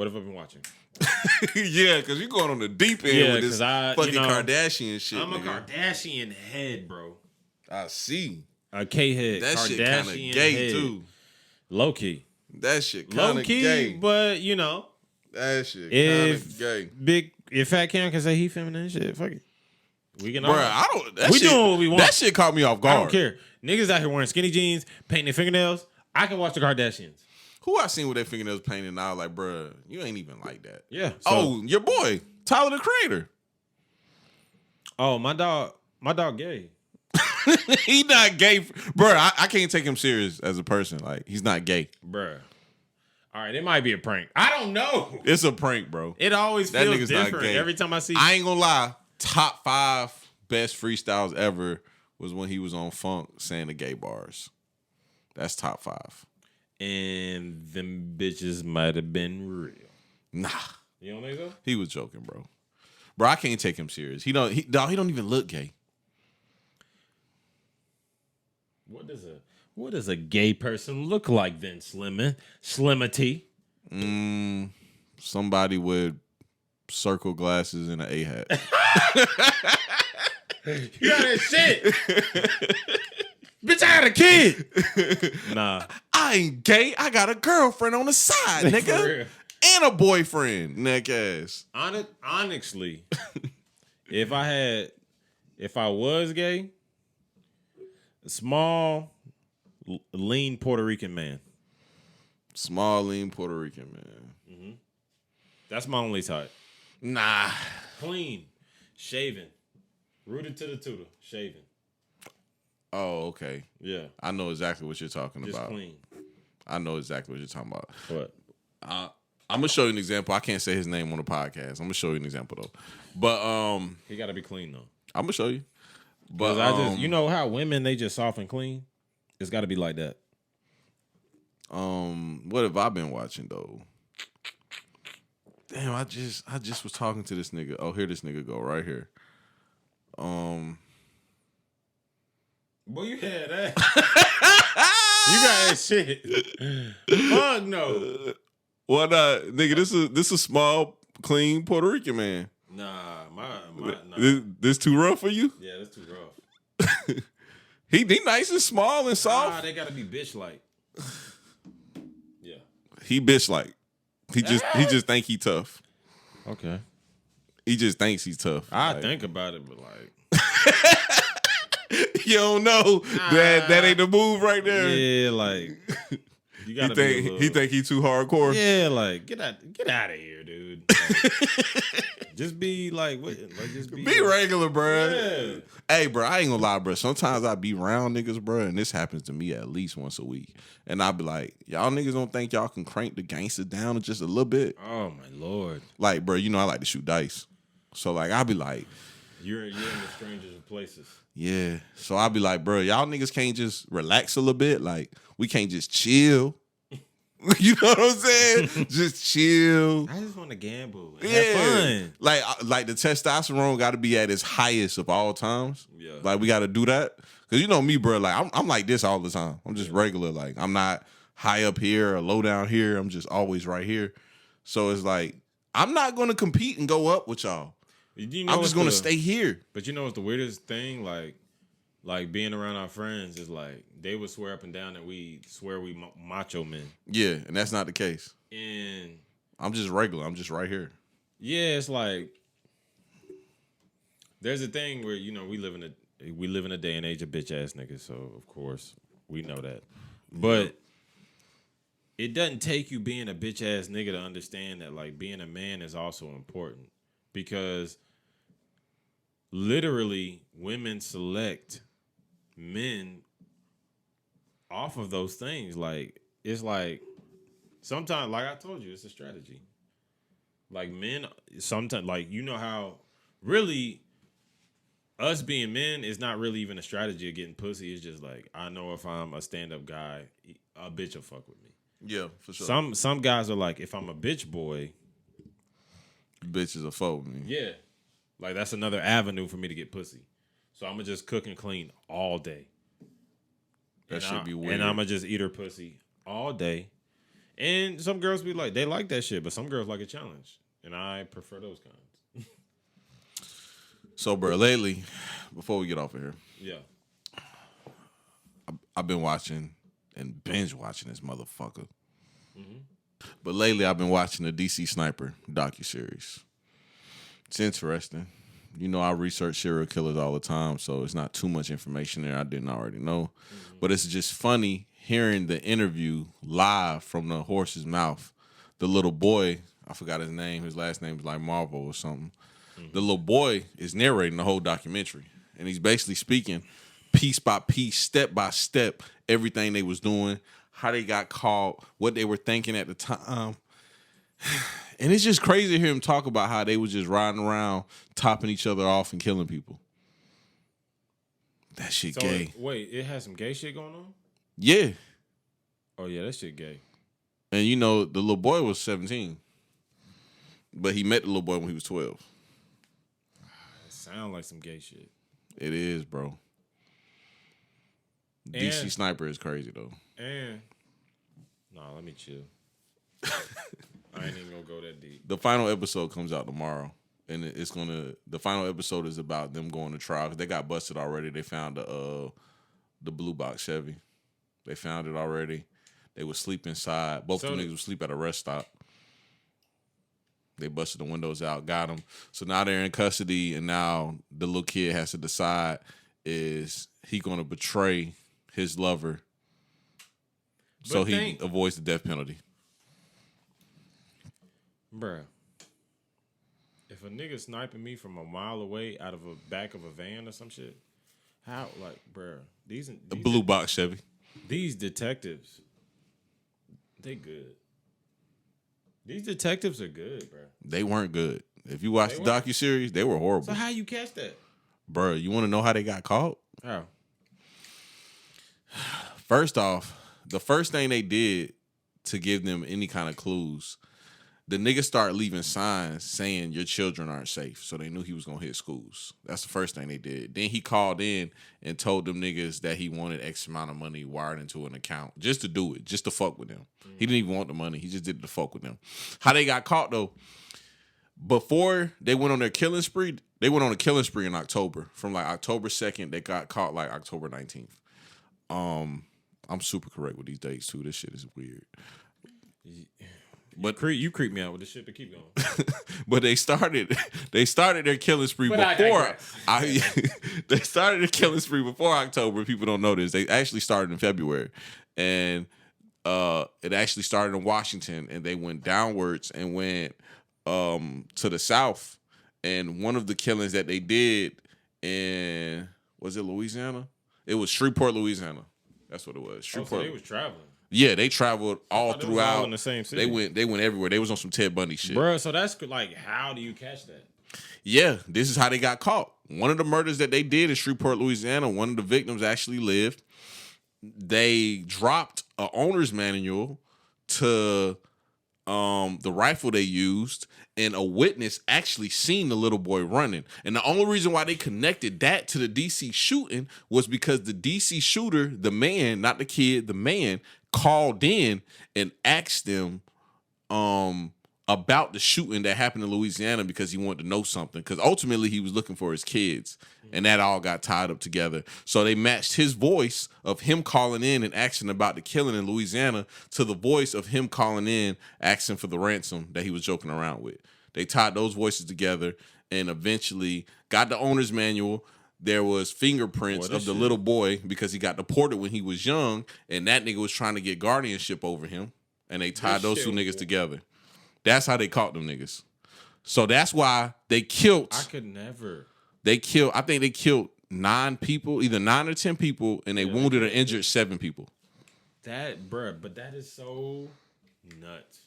Yeah, because you're going on the deep end with this fucking Kardashian shit. I'm a Kardashian head, bro. I see. A K-head. That Kardashian shit kind of gay, head. too. Low-key. That shit kind of gay. Low-key, but, that shit kind of gay. If Fat Cam can say he feminine and shit, fuck it. We can all. Bro, doing what we want. That shit caught me off guard. I don't care. Niggas out here wearing skinny jeans, painting their fingernails. I can watch the Kardashians. Who I seen with their fingernails painted and I was like, bro, you ain't even like that. Yeah. Your boy, Tyler the Creator. Oh, my dog gay. He not gay. Bro, I can't take him serious as a person. Like, he's not gay. Bruh. All right, it might be a prank. I don't know. It's a prank, bro. It always that feels nigga's different not gay. every time I see. I ain't gonna lie. Top 5 best freestyles ever was when he was on Funk saying the gay bars. That's top 5. And them bitches might have been real. Nah. You don't think so? He was joking, bro. Bro, I can't take him serious. He don't even look gay. What does a gay person look like then, Slimity? Somebody with circle glasses and an A hat. You got that shit. Bitch, I had a kid. Nah. I ain't gay. I got a girlfriend on the side, nigga. And a boyfriend, neck ass. Honestly, if I was gay, a small, lean Puerto Rican man. Small, lean Puerto Rican man. Mm-hmm. That's my only type. Nah. Clean, shaven, rooted to the tutor, shaven. Oh, okay. Yeah. I know exactly what you're talking Just about. Clean. I know exactly what you're talking about. What? I'm gonna show you an example. I can't say his name on the podcast. I'm gonna show you an example though. But he gotta be clean though. I'm gonna show you. But I just you know how women they just soft and clean? It's gotta be like that. What have I been watching though? Damn, I just was talking to this nigga. Oh, here this nigga go right here. Boy, you had that. You got that shit. Fuck no. What nigga, this a small, clean Puerto Rican man. Nah, nah. This too rough for you? Yeah, that's too rough. He nice and small and soft. Nah, they gotta be bitch like. Yeah. He bitch like. He just think he tough. Okay. He just thinks he's tough. I think about it, but like you don't know that ain't the move right there. Yeah, like You gotta he think he too hardcore. Yeah, like get out of here, dude. Like, just be like, just be regular, bro. Yeah. Hey, bro, I ain't gonna lie, bro. Sometimes I be around niggas, bro, and this happens to me at least once a week. And I be like, y'all niggas don't think y'all can crank the gangster down just a little bit? Oh my lord. Like, bro, you know I like to shoot dice, so like I be like, you're in the strangers of places. Yeah. So I be like, bro, y'all niggas can't just relax a little bit. Like, we can't just chill. You know what I'm saying? Just chill. I just want to gamble and have fun. Like the testosterone got to be at its highest of all times. Yeah. Like we got to do that. Cause you know me, bro. Like I'm like this all the time. I'm just regular. Like I'm not high up here or low down here. I'm just always right here. So it's like I'm not gonna compete and go up with y'all. You know I'm just gonna stay here. But you know what's the weirdest thing? Like being around our friends is like they would swear up and down that we swear we macho men. Yeah, and that's not the case. And I'm just regular. I'm just right here. Yeah, it's like there's a thing where we live in a day and age of bitch ass niggas. So of course we know that, but it doesn't take you being a bitch ass nigga to understand that like being a man is also important because literally women select men off of those things. Like it's like sometimes, like I told you, it's a strategy. Like men sometimes, like how really us being men is not really even a strategy of getting pussy. It's just like I know if I'm a stand-up guy, a bitch will fuck with me. Yeah, for sure. Some guys are like, if I'm a bitch boy, bitches will fuck with me. Yeah. Like, that's another avenue for me to get pussy. So I'm going to just cook and clean all day. That should be weird. And I'm going to just eat her pussy all day. And some girls be like, they like that shit, but some girls like a challenge. And I prefer those kinds. So, bro, lately, before we get off of here. Yeah. I've been watching and binge watching this motherfucker. Mm-hmm. But lately, I've been watching the DC Sniper docuseries. It's interesting. You know, I research serial killers all the time, so it's not too much information there I didn't already know. Mm-hmm. But it's just funny hearing the interview live from the horse's mouth. The little boy, I forgot his name. His last name is like Marvel or something. Mm-hmm. The little boy is narrating the whole documentary, and he's basically speaking piece by piece, step by step, everything they was doing, how they got caught, what they were thinking at the time. And it's just crazy to hear him talk about how they was just riding around, topping each other off and killing people. That shit gay. Wait, it has some gay shit going on? Yeah. Oh, yeah, that shit gay. And, you know, the little boy was 17. But he met the little boy when he was 12. It sounds like some gay shit. It is, bro. DC Sniper is crazy, though. And, nah, let me chill. I ain't even gonna go that deep. The final episode comes out tomorrow, and the final episode is about them going to trial. They got busted already. They found the blue box Chevy. They found it already. They would sleep inside. Both of them niggas would sleep at a rest stop. They busted the windows out, got them. So now they're in custody, and now the little kid has to decide, is he going to betray his lover so he avoids the death penalty? Bruh, if a nigga sniping me from a mile away out of a back of a van or some shit, how, like, bruh, these the blue box Chevy. These detectives, they good. These detectives are good, bruh. They weren't good. If you watch the docuseries, they were horrible. So how you catch that? Bruh, you want to know how they got caught? How? First off, the first thing they did to give them any kind of clues, the nigga started leaving signs saying your children aren't safe. So they knew he was going to hit schools. That's the first thing they did. Then he called in and told them niggas that he wanted X amount of money wired into an account just to do it, just to fuck with them. Mm-hmm. He didn't even want the money. He just did it to fuck with them. How they got caught, though, before they went on their killing spree, they went on a killing spree in October. From like October 2nd, they got caught like October 19th. I'm super correct with these dates, too. This shit is weird. But you creep me out with this shit, but keep going. But they started their killing spree before. They started their killing spree before October. People don't know this. They actually started in February, and it actually started in Washington, and they went downwards and went to the south. And one of the killings that they did in, was it Louisiana? It was Shreveport, Louisiana. That's what it was. Shreveport. So they was traveling. Yeah, they traveled all throughout. All in the same city. They went everywhere. They was on some Ted Bundy shit. Bro, so that's like, how do you catch that? Yeah, this is how they got caught. One of the murders that they did in Shreveport, Louisiana, one of the victims actually lived. They dropped an owner's manual to the rifle they used, and a witness actually seen the little boy running. And the only reason why they connected that to the DC shooting was because the DC shooter, the man, not the kid, the man, called in and asked them about the shooting that happened in Louisiana because he wanted to know something. Because ultimately he was looking for his kids, and that all got tied up together. So they matched his voice of him calling in and asking about the killing in Louisiana to the voice of him calling in asking for the ransom that he was joking around with. They tied those voices together and eventually got the owner's manual. There was fingerprints of the little boy because he got deported when he was young, and that nigga was trying to get guardianship over him, and they tied those two niggas together. That's how they caught them niggas. So that's why they killed. I could never. I think they killed 9 people, either 9 or 10 people, and they wounded or injured 7 people. But that is so nuts.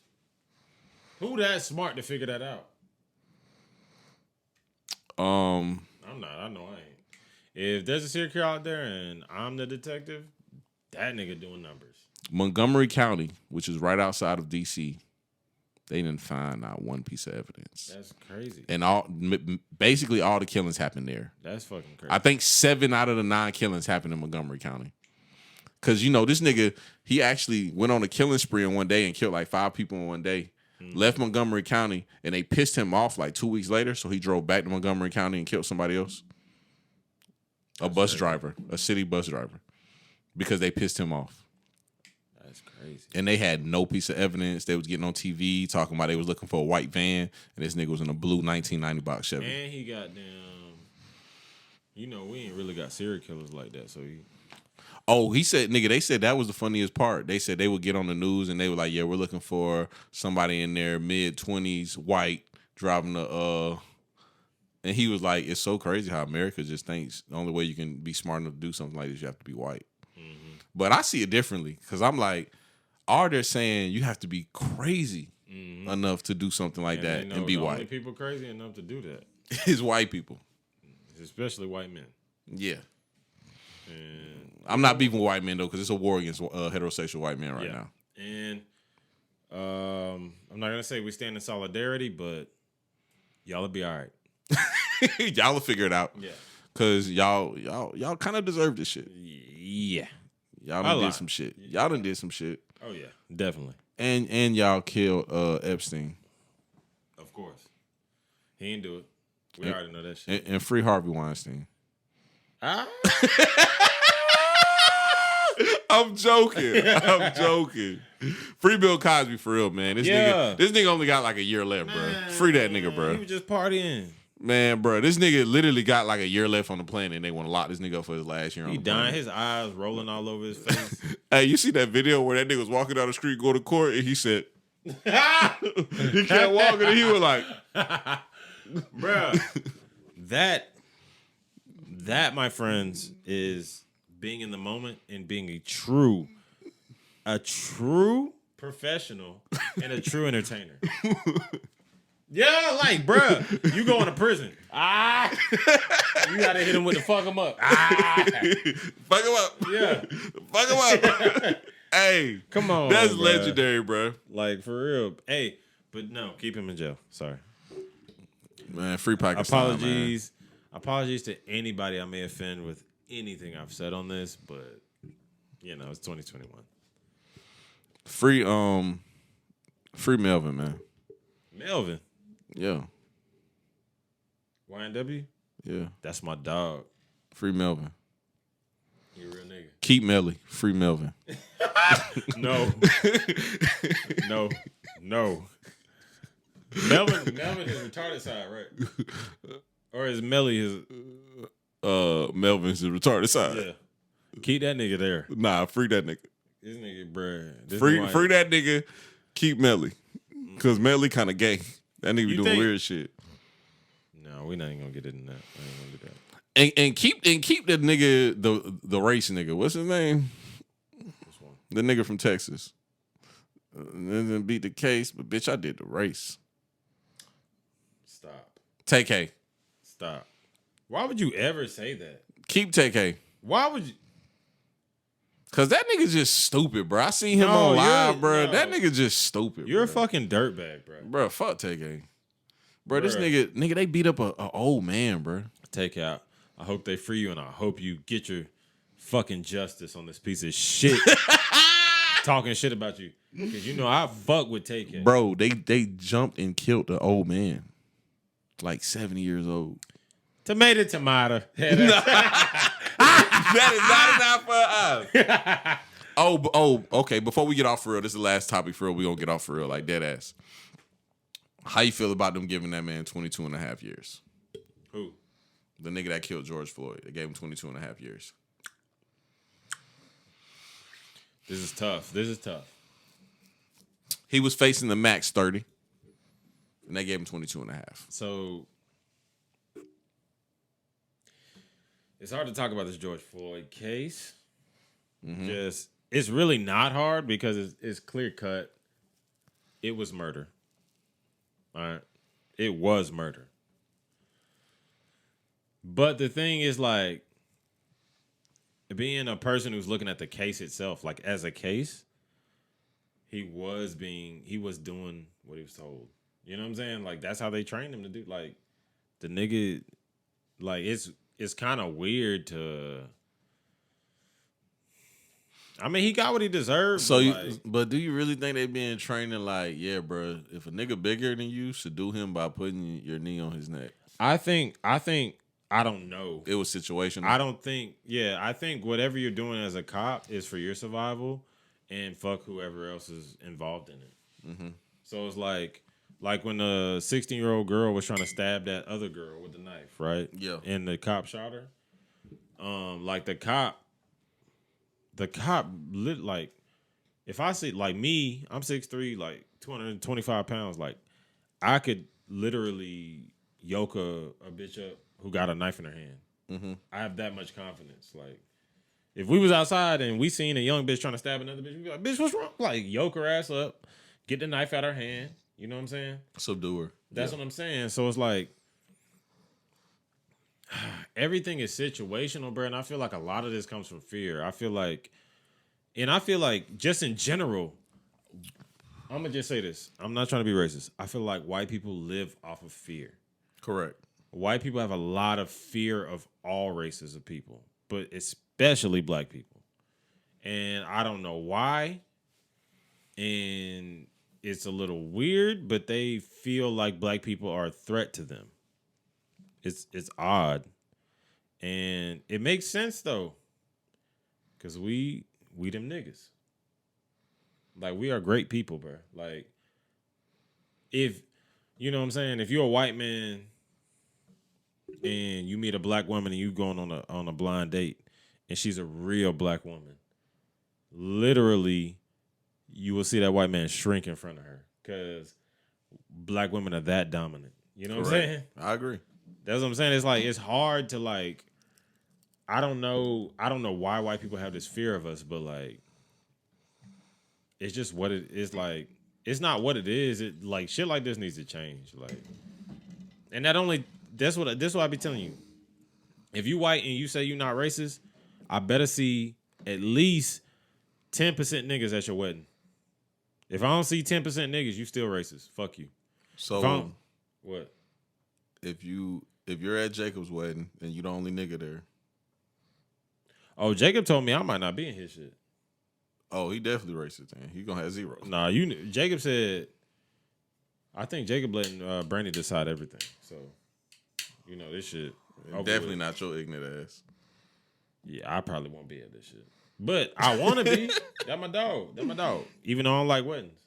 Who that smart to figure that out? I'm not. I know I ain't. If there's a serial killer out there and I'm the detective, that nigga doing numbers. Montgomery County, which is right outside of D.C., they didn't find not one piece of evidence. That's crazy. And basically all the killings happened there. That's fucking crazy. I think 7 out of the 9 killings happened in Montgomery County. Because, this nigga, he actually went on a killing spree in one day and killed like 5 people in one day. Left Montgomery County, and they pissed him off like 2 weeks later, so he drove back to Montgomery County and killed somebody else. A city bus driver. Because they pissed him off. That's crazy. And they had no piece of evidence. They was getting on TV talking about they was looking for a white van, and this nigga was in a blue 1990 box Chevy. And he got we ain't really got serial killers like that, so he... Oh, he said, nigga, they said that was the funniest part. They said they would get on the news and they were like, yeah, we're looking for somebody in their mid-20s, white, driving and he was like, it's so crazy how America just thinks the only way you can be smart enough to do something like this, you have to be white. Mm-hmm. But I see it differently because I'm like, they're saying you have to be crazy enough to do something like that and be white. Only people crazy enough to do that is white people. Especially white men. Yeah. And I'm not beefing with white men, though, because it's a war against heterosexual white men right now. And I'm not going to say we stand in solidarity, but y'all will be all right. Y'all will figure it out. Yeah. Because y'all kind of deserve this shit. Yeah. Y'all done did some shit. Y'all done did some shit. Oh, yeah. Definitely. And y'all killed Epstein. Of course. He didn't do it. We already know that shit. And free Harvey Weinstein. I'm joking. Free Bill Cosby for real, man. This nigga only got like a year left, bro. Free that nigga, bro. He was just partying. Man, bro, this nigga literally got like a year left on the planet, and they want to lock this nigga up for his last year on the planet. He dying, his eyes rolling all over his face. Hey, you see that video where that nigga was walking down the street, go to court, and he said, he kept walking, and he was like, bro, that, my friends, is being in the moment and being a true professional and a true entertainer. Yeah, like, bruh, you going to prison. You gotta hit him with the fuck him up. Fuck him up. Yeah. Fuck him up. Hey. Come on. That's bruh. legendary, bro. Like, for real. Hey, but no, keep him in jail. Sorry. Man, free Pakistan, Apologies to anybody I may offend with anything I've said on this, but it's 2021. Free Melvin, man. Melvin. Yeah. YNW? Yeah. That's my dog. Free Melvin. You a real nigga. Keep Melly. Free Melvin. No. Melvin is retarded side, right? Or is Melly his Melvin's the retarded side. Yeah. Keep that nigga there. Nah, free that nigga. This nigga, bruh. Free that nigga. Keep Melly. Because Melly kind of gay. That nigga be doing weird shit. No, we're not even going to get into that. I ain't going to do that. And keep the nigga, the race nigga. What's his name? Which one? The nigga from Texas. Didn't beat the case, but bitch, I did the race. Stop. TK. Stop. Why would you ever say that? Keep TK. Why would you? Cause that nigga's just stupid, bro. I seen him on live, bro. No. That nigga just stupid. You're bro. A fucking dirtbag, bro. Bro, fuck TK. Bro, this nigga, they beat up a old man, bro. Take out. I hope they free you, and I hope you get your fucking justice on this piece of shit. Talking shit about you. Because you know I fuck with TK. Bro, they jumped and killed the old man. Like 70 years old. Tomato. That is not enough for us. Okay. Before we get off for real, this is the last topic for real. We gonna get off for real, like dead ass. How you feel about them giving that man 22 and a half years? Who? The nigga that killed George Floyd. They gave him 22 and a half years. This is tough. He was facing the max 30. And they gave him 22 and a half. So it's hard to talk about this George Floyd case. Mm-hmm. It's really not hard because it's clear cut. It was murder. All right. It was murder. But the thing is, like, being a person who's looking at the case itself, like as a case, he was doing what he was told. You know what I'm saying? Like, that's how they trained him to do. Like, the nigga, like, it's kind of weird to. I mean, he got what he deserved. So, but do you really think they being training like, yeah, bro, if a nigga bigger than you, subdue him by putting your knee on his neck? I think, I don't know. It was situational. I think whatever you're doing as a cop is for your survival and fuck whoever else is involved in it. Mm-hmm. So it's like when a 16-year-old girl was trying to stab that other girl with the knife, right? Yeah. And the cop shot her. Like the cop lit, like, if I see, like me, I'm 6'3", like 225 pounds, like I could literally yoke a bitch up who got a knife in her hand. Mm-hmm. I have that much confidence. Like, if we was outside and we seen a young bitch trying to stab another bitch, we'd be like, bitch, what's wrong? Like, yoke her ass up, get the knife out her hand. You know what I'm saying? Subdue her. That's what I'm saying. So it's like, everything is situational, bro. And I feel like a lot of this comes from fear. I feel like just in general, I'm going to just say this. I'm not trying to be racist. I feel like white people live off of fear. Correct. White people have a lot of fear of all races of people, but especially black people. And I don't know why. And it's a little weird, but they feel like black people are a threat to them. It's odd. And it makes sense though. Cause we them niggas. Like, we are great people, bro. Like, if you know what I'm saying, if you're a white man and you meet a black woman and you going on a blind date and she's a real black woman, literally you will see that white man shrink in front of her because black women are that dominant. You know what I'm saying? I agree. That's what I'm saying. It's like, it's hard to, like, I don't know why white people have this fear of us, but like, it's just what it is. Like, it's not what it is. It, like, shit like this needs to change. Like, and that's what I be telling you. If you white and you say you're not racist, I better see at least 10% niggas at your wedding. If I don't see 10% niggas, you still racist. Fuck you. So what? If you're at Jacob's wedding and you the only nigga there. Oh, Jacob told me I might not be in his shit. Oh, he definitely racist then. He gonna have 0. Nah, Jacob said, I think Jacob letting Brandy decide everything. So, you know, this shit. Definitely not your ignorant ass. Yeah, I probably won't be at this shit. But I want to be. That's my dog. Even though I don't like weddings.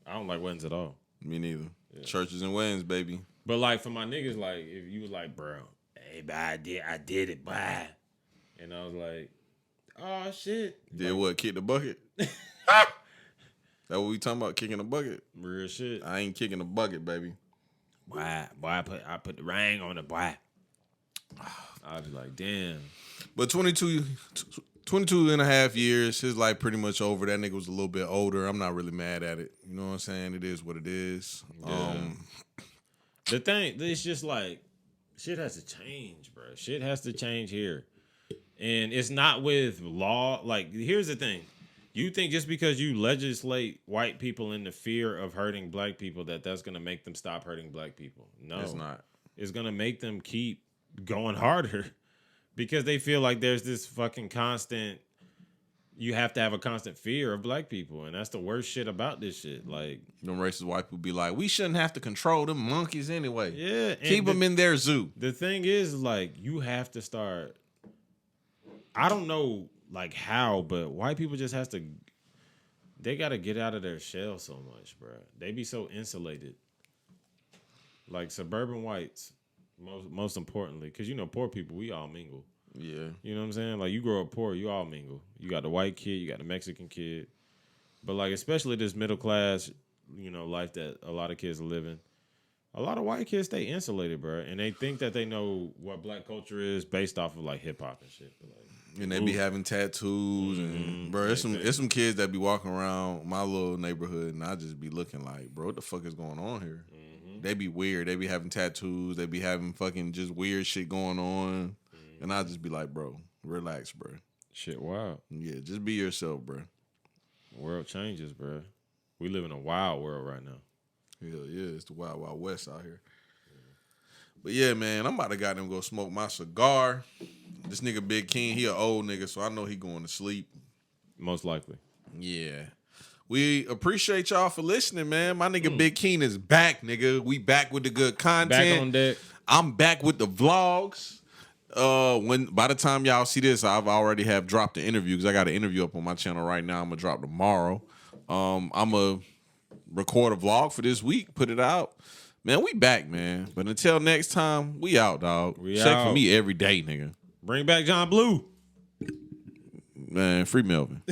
I don't like weddings at all. Me neither. Yeah. Churches and weddings, baby. But like, for my niggas, like, if you was like, bro, hey, but I did it, bye. And I was like, oh, shit. Did what, kick the bucket? That what we talking about? Kicking a bucket? Real shit. I ain't kicking a bucket, baby. Boy, I put the ring on it, boy. I'd be like, damn. But 22 and a half years, his life pretty much over. That nigga was a little bit older. I'm not really mad at it. You know what I'm saying? It is what it is. Yeah. The thing, it's just like, shit has to change, bro. Shit has to change here. And it's not with law. Like, here's the thing. You think just because you legislate white people into fear of hurting black people that's going to make them stop hurting black people? No. It's not. It's going to make them keep going harder because they feel like there's this fucking constant, you have to have a constant fear of black people. And that's the worst shit about this shit. Like, them racist white people be like, we shouldn't have to control them monkeys anyway. Yeah. Keep them in their zoo. The thing is, like, you have to start, I don't know, like, how, but white people just they got to get out of their shell so much, bro. They be so insulated. Like, suburban whites, most importantly, because, you know, poor people, we all mingle. Yeah. You know what I'm saying? Like, you grow up poor, you all mingle. You got the white kid, you got the Mexican kid. But, like, especially this middle class, you know, life that a lot of kids are living, a lot of white kids stay insulated, bro. And they think that they know what black culture is based off of, like, hip-hop and shit. But, like, and they be having tattoos and bro, it's some kids that be walking around my little neighborhood and I just be looking like, bro, what the fuck is going on here? They be weird. They be having tattoos. They be having fucking just weird shit going on. And I just be like, bro, relax, bro. Shit, wild. Yeah, just be yourself, bro. World changes, bro. We live in a wild world right now. Hell yeah, it's the wild, wild west out here. But yeah, man, I'm about to goddamn go smoke my cigar. This nigga Big King, he an old nigga, so I know he going to sleep. Most likely. Yeah. We appreciate y'all for listening, man. My nigga Big King is back, nigga. We back with the good content. Back on deck. I'm back with the vlogs. By the time y'all see this, I've already have dropped the interview because I got an interview up on my channel right now. I'm gonna drop tomorrow. I'm gonna record a vlog for this week, put it out. Man, we back, man. But until next time, we out, dog. Check for me every day, nigga. Bring back John Blue. Man, free Melvin.